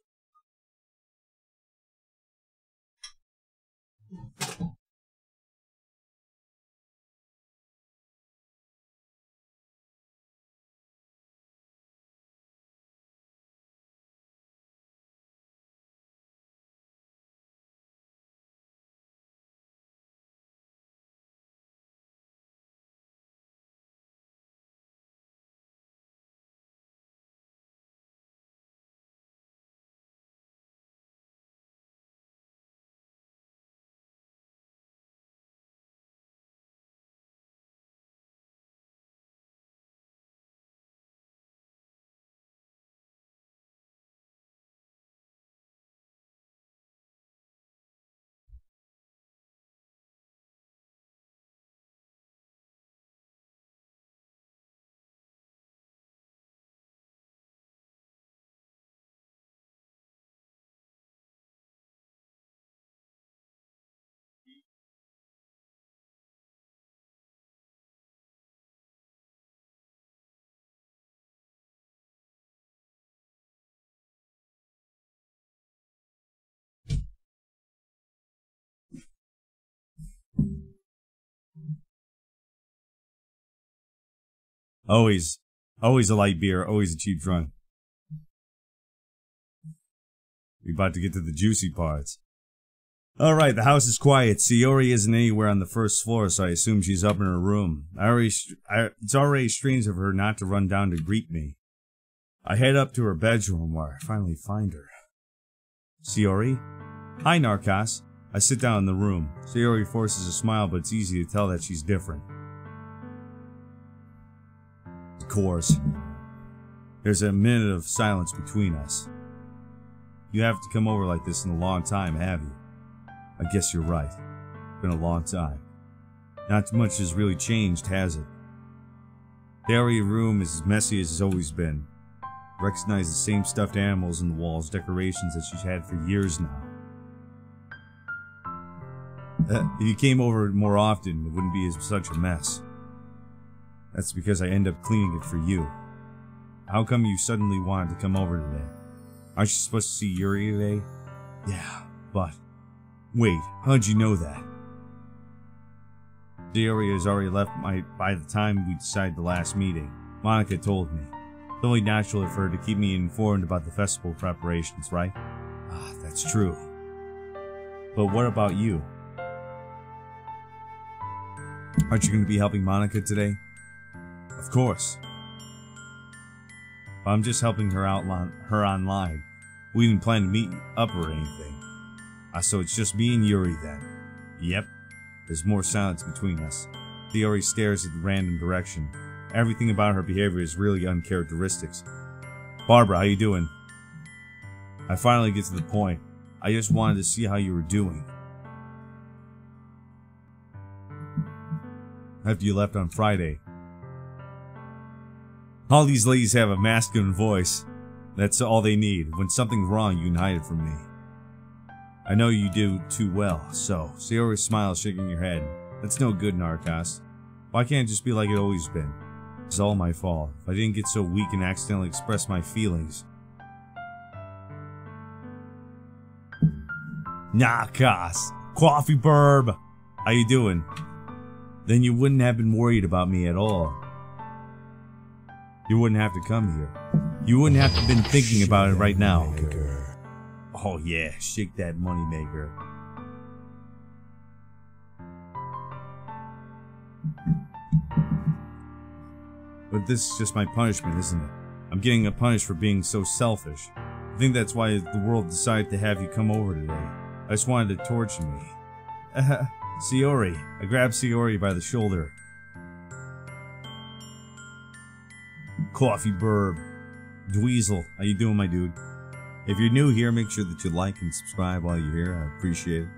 Always a light beer, always a cheap drunk. We're about to get to the juicy parts. Alright, the house is quiet. Sayori isn't anywhere on the first floor, so I assume she's up in her room. It's already strange of her not to run down to greet me. I head up to her bedroom where I finally find her. Sayori? Hi, Narrcost. I sit down in the room. Sayori forces a smile, but it's easy to tell that she's different. Of course. There's a minute of silence between us. You haven't come over like this in a long time, have you? I guess you're right. It's been a long time. Not much has really changed, has it? The area room is as messy as it's always been. I recognize the same stuffed animals in the walls, decorations that she's had for years now. If you came over more often, it wouldn't be such a mess. That's because I end up cleaning it for you. How come you suddenly wanted to come over today? Aren't you supposed to see Yuri today? Yeah, but... Wait, how'd you know that? Yuri has already left by the time we decided the last meeting. Monica told me. It's only natural for her to keep me informed about the festival preparations, right? Ah, that's true. But what about you? Aren't you going to be helping Monica today? Of course. I'm just helping her out online. We didn't plan to meet up or anything. So it's just me and Yuri then. Yep. There's more silence between us. Yuri stares at the random direction. Everything about her behavior is really uncharacteristic. Barbara, how you doing? I finally get to the point. I just wanted to see how you were doing. After you left on Friday. All these ladies have a masculine voice. That's all they need. When something's wrong, you can hide it from me. I know you do too well, so. Sayori smiles, shaking your head. That's no good, Narrcost. Why can't it just be like it always been? It's all my fault. If I didn't get so weak and accidentally express my feelings. Narrcost! Coffee burb! How you doing? Then you wouldn't have been worried about me at all. You wouldn't have to come here. You wouldn't have to have been thinking about it right now. Oh yeah, shake that money maker. But this is just my punishment, isn't it? I'm getting a punish for being so selfish. I think that's why the world decided to have you come over today. I just wanted to torture me. Sayori. I grabbed Sayori by the shoulder. Coffee burb. Dweezil, how you doing, my dude? If you're new here, make sure that you like and subscribe while you're here. I appreciate it.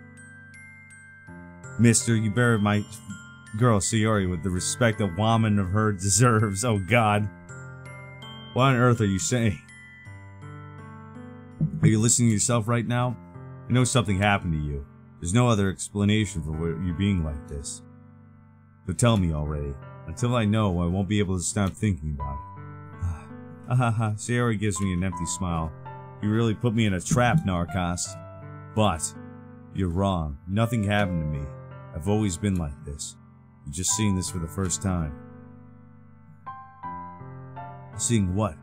Mister, you bear my girl Sayori with the respect a woman of her deserves. Oh God. What on earth are you saying? Are you listening to yourself right now? I know something happened to you. There's no other explanation for you being like this. So tell me already. Until I know, I won't be able to stop thinking about it. Ahaha, Sayori gives me an empty smile. You really put me in a trap, Narrcost. But you're wrong. Nothing happened to me. I've always been like this. You're just seeing this for the first time. Seeing what?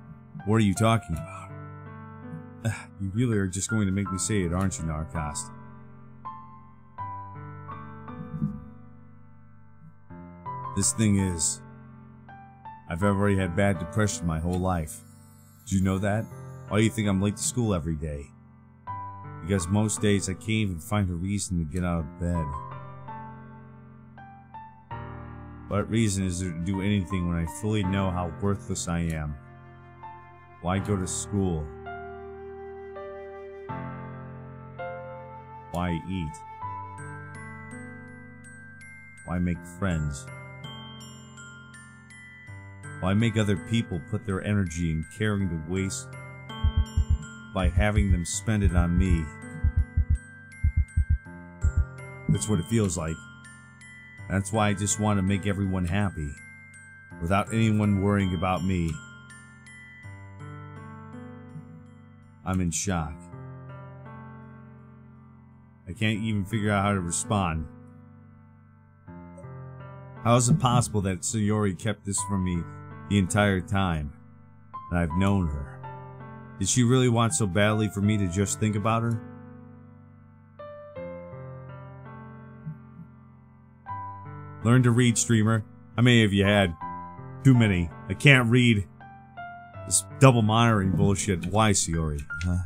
What are you talking about? You really are just going to make me say it, aren't you, Narrcost? This thing is, I've already had bad depression my whole life. Did you know that? Why do you think I'm late to school every day? Because most days I can't even find a reason to get out of bed. What reason is there to do anything when I fully know how worthless I am? Why go to school? Why eat? Why make friends? Why make other people put their energy in caring to waste by having them spend it on me? That's what it feels like. That's why I just want to make everyone happy, without anyone worrying about me. I'm in shock. I can't even figure out how to respond. How is it possible that Sayori kept this from me the entire time that I've known her? Did she really want so badly for me to just think about her? Learn to read, streamer. How many have you had? Too many. I can't read. This double monitoring bullshit. Why, Sayori? Huh?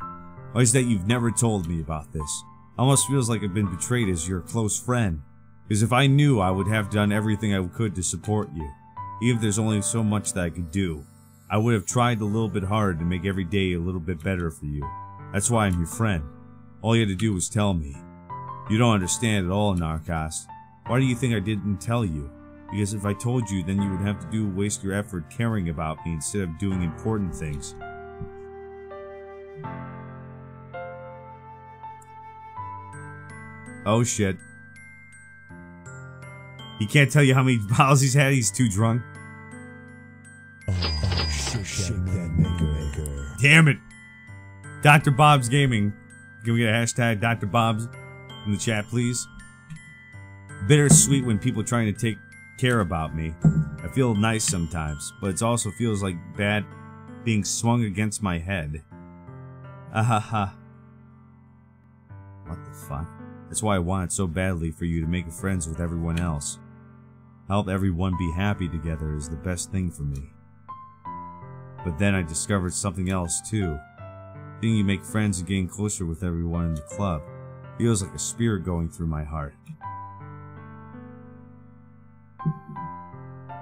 Why is that you've never told me about this? Almost feels like I've been betrayed as your close friend. Because if I knew, I would have done everything I could to support you. Even if there's only so much that I could do. I would have tried a little bit harder to make every day a little bit better for you. That's why I'm your friend. All you had to do was tell me. You don't understand at all, Narrcost. Why do you think I didn't tell you? Because if I told you, then you would have to waste your effort caring about me instead of doing important things. Oh shit. He can't tell you how many bottles he's had, he's too drunk. Damn it! Dr. Bob's Gaming. Can we get a hashtag Dr. Bob's in the chat, please? Bittersweet when people trying to take care about me. I feel nice sometimes, but it also feels like bad being swung against my head. Ahaha. What the fuck? That's why I wanted so badly for you to make friends with everyone else. Help everyone be happy together is the best thing for me. But then I discovered something else too. Seeing you make friends and getting closer with everyone in the club feels like a spirit going through my heart.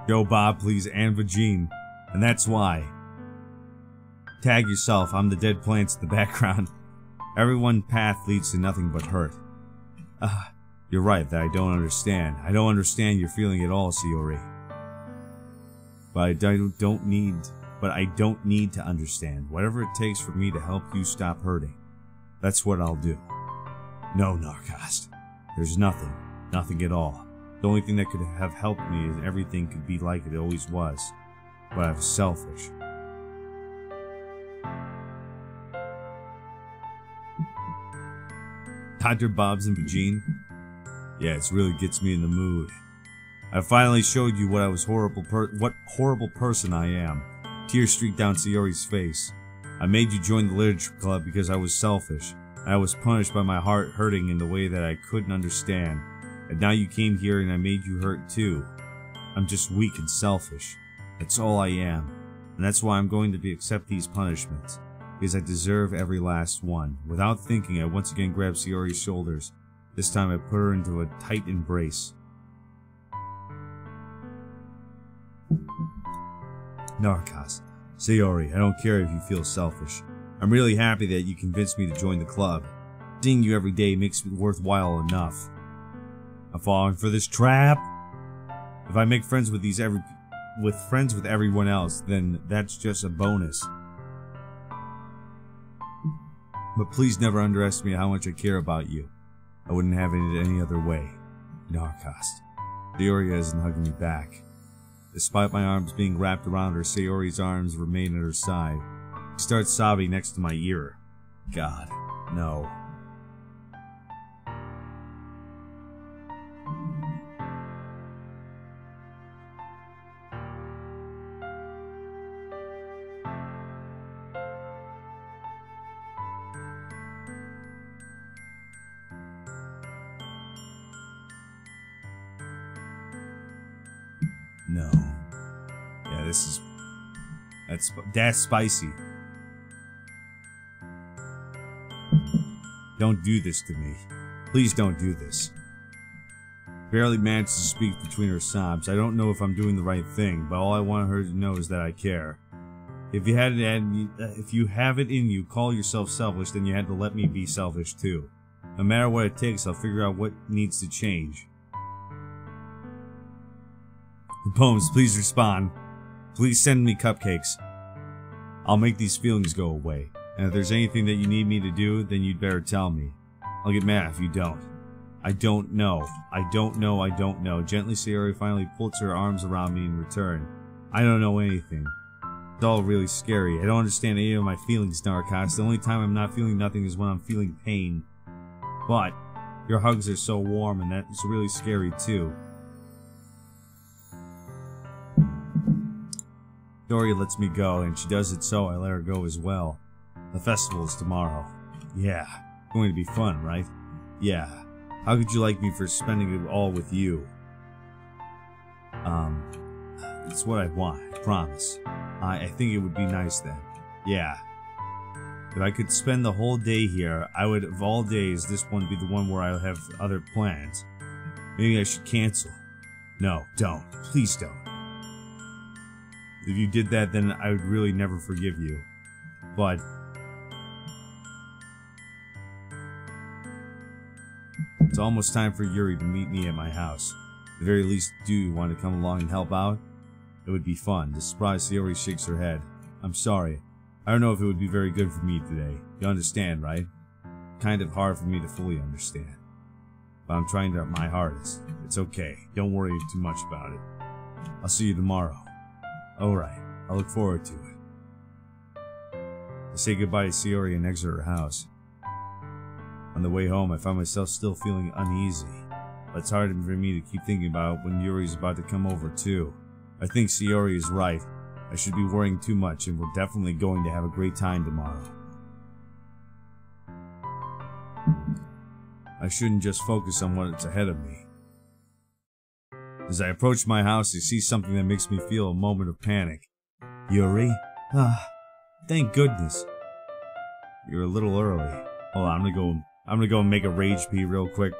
Yo Bob, please, and Vagine. And that's why. Tag yourself, I'm the dead plants in the background. Everyone's path leads to nothing but hurt. You're right that I don't understand. I don't understand your feeling at all, Sayori. But I don't need to understand. Whatever it takes for me to help you stop hurting. That's what I'll do. No, Narrcost. There's nothing. Nothing at all. The only thing that could have helped me is everything could be like it always was. But I was selfish. Dr. Bob's and Vagine? Yeah, it really gets me in the mood. I finally showed you what horrible person I am. Tears streaked down Sayori's face. I made you join the literature club because I was selfish. And I was punished by my heart hurting in the way that I couldn't understand. And now you came here and I made you hurt too. I'm just weak and selfish. That's all I am. And that's why I'm going to accept these punishments. Because I deserve every last one. Without thinking, I once again grabbed Sayori's shoulders. This time I put her into a tight embrace. Narrcost, Sayori, I don't care if you feel selfish. I'm really happy that you convinced me to join the club. Seeing you every day makes it worthwhile enough. I'm falling for this trap. If I make friends with with everyone else, then that's just a bonus. But please never underestimate how much I care about you. I wouldn't have it any other way. Narrcost. Sayori isn't hugging me back. Despite my arms being wrapped around her, Sayori's arms remain at her side. She starts sobbing next to my ear. God, no. No. Yeah, that's spicy. Don't do this to me. Please don't do this. Barely managed to speak between her sobs. I don't know if I'm doing the right thing, but all I want her to know is that I care. If you have it in you, call yourself selfish, then you had to let me be selfish too. No matter what it takes, I'll figure out what needs to change. Poems, please respond. Please send me cupcakes. I'll make these feelings go away. And if there's anything that you need me to do, then you'd better tell me. I'll get mad if you don't. I don't know. I don't know. Gently, Sayori finally puts her arms around me in return. I don't know anything. It's all really scary. I don't understand any of my feelings, Narrcost. The only time I'm not feeling nothing is when I'm feeling pain. But your hugs are so warm, and that's really scary too. Sayori lets me go, and she does it so I let her go as well. The festival is tomorrow. Yeah, going to be fun, right? Yeah. How could you like me for spending it all with you? It's what I want, I promise. I think it would be nice then. Yeah. If I could spend the whole day here, I would, of all days, this one be the one where I have other plans. Maybe I should cancel. No, don't. Please don't. If you did that, then I would really never forgive you. But it's almost time for Yuri to meet me at my house. At the very least, do you want to come along and help out? It would be fun. The surprise Sayori shakes her head. I'm sorry. I don't know if it would be very good for me today. You understand, right? Kind of hard for me to fully understand. But I'm trying my hardest. It's okay. Don't worry too much about it. I'll see you tomorrow. Alright. I look forward to it. I say goodbye to Sayori and exit her house. On the way home, I find myself still feeling uneasy. But it's hard for me to keep thinking about when Yuri's about to come over too. I think Sayori is right. I should be worrying too much, and we're definitely going to have a great time tomorrow. I shouldn't just focus on what's ahead of me. As I approach my house, I see something that makes me feel a moment of panic. Yuri? Thank goodness. You're a little early. Hold on, I'm gonna go and make a rage pee real quick.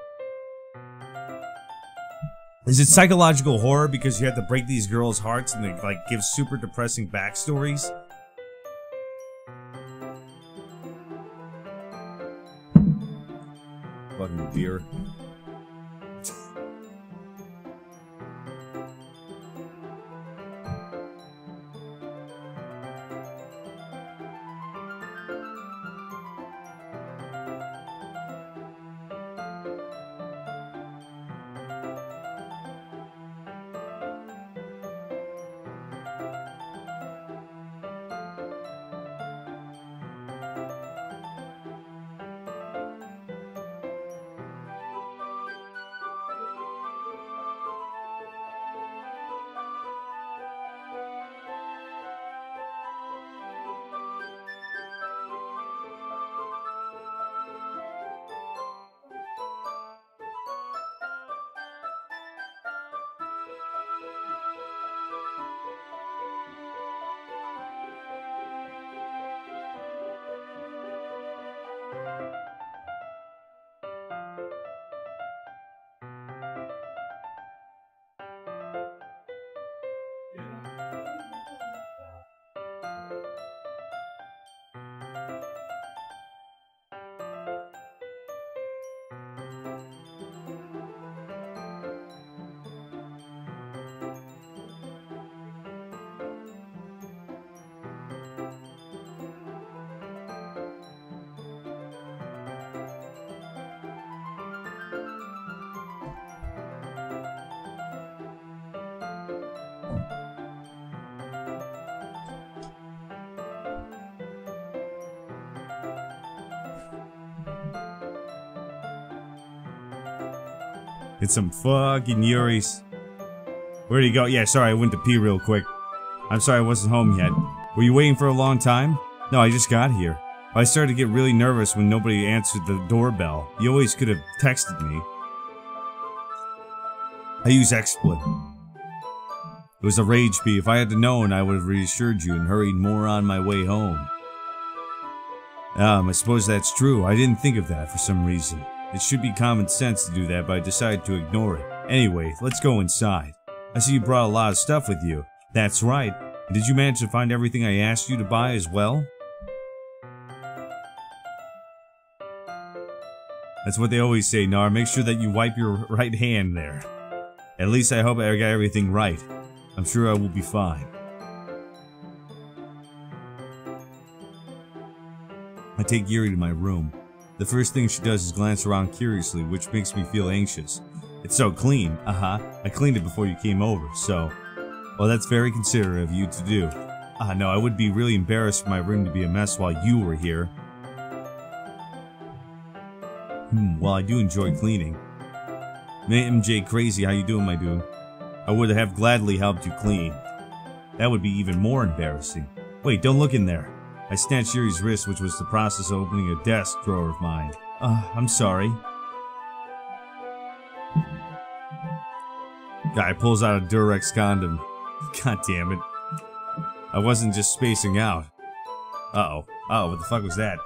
Is it psychological horror because you have to break these girls' hearts and they like give super depressing backstories? Fucking deer. It's some fucking Yuri's. Where'd he go? Yeah, sorry, I went to pee real quick. I'm sorry I wasn't home yet. Were you waiting for a long time? No, I just got here. I started to get really nervous when nobody answered the doorbell. You always could have texted me. I use XSplit. It was a rage bee. If I had known, I would have reassured you and hurried more on my way home. I suppose that's true. I didn't think of that for some reason. It should be common sense to do that, but I decided to ignore it. Anyway, let's go inside. I see you brought a lot of stuff with you. That's right. Did you manage to find everything I asked you to buy as well? That's what they always say, Nar. Make sure that you wipe your right hand there. At least I hope I got everything right. I'm sure I will be fine. I take Yuri to my room. The first thing she does is glance around curiously, which makes me feel anxious. It's so clean. I cleaned it before you came over, so... Well, that's very considerate of you to do. No, I would be really embarrassed for my room to be a mess while you were here. Well, I do enjoy cleaning. Man, MJ Crazy, how you doing, my dude? I would have gladly helped you clean. That would be even more embarrassing. Wait, don't look in there. I snatched Yuri's wrist, which was the process of opening a desk drawer of mine. I'm sorry. Guy pulls out a Durex condom. God damn it. I wasn't just spacing out. Uh-oh. Uh-oh, what the fuck was that?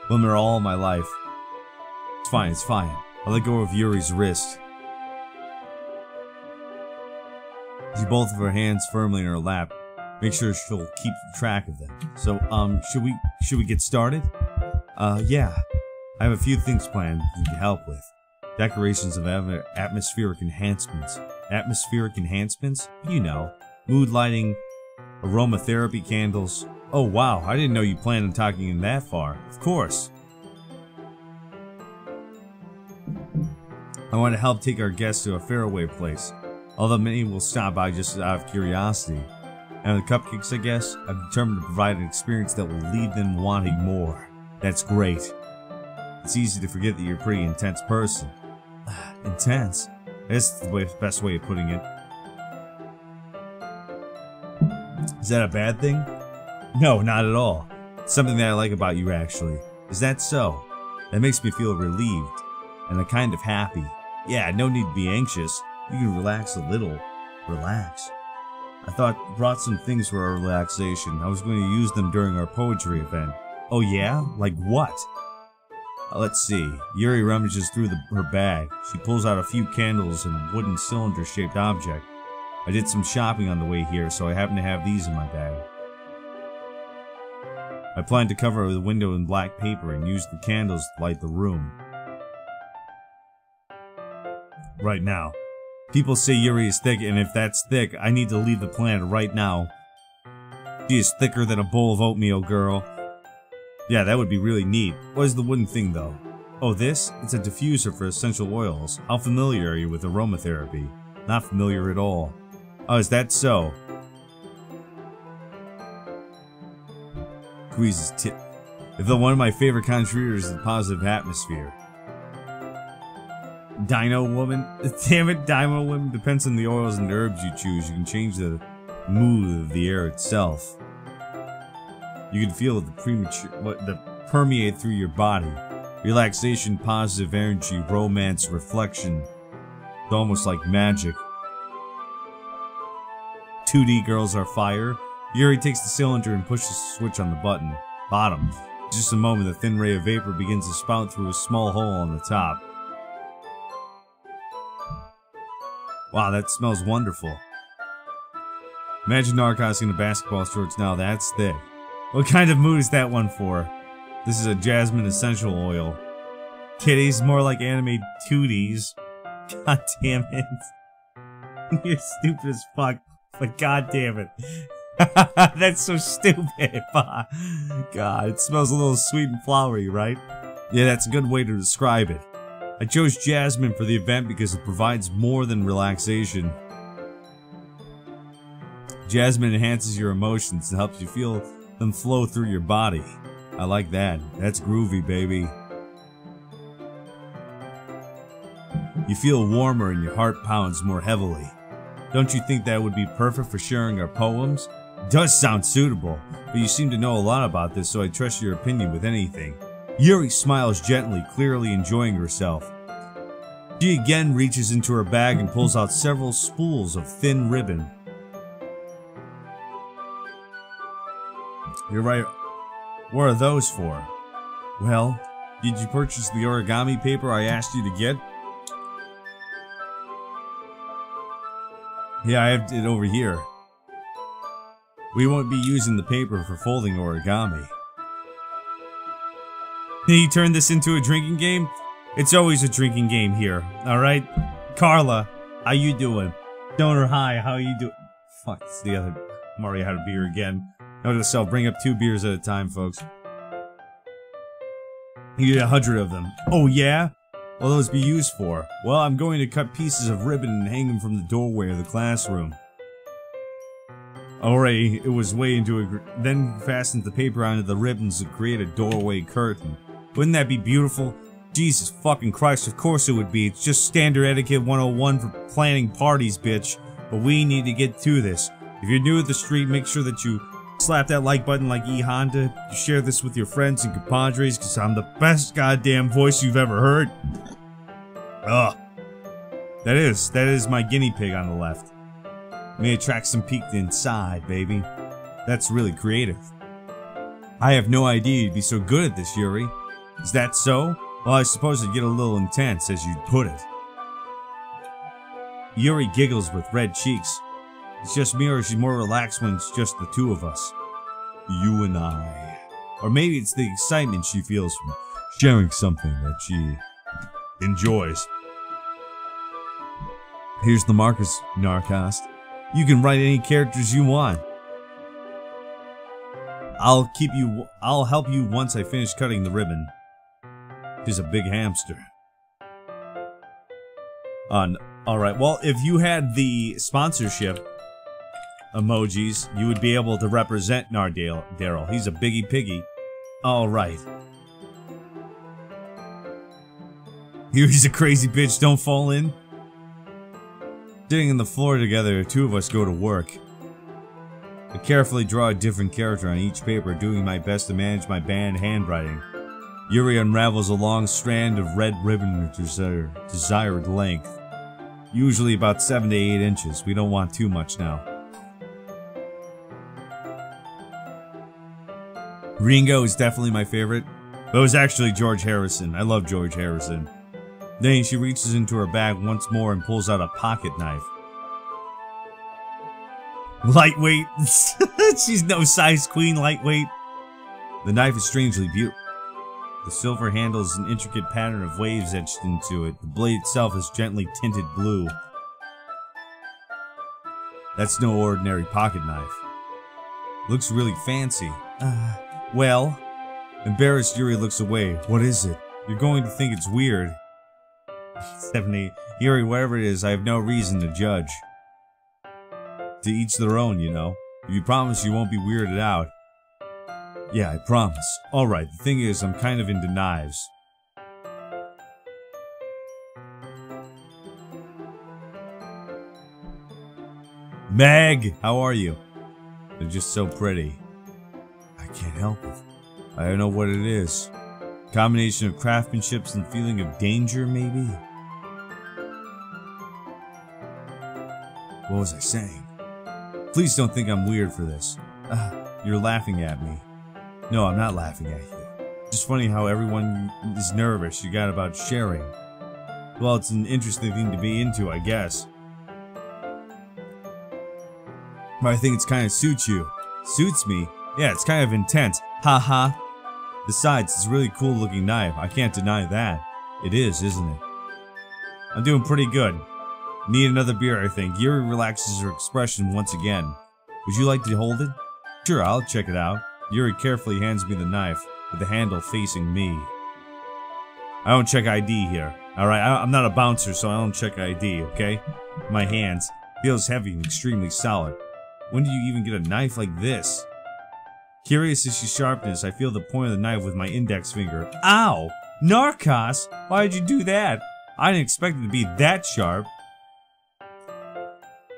Women are all my life. It's fine, it's fine. I let go of Yuri's wrist. She both of her hands firmly in her lap. Make sure she'll keep track of them. So, should we get started? Yeah. I have a few things planned you can help with. Decorations of atmospheric enhancements. Atmospheric enhancements? You know. Mood lighting, aromatherapy candles. Oh wow, I didn't know you planned on talking in that far. Of course. I want to help take our guests to a faraway place. Although many will stop by just out of curiosity. And the cupcakes, I guess, I'm determined to provide an experience that will leave them wanting more. That's great. It's easy to forget that you're a pretty intense person. Intense? That's the best way of putting it. Is that a bad thing? No, not at all. It's something that I like about you, actually. Is that so? That makes me feel relieved. And a kind of happy. Yeah, no need to be anxious. You can relax a little. Relax. I brought some things for our relaxation. I was going to use them during our poetry event. Oh yeah? Like what? Let's see. Yuri rummages through her bag. She pulls out a few candles and a wooden cylinder-shaped object. I did some shopping on the way here, so I happen to have these in my bag. I plan to cover the window in black paper and use the candles to light the room. Right now. People say Yuri is thick, and if that's thick, I need to leave the planet right now. She is thicker than a bowl of oatmeal, girl. Yeah, that would be really neat. What is the wooden thing, though? Oh, this? It's a diffuser for essential oils. How familiar are you with aromatherapy? Not familiar at all. Oh, is that so? Squeezes tip. If one of my favorite contributors is the positive atmosphere. Dino Woman? Damn it, Dino Woman. Depends on the oils and herbs you choose. You can change the mood of the air itself. You can feel the permeate through your body. Relaxation, positive energy, romance, reflection. It's almost like magic. 2D girls are fire. Yuri takes the cylinder and pushes the switch on the bottom. In just a moment, the thin ray of vapor begins to spout through a small hole on the top. Wow, that smells wonderful. Imagine Narrcost in a basketball shorts now, that's thick. What kind of mood is that one for? This is a jasmine essential oil. Kitties, more like anime 2Ds. God damn it. You're stupid as fuck, but god damn it. That's so stupid. God, it smells a little sweet and flowery, right? Yeah, that's a good way to describe it. I chose jasmine for the event because it provides more than relaxation. Jasmine enhances your emotions and helps you feel them flow through your body. I like that. That's groovy, baby. You feel warmer and your heart pounds more heavily. Don't you think that would be perfect for sharing our poems? It does sound suitable, but you seem to know a lot about this, so I trust your opinion with anything. Yuri smiles gently, clearly enjoying herself. She again reaches into her bag and pulls out several spools of thin ribbon. You're right. What are those for? Well, did you purchase the origami paper I asked you to get? Yeah, I have it over here. We won't be using the paper for folding origami. Can you turn this into a drinking game? It's always a drinking game here, alright? Carla, how you doing? Donor, hi, how you doing? Fuck, it's the other Mario had a beer again. Note to self, bring up 2 beers at a time, folks. You get 100 of them. Oh yeah? What will those be used for? Well, I'm going to cut pieces of ribbon and hang them from the doorway of the classroom. Alright, it was way into a... Then fastened the paper onto the ribbons to create a doorway curtain. Wouldn't that be beautiful? Jesus fucking Christ, of course it would be. It's just standard etiquette 101 for planning parties, bitch. But we need to get to this. If you're new at the street, make sure that you slap that like button like E Honda. You share this with your friends and compadres, because I'm the best goddamn voice you've ever heard. Ugh. That is my guinea pig on the left. May attract some peeked inside, baby. That's really creative. I have no idea you'd be so good at this, Yuri. Is that so? Well, I suppose it'd get a little intense, as you'd put it. Yuri giggles with red cheeks. It's just me, or she's more relaxed when it's just the two of us. You and I. Or maybe it's the excitement she feels from sharing something that she enjoys. Here's the markers, Narrcost. You can write any characters you want. I'll help you once I finish cutting the ribbon. She's a big hamster. Alright, well, if you had the sponsorship emojis, you would be able to represent Daryl. He's a biggie piggy. Alright. He's a crazy bitch, don't fall in. Sitting on the floor together, 2 of us go to work. I carefully draw a different character on each paper, doing my best to manage my bad handwriting. Yuri unravels a long strand of red ribbon of desired length. Usually about 7 to 8 inches. We don't want too much now. Ringo is definitely my favorite. But it was actually George Harrison. I love George Harrison. Then she reaches into her bag once more and pulls out a pocket knife. Lightweight. She's no size queen, lightweight. The knife is strangely beautiful. The silver handle is an intricate pattern of waves etched into it. The blade itself is gently tinted blue. That's no ordinary pocket knife. Looks really fancy. Well... Embarrassed, Yuri looks away. What is it? You're going to think it's weird. 70. Yuri, whatever it is, I have no reason to judge. To each their own, you know. If you promise you won't be weirded out. Yeah, I promise. Alright, the thing is, I'm kind of into knives. Meg! How are you? They're just so pretty. I can't help it. I don't know what it is. Combination of craftsmanship and feeling of danger, maybe? What was I saying? Please don't think I'm weird for this. You're laughing at me. No, I'm not laughing at you. It's just funny how everyone is nervous you got about sharing. Well, it's an interesting thing to be into, I guess. But I think it's kind of suits you. Suits me? Yeah, it's kind of intense. Haha. Besides, it's a really cool looking knife. I can't deny that. It is, isn't it? I'm doing pretty good. Need another beer, I think. Yuri relaxes her expression once again. Would you like to hold it? Sure, I'll check it out. Yuri carefully hands me the knife, with the handle facing me. I don't check ID here. Alright, I'm not a bouncer, so I don't check ID, okay? My hands. Feels heavy and extremely solid. When do you even get a knife like this? Curious as she sharpness, I feel the point of the knife with my index finger. Ow! Narrcost! Why'd you do that? I didn't expect it to be that sharp.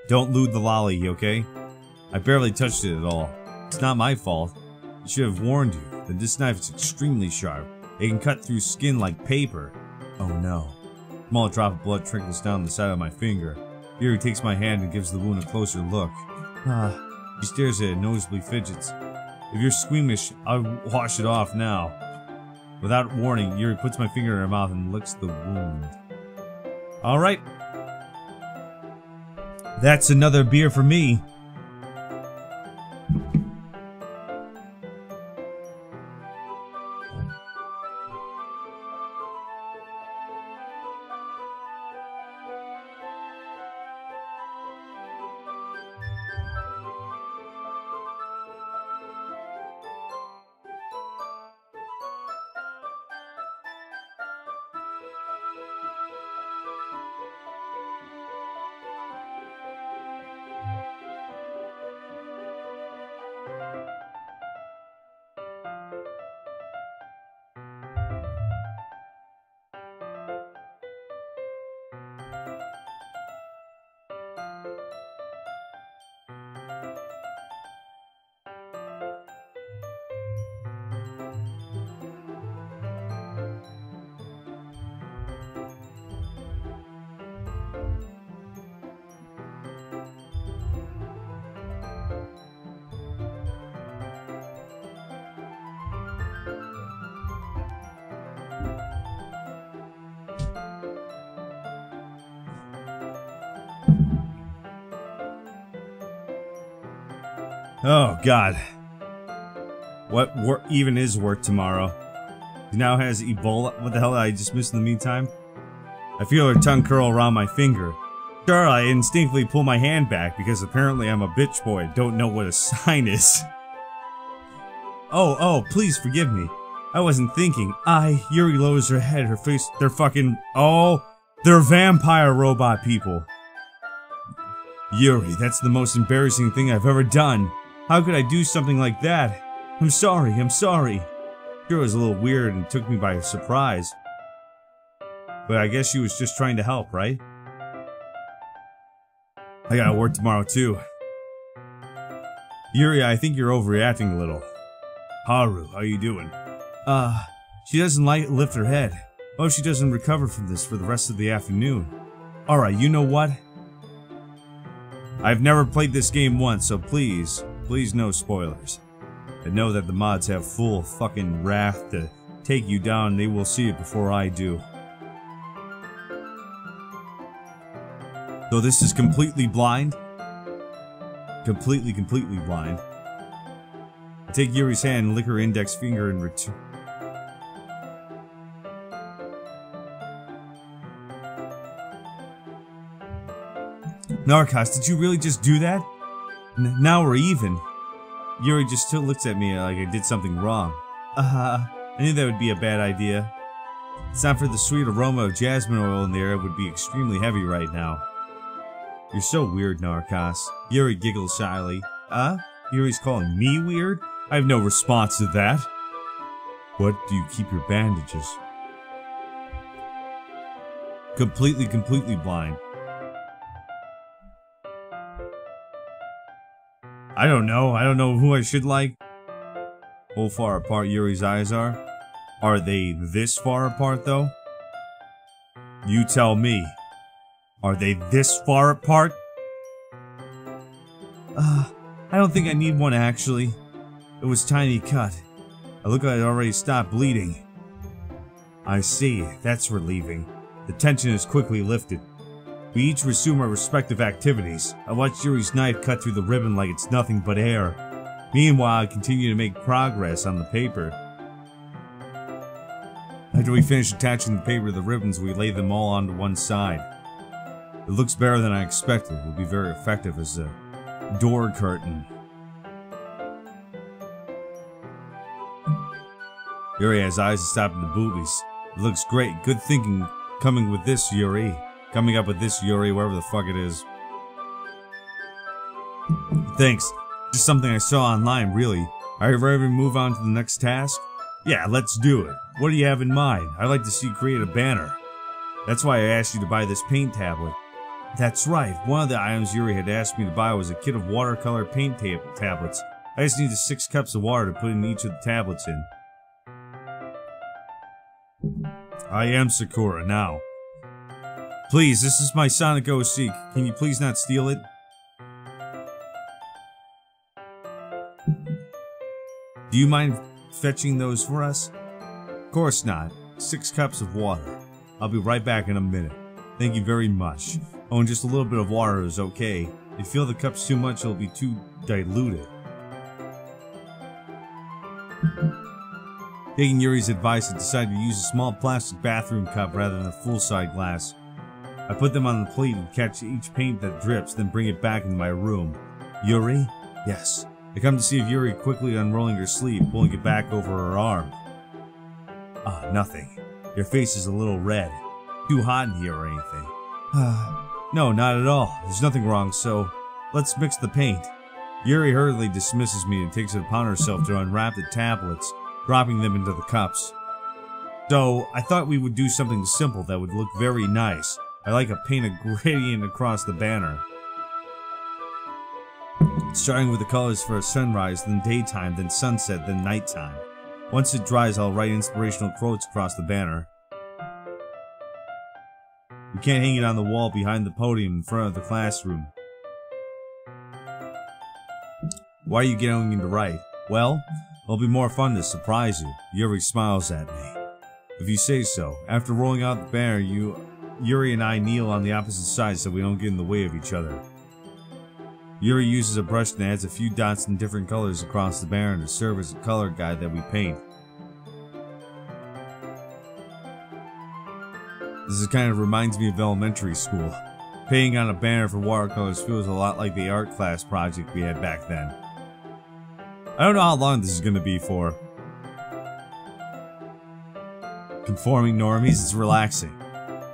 Don't loot the lolly, okay? I barely touched it at all. It's not my fault. I should have warned you that this knife is extremely sharp. It can cut through skin like paper. Oh no. A small drop of blood trickles down the side of my finger. Yuri takes my hand and gives the wound a closer look. She stares at it and noticeably fidgets. If you're squeamish, I'll wash it off now. Without warning, Yuri puts my finger in her mouth and licks the wound. Alright. That's another beer for me. Oh god. What even is work tomorrow? He now has Ebola. What the hell did I just miss in the meantime? I feel her tongue curl around my finger. Sure, I instinctively pull my hand back because apparently I'm a bitch boy and don't know what a sign is. Oh, please forgive me. I wasn't thinking. Yuri lowers her head, her face, they're fucking, they're vampire robot people. Yuri, that's the most embarrassing thing I've ever done. How could I do something like that? I'm sorry. Sure, it was a little weird and took me by surprise. But I guess she was just trying to help, right? I gotta work tomorrow too. Yuri, I think you're overreacting a little. Haru, how you doing? She doesn't lift her head. What if she doesn't recover from this for the rest of the afternoon? Alright, you know what? I've never played this game once, so please no spoilers. I know that the mods have full fucking wrath to take you down and they will see it before I do. So this is completely blind? Completely blind. I take Yuri's hand and lick her index finger in return. Narrcost, did you really just do that? Now we're even. Yuri just still looks at me like I did something wrong. I knew that would be a bad idea. It's not for the sweet aroma of jasmine oil in the air, it would be extremely heavy right now. You're so weird, Narrcost. Yuri giggles shyly. Yuri's calling me weird? I have no response to that. What do you keep your bandages? Completely blind. I don't know who I should like. How far apart Yuri's eyes are? Are they this far apart though? You tell me. Are they this far apart? I don't think I need one actually. It was tiny cut. I look like it already stopped bleeding. I see, that's relieving. The tension is quickly lifted. We each resume our respective activities. I watch Yuri's knife cut through the ribbon like it's nothing but air. Meanwhile, I continue to make progress on the paper. After we finish attaching the paper to the ribbons, we lay them all onto one side. It looks better than I expected. It will be very effective as a door curtain. Yuri has eyes that stop at the boobies. It looks great. Good thinking coming with this, Yuri. Coming up with this, Yuri, wherever the fuck it is. Thanks. Just something I saw online, really. Are you ready to move on to the next task? Yeah, let's do it. What do you have in mind? I'd like to see you create a banner. That's why I asked you to buy this paint tablet. That's right, one of the items Yuri had asked me to buy was a kit of watercolor paint tablets. I just needed 6 cups of water to put in each of the tablets in. I am Sakura now. Please, this is my Sonic OC. Can you please not steal it? Do you mind fetching those for us? Of course not. 6 cups of water. I'll be right back in a minute. Thank you very much. Oh, and just a little bit of water is okay. If you fill the cups too much, it'll be too diluted. Taking Yuri's advice, I decided to use a small plastic bathroom cup rather than a full-size glass. I put them on the plate and catch each paint that drips, then bring it back into my room. Yuri? Yes. I come to see if Yuri quickly unrolling her sleeve, pulling it back over her arm. Ah, nothing. Your face is a little red. Too hot in here or anything? No, not at all. There's nothing wrong, so let's mix the paint. Yuri hurriedly dismisses me and takes it upon herself to unwrap the tablets, dropping them into the cups. So, I thought we would do something simple that would look very nice. I like to paint a gradient across the banner. Starting with the colors for a sunrise, then daytime, then sunset, then nighttime. Once it dries, I'll write inspirational quotes across the banner. You can't hang it on the wall behind the podium in front of the classroom. Why are you getting to write? Well, it'll be more fun to surprise you. Yuri smiles at me. If you say so. After rolling out the banner, Yuri and I kneel on the opposite sides so we don't get in the way of each other. Yuri uses a brush and adds a few dots in different colors across the banner to serve as a color guide that we paint. This kind of reminds me of elementary school. Painting on a banner for watercolors feels a lot like the art class project we had back then. I don't know how long this is going to be for. Conforming normies, it's relaxing.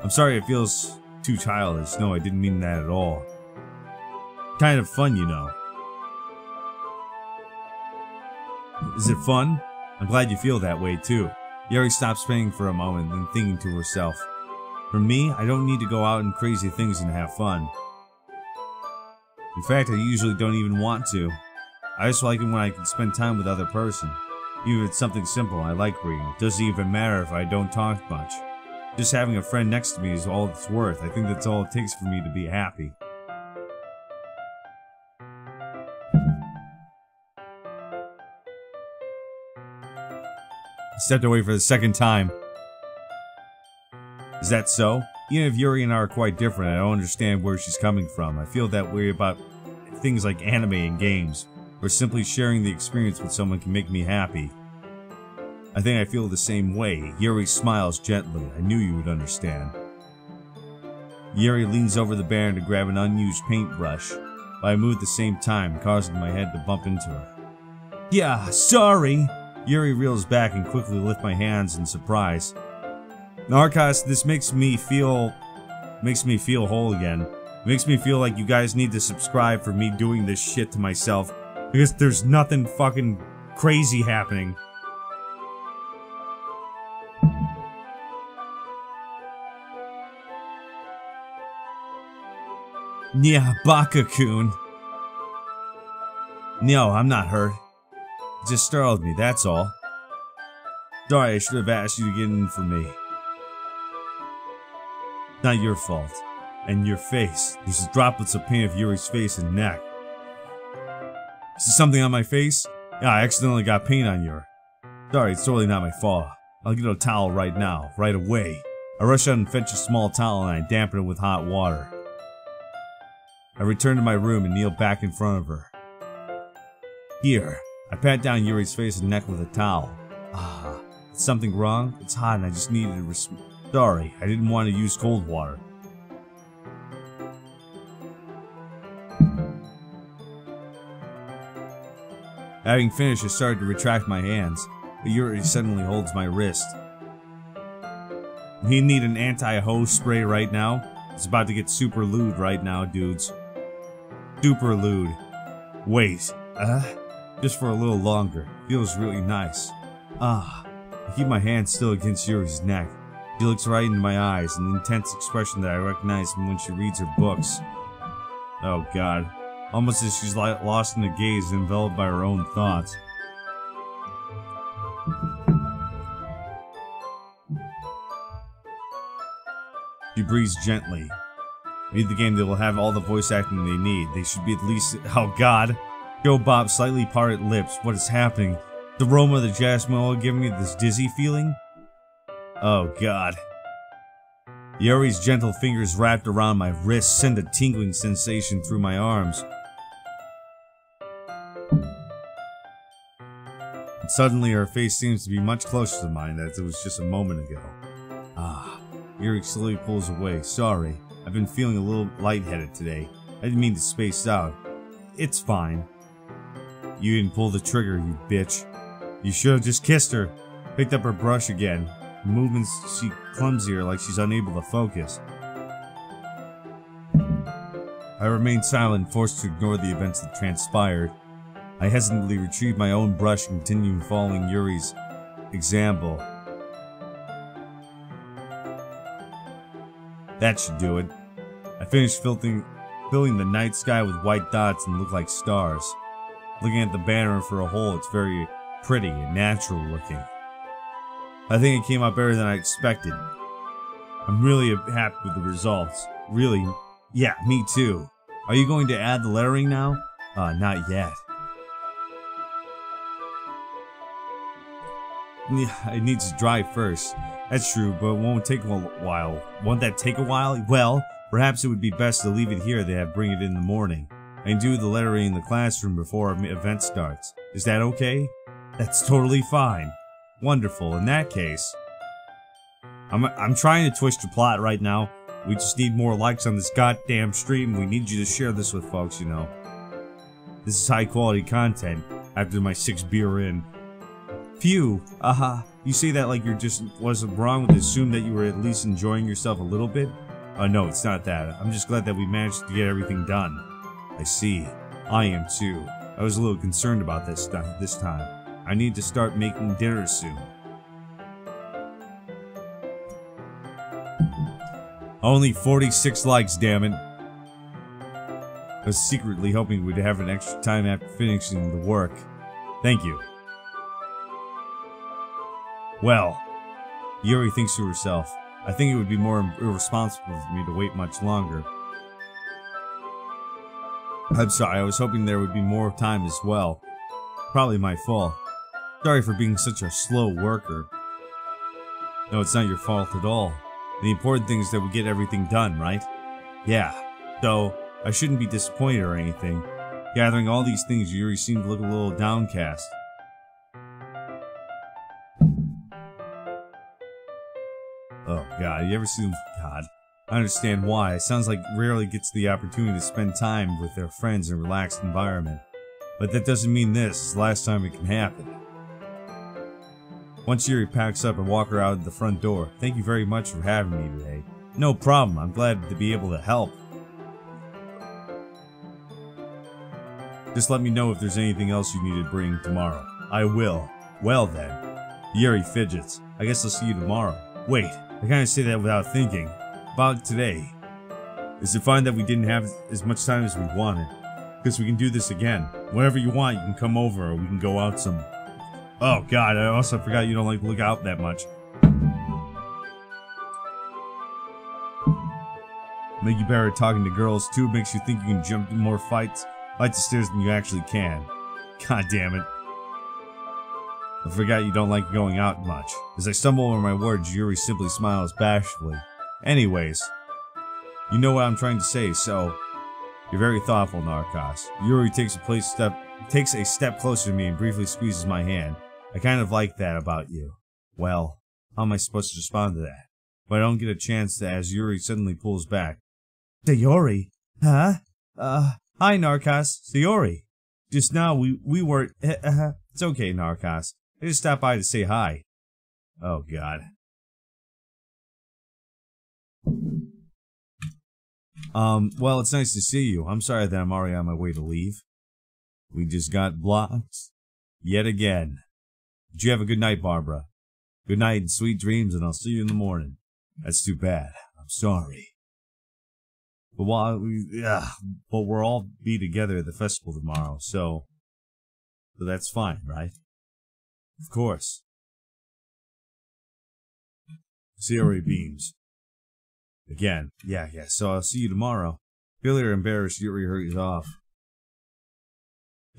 I'm sorry it feels too childish. No, I didn't mean that at all. Kind of fun, you know. Is it fun? I'm glad you feel that way too. Yuri stops painting for a moment, then thinking to herself. For me, I don't need to go out and crazy things and have fun. In fact, I usually don't even want to. I just like it when I can spend time with other person. Even if it's something simple, I like reading. It doesn't even matter if I don't talk much. Just having a friend next to me is all it's worth. I think that's all it takes for me to be happy. I stepped away for the second time. Is that so? Even if Yuri and I are quite different, I don't understand where she's coming from. I feel that way about things like anime and games, or simply sharing the experience with someone can make me happy. I think I feel the same way. Yuri smiles gently. I knew you would understand. Yuri leans over the banner to grab an unused paintbrush, but I move at the same time, causing my head to bump into her. Yeah, sorry! Yuri reels back and quickly lifts my hands in surprise. Narrcost, this makes me feel whole again. It makes me feel like you guys need to subscribe for me doing this shit to myself, because there's nothing fucking crazy happening. Yeah, Baka-kun. No, I'm not hurt. It just startled me, that's all. Sorry, I should have asked you to get in for me. Not your fault. And your face. There's droplets of paint of Yuri's face and neck. Is there something on my face? Yeah, I accidentally got paint on Yuri. Sorry, it's totally not my fault. I'll get a towel right now, right away. I rush out and fetch a small towel and I dampen it with hot water. I return to my room and kneel back in front of her. Here. I pat down Yuri's face and neck with a towel. Ah, is something wrong? It's hot and I just needed to Sorry, I didn't want to use cold water. Having finished, I started to retract my hands, but Yuri suddenly holds my wrist. You need an anti-hose spray right now? It's about to get super lewd right now, dudes. Super lewd. Wait, just for a little longer. Feels really nice. Ah, I keep my hand still against Yuri's neck. She looks right into my eyes, an intense expression that I recognize from when she reads her books. Oh god. Almost as she's lost in a gaze, enveloped by her own thoughts. She breathes gently. Read the game, they will have all the voice acting they need. They should be at least— oh god. Joe Bob slightly parted lips. What is happening? The aroma of the jasmine oil giving me this dizzy feeling? Oh god. Yuri's gentle fingers wrapped around my wrist send a tingling sensation through my arms. And suddenly her face seems to be much closer to mine as it was just a moment ago. Ah. Yuri slowly pulls away. Sorry. I've been feeling a little lightheaded today. I didn't mean to space out. It's fine. You didn't pull the trigger, you bitch. You should have just kissed her. Picked up her brush again. The movements she clumsier like she's unable to focus. I remained silent, forced to ignore the events that transpired. I hesitantly retrieved my own brush and continued following Yuri's example. That should do it. I finished filling the night sky with white dots and looked like stars. Looking at the banner for a whole, it's very pretty and natural looking. I think it came out better than I expected. I'm really happy with the results. Really? Yeah, me too. Are you going to add the lettering now? Not yet. Yeah, it needs to dry first. That's true, but it won't take a while. Won't that take a while? Well, perhaps it would be best to leave it here than bring it in the morning. I can do the lettering in the classroom before our event starts. Is that okay? That's totally fine. Wonderful. In that case, I'm trying to twist the plot right now. We just need more likes on this goddamn stream. We need you to share this with folks, you know. This is high quality content after my 6th beer in. Phew. You say that like you're just wasn't wrong to assume that you were at least enjoying yourself a little bit? No, it's not that. I'm just glad that we managed to get everything done. I see. I am too. I was a little concerned about this time. I need to start making dinner soon. Only 46 likes, damn it. I was secretly hoping we'd have an extra time after finishing the work. Thank you. Well, Yuri thinks to herself, I think it would be more irresponsible for me to wait much longer. I'm sorry, I was hoping there would be more time as well. Probably my fault. Sorry for being such a slow worker. No, it's not your fault at all. The important thing is that we get everything done, right? Yeah, so I shouldn't be disappointed or anything. Gathering all these things, Yuri seemed to look a little downcast. Oh god, you ever see them? God, I understand why. It sounds like rarely gets the opportunity to spend time with their friends in a relaxed environment. But that doesn't mean this is the last time it can happen. Once Yuri packs up and walk her out of the front door, thank you very much for having me today. No problem, I'm glad to be able to help. Just let me know if there's anything else you need to bring tomorrow. I will. Well then. Yuri fidgets. I guess I'll see you tomorrow. Wait, I kinda say that without thinking. About today. Is it fine that we didn't have as much time as we wanted? Because we can do this again. Whenever you want, you can come over or we can go out some... Oh god, I also forgot you don't like to look out that much. Make you better at talking to girls too, makes you think you can jump in more fights the stairs than you actually can. God damn it. I forgot you don't like going out much. As I stumble over my words, Yuri simply smiles bashfully. Anyways, you know what I'm trying to say, so... You're very thoughtful, Narrcost. Yuri takes a step closer to me and briefly squeezes my hand. I kind of like that about you. Well, how am I supposed to respond to that? But I don't get a chance to as Yuri suddenly pulls back. Sayori? Huh? Hi, Narrcost. Sayori. Just now, we weren't... It's okay, Narrcost. I just stopped by to say hi. Oh, God. Well, it's nice to see you. I'm sorry that I'm already on my way to leave. We just got blocked. Yet again. Did you have a good night, Barbara? Good night and sweet dreams, and I'll see you in the morning. That's too bad. I'm sorry. But but we'll all be together at the festival tomorrow, so that's fine, right? Of course. Sayori beams. Again. Yeah, so I'll see you tomorrow. Feeling embarrassed, Yuri hurries off.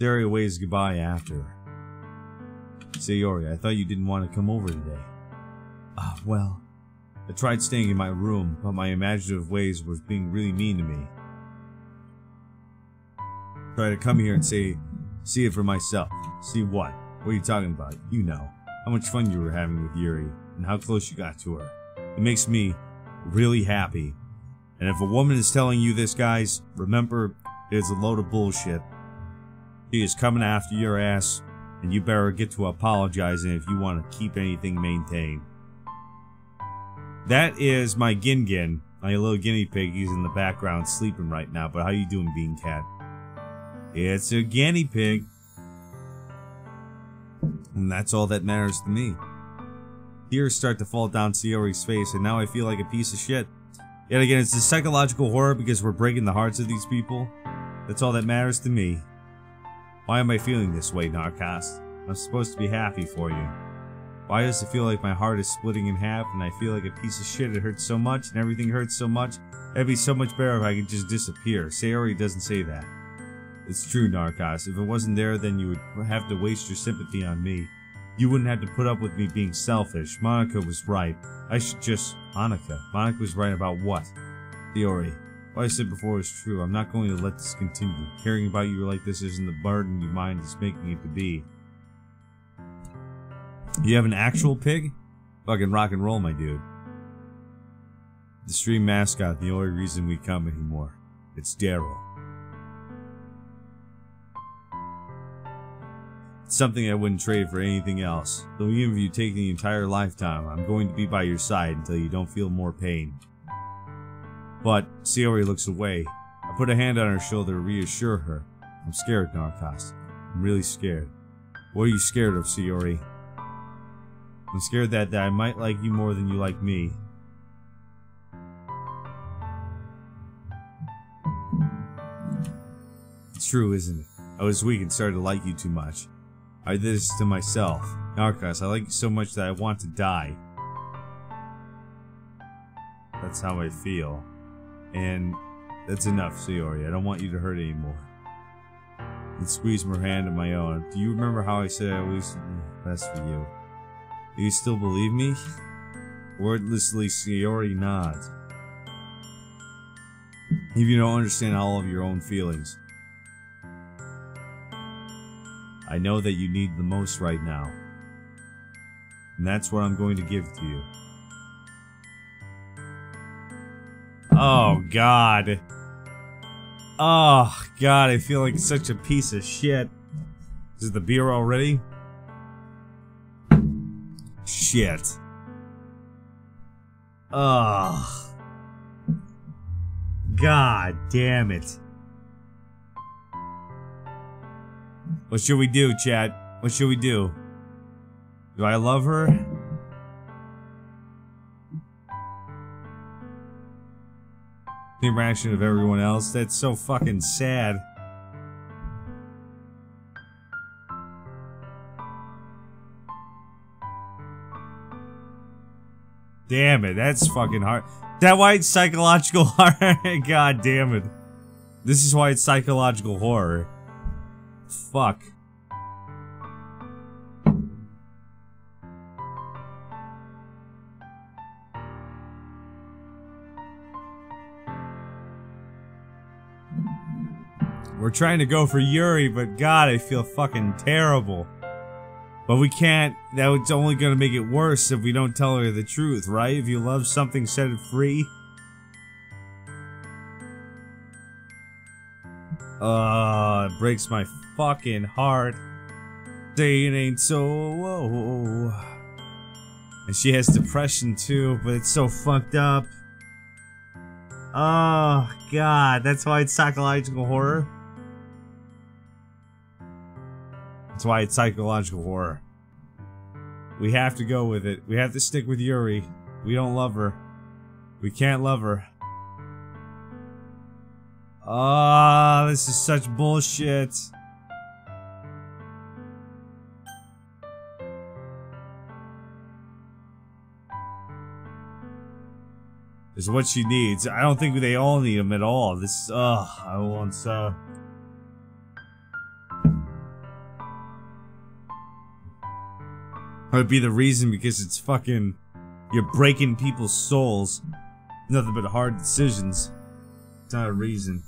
Sayori waves goodbye after. Sayori, I thought you didn't want to come over today. Well, I tried staying in my room, but my imaginative ways was being really mean to me. Try to come here and see it for myself. See what? What are you talking about? You know. How much fun you were having with Yuri, and how close you got to her. It makes me really happy. And if a woman is telling you this, guys, remember, it's a load of bullshit. She is coming after your ass, and you better get to apologizing if you want to keep anything maintained. That is my Gin, my little guinea pig. He's in the background sleeping right now, but how you doing, Bean Cat? It's a guinea pig. And that's all that matters to me. Tears start to fall down Sayori's face, and now I feel like a piece of shit. Yet again, it's a psychological horror because we're breaking the hearts of these people. That's all that matters to me. Why am I feeling this way, Narrcost? I'm supposed to be happy for you. Why does it feel like my heart is splitting in half and I feel like a piece of shit? It hurts so much and everything hurts so much. It'd be so much better if I could just disappear. Sayori doesn't say that. It's true, Narrcost. If it wasn't there, then you would have to waste your sympathy on me. You wouldn't have to put up with me being selfish. Monica was right. I should just... Monica was right about what? Sayori. What I said before is true. I'm not going to let this continue. Caring about you like this isn't the burden your mind is making it to be. You have an actual pig? Fucking rock and roll, my dude. The stream mascot, the only reason we come anymore. It's Daryl. It's something I wouldn't trade for anything else. Though even if you take the entire lifetime, I'm going to be by your side until you don't feel more pain. But Sayori looks away. I put a hand on her shoulder to reassure her. I'm scared, Narrcost. I'm really scared. What are you scared of, Sayori? I'm scared that I might like you more than you like me. It's true, isn't it? I was weak and started to like you too much. I did this to myself. Narrcost, I like you so much that I want to die. That's how I feel. And that's enough, Sayori. I don't want you to hurt anymore. And squeeze her hand in my own. Do you remember how I said I always best for you? Do you still believe me? Wordlessly, Sayori nods. If you don't understand all of your own feelings. I know that you need the most right now. And that's what I'm going to give to you. Oh, God. Oh, God, I feel like such a piece of shit. Is it the beer already? Shit. Ugh. God damn it. What should we do, chat? What should we do? Do I love her? The reaction of everyone else. That's so fucking sad. Damn it, that's fucking hard. That why it's psychological horror? God damn it. This is why it's psychological horror. Fuck. We're trying to go for Yuri, but God, I feel fucking terrible. But we can't. That's only gonna make it worse if we don't tell her the truth, right? If you love something, set it free. It breaks my fucking heart. Say it ain't so. And she has depression too, but it's so fucked up. Oh, God, that's why it's psychological horror. That's why it's psychological horror. We have to go with it. We have to stick with Yuri. We don't love her. We can't love her. Ah, this is such bullshit. Is what she needs. I don't think they all need him at all. This, I want, That would be the reason because it's fucking, you're breaking people's souls. Nothing but hard decisions. It's not a reason.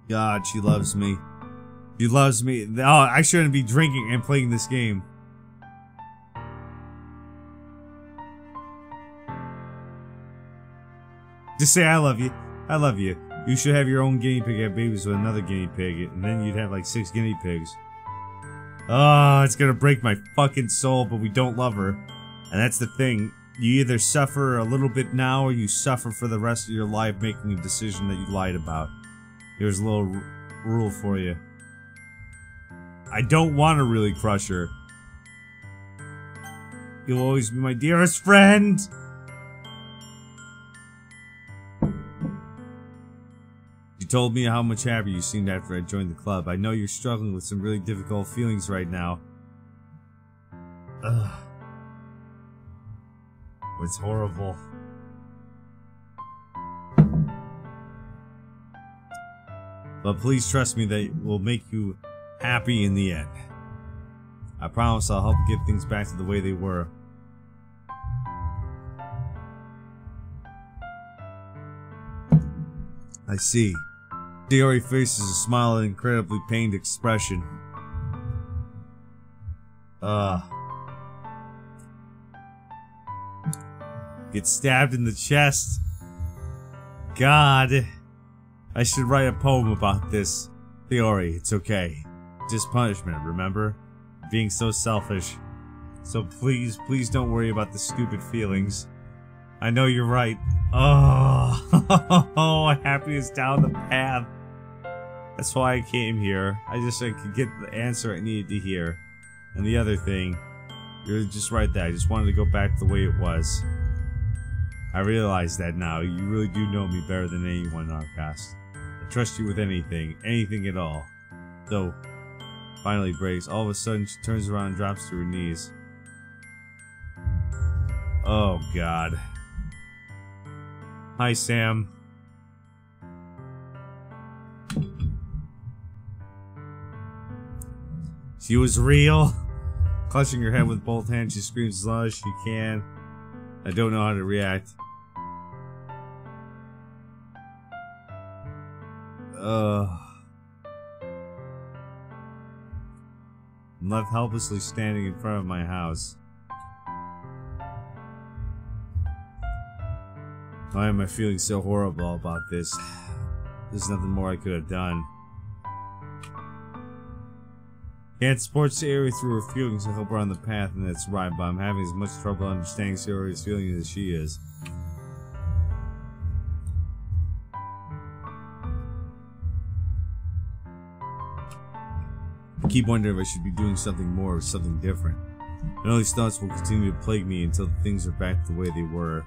God, she loves me. She loves me. Oh, I shouldn't be drinking and playing this game. Just say I love you. I love you. You should have your own guinea pig have babies with another guinea pig, and then you'd have like 6 guinea pigs. Oh, it's gonna break my fucking soul, but we don't love her. And that's the thing. You either suffer a little bit now, or you suffer for the rest of your life making a decision that you lied about. Here's a little rule for you. I don't want to really crush her. You'll always be my dearest friend! You told me how much happier you seemed after I joined the club. I know you're struggling with some really difficult feelings right now. Ugh. It's horrible. But please trust me that it will make you happy in the end. I promise I'll help get things back to the way they were. I see. Sayori faces a smile and an incredibly pained expression. Get stabbed in the chest. God. I should write a poem about this. Sayori, it's okay. Just punishment, remember? Being so selfish. So please, please don't worry about the stupid feelings. I know you're right. Oh, happiness down the path. That's why I came here. I could get the answer I needed to hear. And the other thing, you're just right there. I just wanted to go back the way it was. I realize that now. You really do know me better than anyone, Narrcost. I trust you with anything at all. So, finally breaks. All of a sudden, she turns around and drops to her knees. Oh, God. Hi, Sam. She was real. Clutching her head with both hands, she screams as loud as she can. I don't know how to react. I'm left helplessly standing in front of my house. Why am I feeling so horrible about this? There's nothing more I could have done. Can't support Sayori through her feelings and help her on the path, and that's right, but I'm having as much trouble understanding Sayori's feelings as she is. I keep wondering if I should be doing something more or something different. And all these thoughts will continue to plague me until things are back the way they were.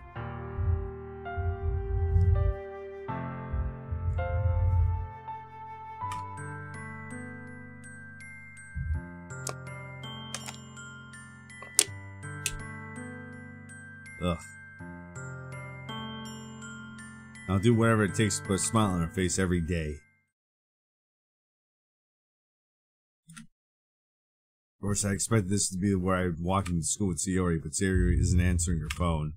Ugh. I'll do whatever it takes to put a smile on her face every day. Of course, I expected this to be where I'm walking to school with Sayori, but Sayori isn't answering her phone.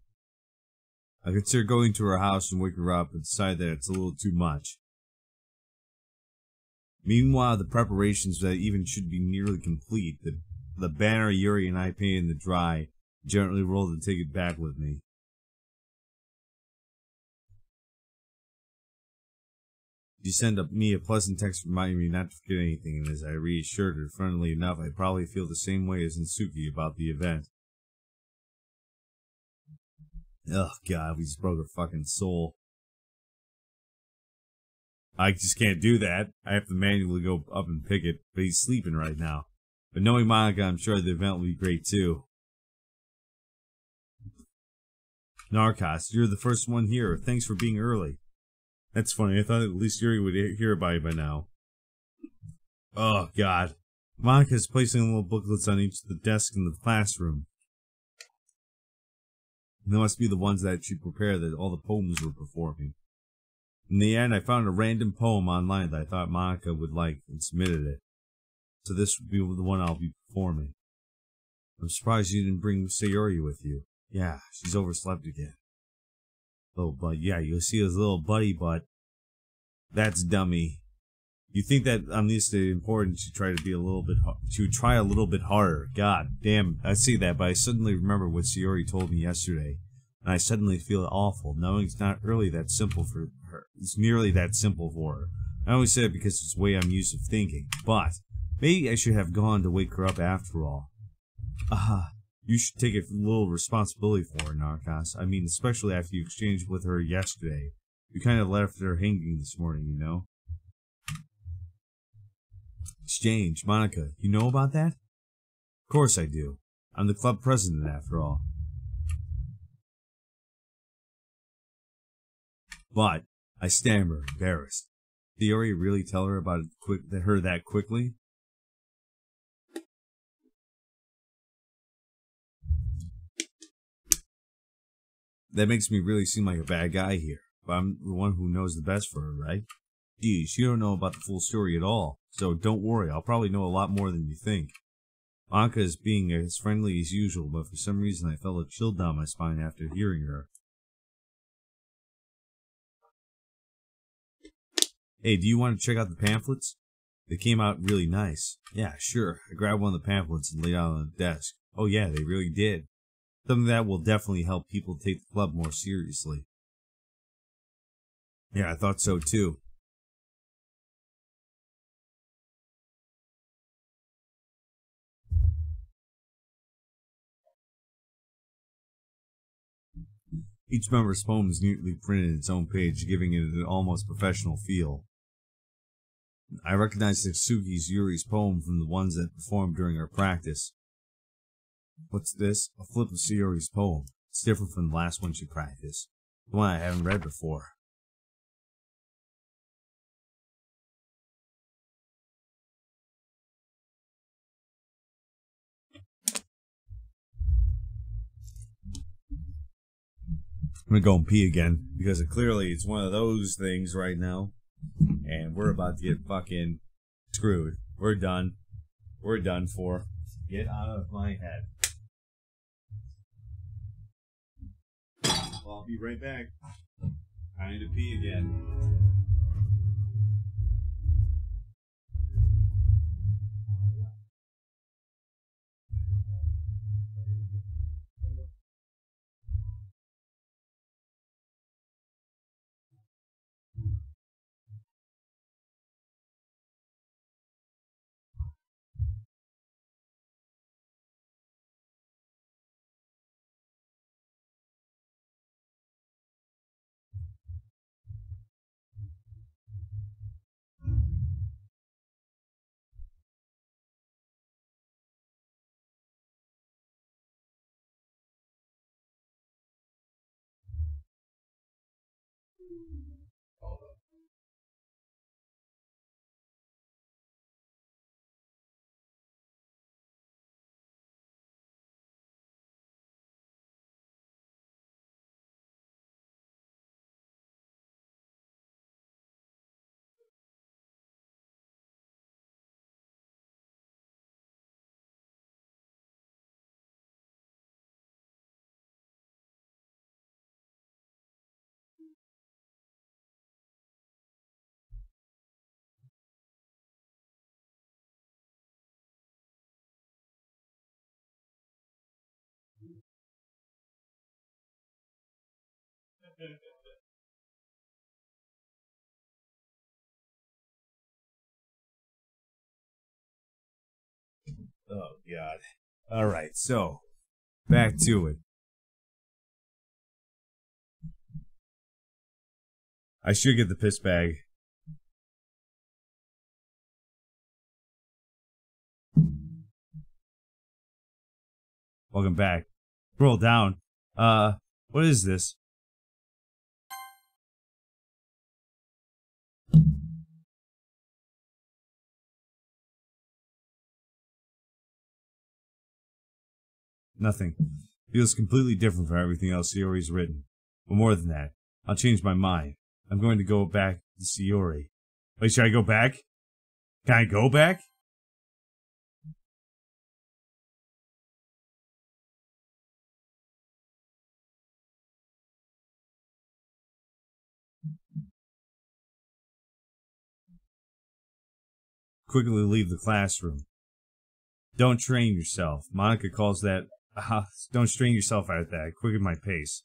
I consider going to her house and waking her up, but decide that it's a little too much. Meanwhile, the preparations that even should be nearly complete, the banner Yuri and I painted in the dry, gently rolled and take it back with me. She sent me a pleasant text reminding me not to forget anything, and as I reassured her friendly enough, I probably feel the same way as Natsuki about the event. Oh God, we just broke her fucking soul. I just can't do that. I have to manually go up and pick it, but he's sleeping right now. But knowing Monica, I'm sure the event will be great too. Narrcost, you're the first one here. Thanks for being early. That's funny. I thought at least Yuri would hear about it by now. Oh, God. Monica's placing little booklets on each of the desks in the classroom. They must be the ones that she prepared that all the poems were performing. In the end, I found a random poem online that I thought Monica would like and submitted it. So this would be the one I'll be performing. I'm surprised you didn't bring Sayori with you. Yeah, she's overslept again. Oh, but yeah, you'll see his little buddy, but that's dummy. You think that on this day important to try to be a little bit try a little bit harder. God damn, I see that, but I suddenly remember what Sayori told me yesterday, and I suddenly feel awful, knowing it's not really that simple for her. It's merely that simple for her. I only say it because it's the way I'm used to thinking, but maybe I should have gone to wake her up after all. You should take a little responsibility for her, Narrcost. I mean, especially after you exchanged with her yesterday. You kind of left her hanging this morning, you know? Exchange, Monica, you know about that? Of course I do. I'm the club president, after all. But, I stammer, embarrassed. Did Sayori really tell her about it that quickly? That makes me really seem like a bad guy here, but I'm the one who knows the best for her, right? Geez, you don't know about the full story at all, so don't worry, I'll probably know a lot more than you think. Monica is being as friendly as usual, but for some reason I felt a chill down my spine after hearing her. Hey, do you want to check out the pamphlets? They came out really nice. Yeah, sure. I grabbed one of the pamphlets and laid it out on the desk. Oh yeah, they really did. Something that will definitely help people take the club more seriously. Yeah, I thought so too. Each member's poem is neatly printed in its own page, giving it an almost professional feel. I recognized Suzuki's Yuri's poem from the ones that performed during our practice. What's this? A flip of Sayori's poem. It's different from the last one she practiced. The one I haven't read before. I'm gonna go and pee again, because clearly it's one of those things right now, and we're about to get fucking screwed. We're done. We're done for. Get out of my head. Well, I'll be right back. I need to pee again. Oh, God. Alright, so, back to it. I should get the piss bag. Welcome back. Scroll down. What is this? Nothing. Feels completely different from everything else Sayori's written. But more than that, I'll change my mind. I'm going to go back to Sayori. Wait, should I go back? Can I go back? Quickly leave the classroom. Don't train yourself. Monica calls that... don't strain yourself out of that. Quicken my pace.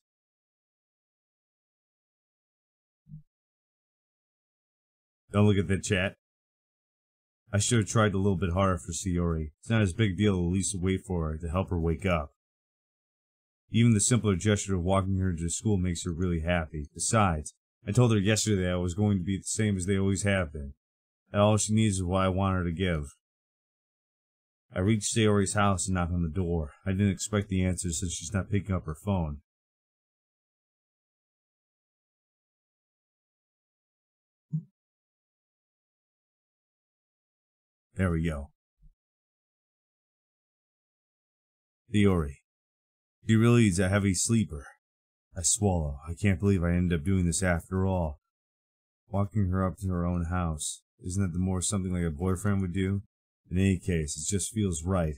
Don't look at the chat. I should have tried a little bit harder for Sayori. It's not as big a deal to at least wait for her to help her wake up. Even the simpler gesture of walking her to school makes her really happy. Besides, I told her yesterday I was going to be the same as they always have been. And all she needs is what I want her to give. I reached Sayori's house and knocked on the door. I didn't expect the answer since she's not picking up her phone. There we go. Sayori. She really is a heavy sleeper. I swallow. I can't believe I ended up doing this after all. Walking her up to her own house. Isn't that the more something like a boyfriend would do? In any case, it just feels right.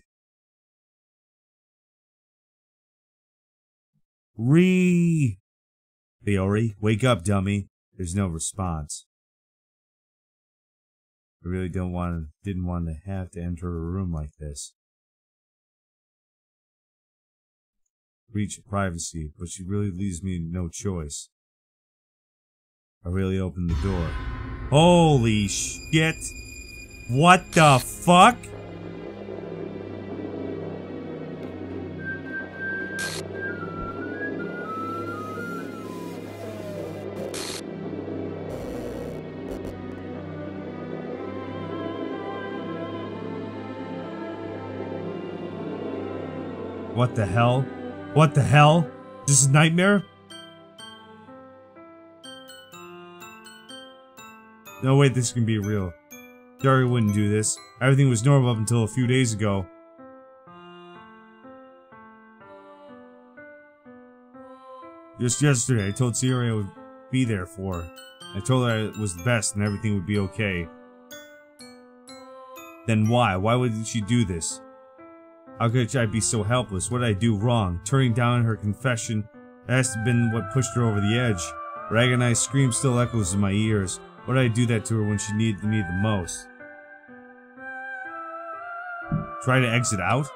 Sayori, wake up, dummy. There's no response. I really didn't want to have to enter a room like this. Breach of privacy, but she really leaves me no choice. I really opened the door. Holy shit! What the fuck? What the hell? What the hell? This is Nightmare? No, wait, this can be real. Dari wouldn't do this. Everything was normal up until a few days ago. Just yesterday, I told Sayori I would be there for her. I told her it was the best and everything would be okay. Then why? Why would she do this? How could I be so helpless? What did I do wrong? Turning down her confession, that has to have been what pushed her over the edge. Her agonized scream still echoes in my ears. Why did I do that to her when she needed me the most? Try to exit out?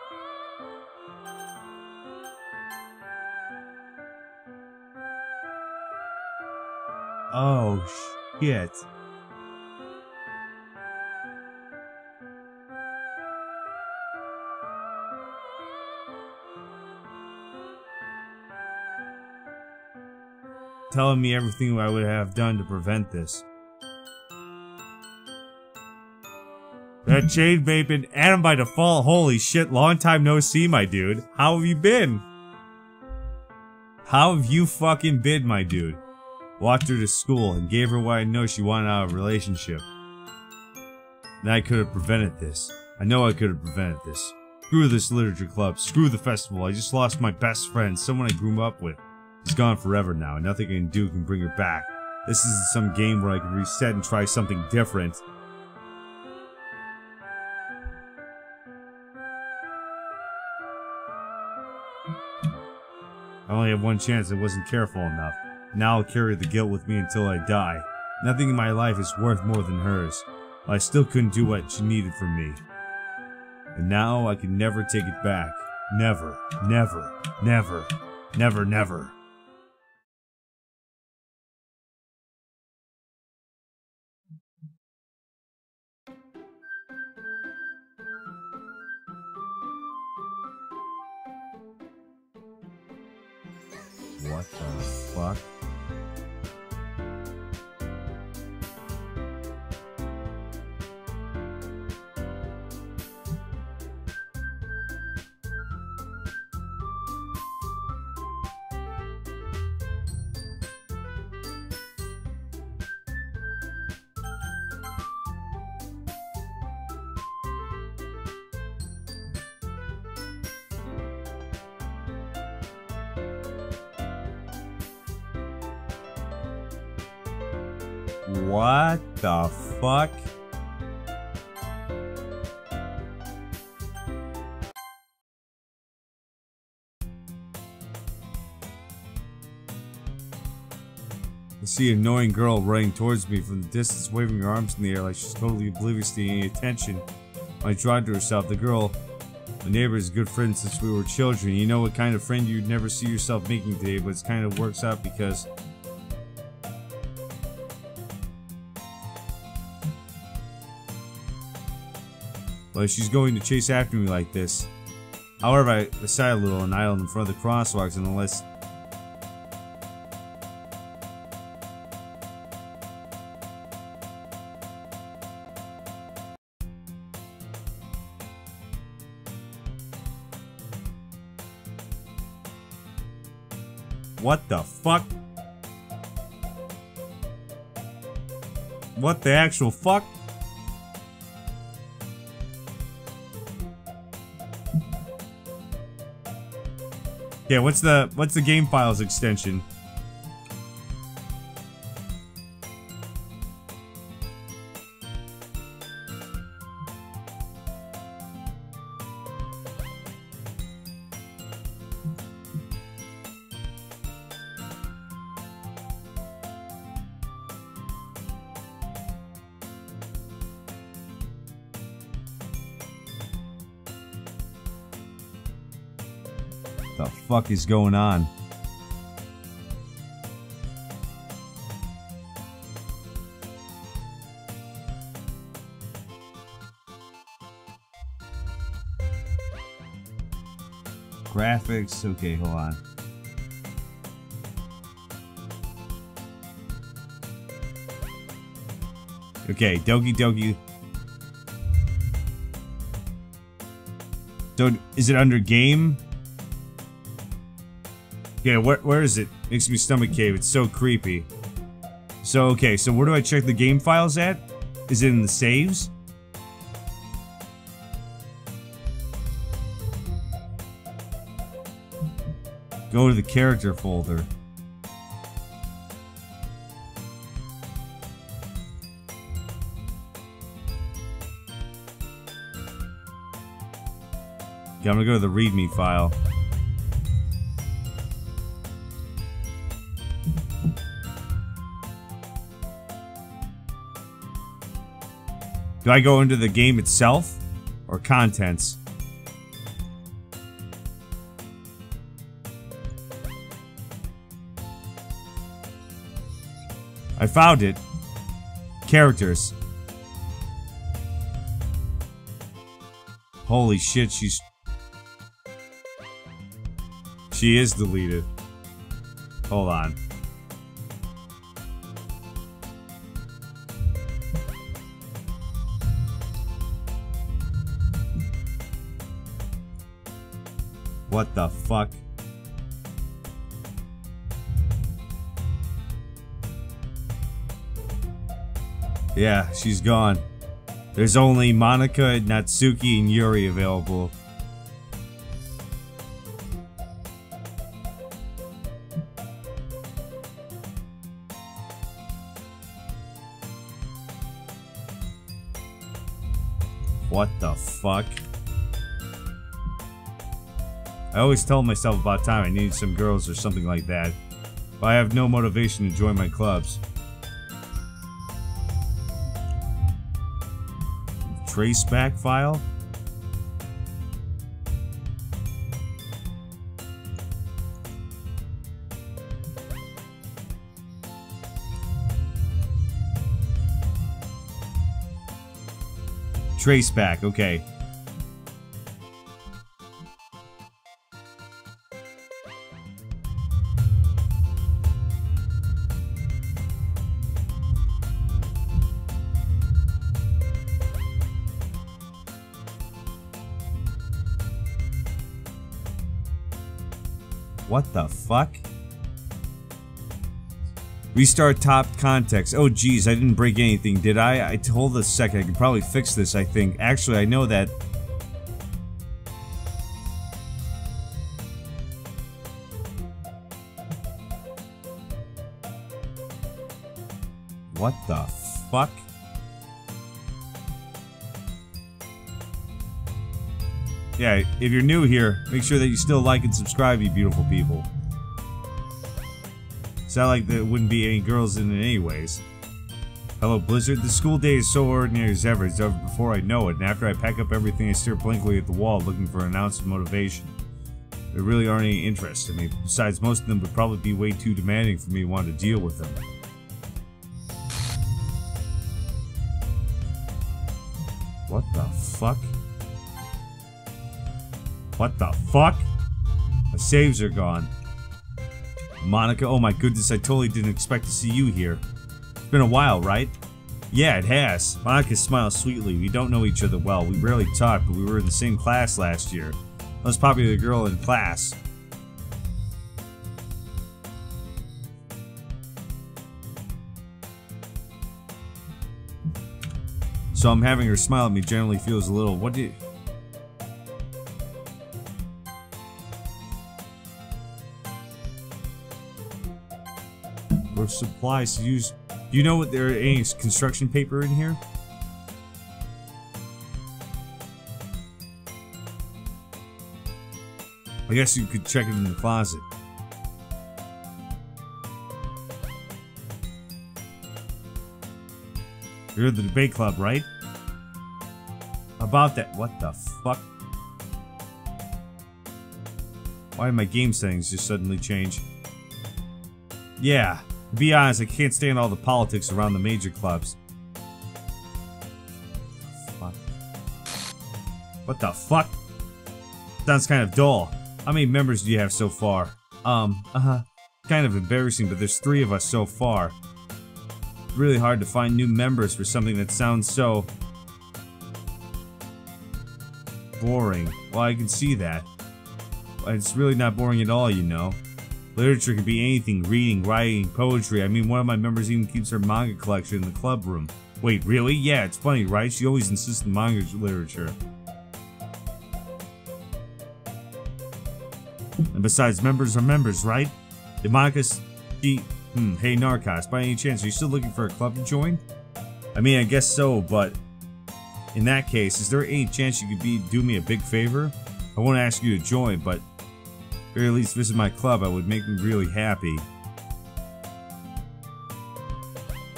Oh, shit. Telling me everything I would have done to prevent this. That chain vaping and by default, holy shit, long time no see, my dude. How have you been? How have you fucking been, my dude? Walked her to school and gave her what I know she wanted out of a relationship. Then I could have prevented this. I know I could have prevented this. Screw this literature club, screw the festival, I just lost my best friend, someone I grew up with. He's gone forever now, and nothing I can do can bring her back. This isn't some game where I can reset and try something different. I only have one chance. I wasn't careful enough. Now I'll carry the guilt with me until I die. Nothing in my life is worth more than hers. But I still couldn't do what she needed from me. And now I can never take it back. Never, never, never, never, never. What the fuck? What the fuck? I see an annoying girl running towards me from the distance, waving her arms in the air like she's totally oblivious to any attention. When I tried to herself, the girl, my neighbor, is a good friend since we were children. You know what kind of friend you'd never see yourself making today, but it kind of works out because... well, she's going to chase after me like this. However, I sighed a little and idled in front of the crosswalks and unless... What the fuck? What the actual fuck? Yeah, what's the game files extension? The fuck is going on? Graphics, okay, hold on. Okay, Doki Doki. So, is it under game? Yeah, where is it? Makes me stomach cave. It's so creepy. So, okay, so where do I check the game files at? Is it in the saves? Go to the character folder. Okay, I'm gonna go to the readme file. Do I go into the game itself or contents? I found it. Characters. Holy shit, she is deleted. Hold on. What the fuck? Yeah, she's gone. There's only Monica, Natsuki, and Yuri available. What the fuck? I always tell myself about time I need some girls or something like that, but I have no motivation to join my clubs. Traceback file? Traceback, okay. What the fuck? Restart top context. Oh geez, I didn't break anything, did I? Hold a second, I can probably fix this, I think. Actually, I know that. What the fuck? Yeah, if you're new here, make sure that you still like and subscribe, you beautiful people. Sound like there wouldn't be any girls in it anyways. Hello, Blizzard. The school day is so ordinary as ever. It's over before I know it, and after I pack up everything, I stare blankly at the wall, looking for an ounce of motivation. There really aren't any interest in me. Besides, most of them would probably be way too demanding for me to want to deal with them. What the fuck? What the fuck? My saves are gone. Monica, oh my goodness, I totally didn't expect to see you here. It's been a while, right? Yeah, it has. Monica smiles sweetly. We don't know each other well. We rarely talk, but we were in the same class last year. Most popular girl in class. So I'm having her smile at me generally feels a little, what do you... Or supplies to use. Do you know what there are any construction paper in here? I guess you could check it in the closet. You're the debate club, right? About that, what the fuck? Why did my game settings just suddenly change? Yeah, to be honest, I can't stand all the politics around the major clubs. Fuck. What the fuck? Sounds kind of dull. How many members do you have so far? Kind of embarrassing, but there's 3 of us so far. It's really hard to find new members for something that sounds so... boring. Well, I can see that. It's really not boring at all, you know. Literature can be anything, reading, writing, poetry. I mean, one of my members even keeps her manga collection in the club room. Wait, really? Yeah, it's funny, right? She always insists on manga literature. And besides, members are members, right? Did Monica... hey, Narrcost, by any chance, are you still looking for a club to join? I mean, I guess so, but... in that case, is there any chance you could do me a big favor? I won't ask you to join, but... at very least visit my club. I would make me really happy.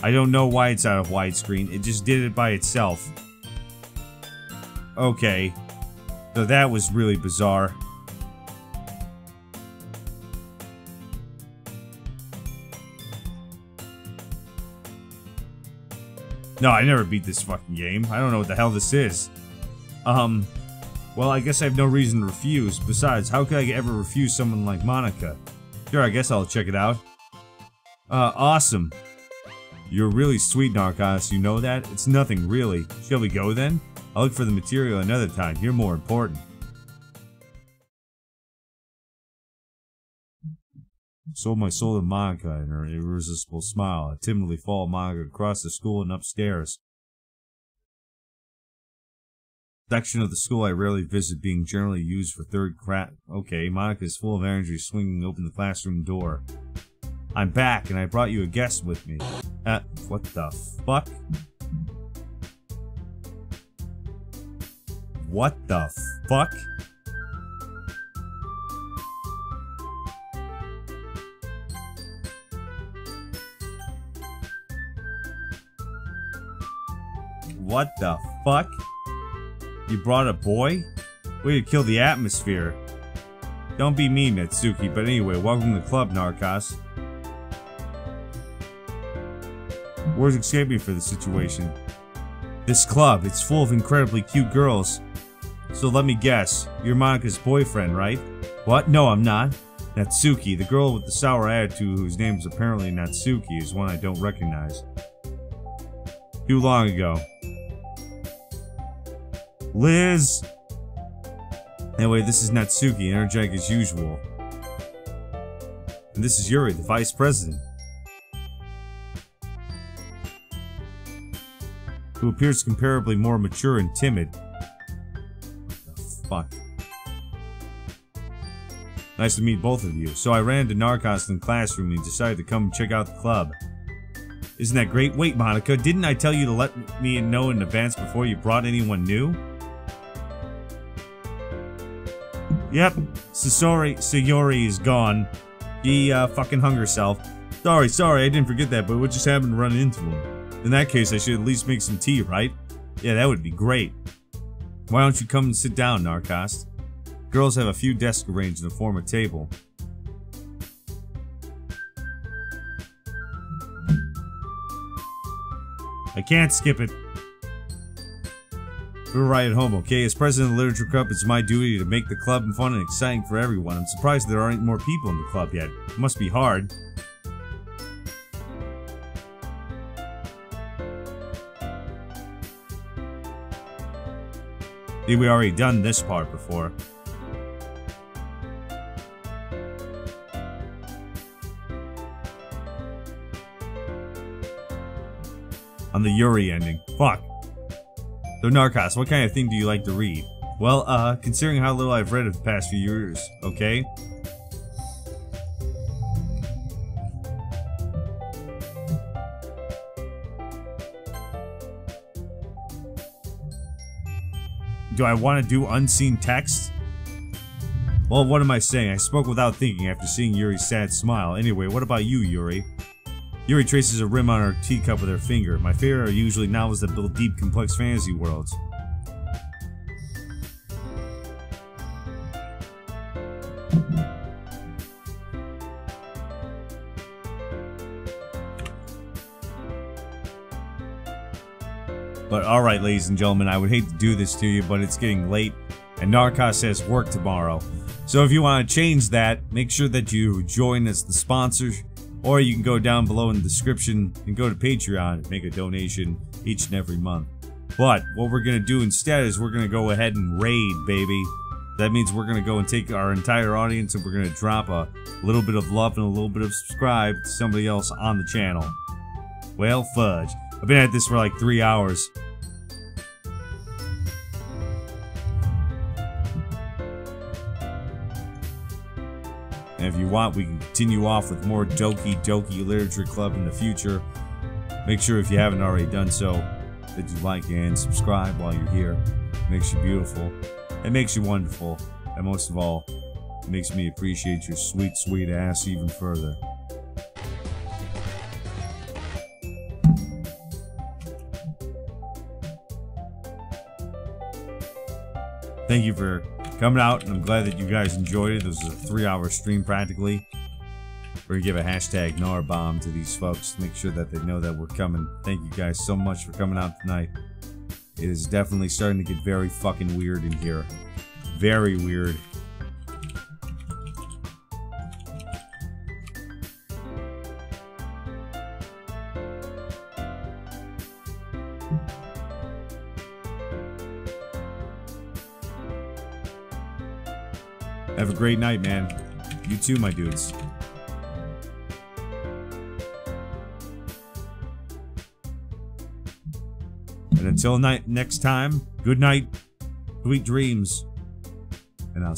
I don't know why it's out of widescreen. It just did it by itself. Okay. So that was really bizarre. No, I never beat this fucking game. I don't know what the hell this is. Well, I guess I have no reason to refuse. Besides, how could I ever refuse someone like Monica? Sure, I guess I'll check it out. Awesome. You're really sweet, Narrcost. You know that? It's nothing, really. Shall we go, then? I'll look for the material another time. You're more important. Sold my soul to Monica and her irresistible smile. I timidly followed Monica across the school and upstairs. Section of the school I rarely visit, being generally used for third crack. Okay, Monica is full of energy, swinging open the classroom door. I'm back, and I brought you a guest with me. What the fuck? What the fuck? What the fuck? You brought a boy? Way to kill the atmosphere. Don't be mean, Natsuki, but anyway, welcome to the club, Narrcost. Words escape me for the situation. This club, it's full of incredibly cute girls. So let me guess, you're Monica's boyfriend, right? What? No, I'm not. Natsuki, the girl with the sour attitude whose name is apparently Natsuki, is one I don't recognize. Too long ago. Liz! Anyway, this is Natsuki, energetic as usual. And this is Yuri, the vice president. Who appears comparably more mature and timid. What the fuck? Nice to meet both of you. So I ran into Narrcost in the classroom and he decided to come check out the club. Isn't that great? Wait, Monica, didn't I tell you to let me know in advance before you brought anyone new? Yep, Sayori is gone. He, fucking hung herself. Sorry, I didn't forget that, but what just happened to run into him? In that case, I should at least make some tea, right? Yeah, that would be great. Why don't you come and sit down, Narrcost? Girls have a few desks arranged to form a table. I can't skip it. We're right at home, okay? As president of the Literature Club, it's my duty to make the club fun and exciting for everyone. I'm surprised there aren't more people in the club yet. It must be hard. See, we already done this part before. On the Yuri ending. Fuck. So Narrcost, what kind of thing do you like to read? Well, considering how little I've read of the past few years, okay? Do I want to do unseen text? Well, what am I saying? I spoke without thinking after seeing Yuri's sad smile. Anyway, what about you, Yuri? Yuri traces a rim on her teacup with her finger. My favorite are usually novels that build deep, complex fantasy worlds. But alright, ladies and gentlemen, I would hate to do this to you, but it's getting late, and Narrcost has work tomorrow. So if you want to change that, make sure that you join as the sponsors, or you can go down below in the description and go to Patreon and make a donation each and every month. But what we're going to do instead is we're going to go ahead and raid, baby. That means we're going to go and take our entire audience and we're going to drop a little bit of love and a little bit of subscribe to somebody else on the channel. Well, fudge. I've been at this for like 3 hours. And if you want, we can continue off with more Doki Doki Literature Club in the future. Make sure if you haven't already done so, that you like and subscribe while you're here. It makes you beautiful. It makes you wonderful. And most of all, it makes me appreciate your sweet, sweet ass even further. Thank you for coming out, and I'm glad that you guys enjoyed it. This was a 3-hour stream practically. We're gonna give a hashtag Narbomb to these folks to make sure that they know that we're coming. Thank you guys so much for coming out tonight. It is definitely starting to get very fucking weird in here. Very weird. Have a great night, man. You too, my dudes. And until next time, good night, sweet dreams, and I'll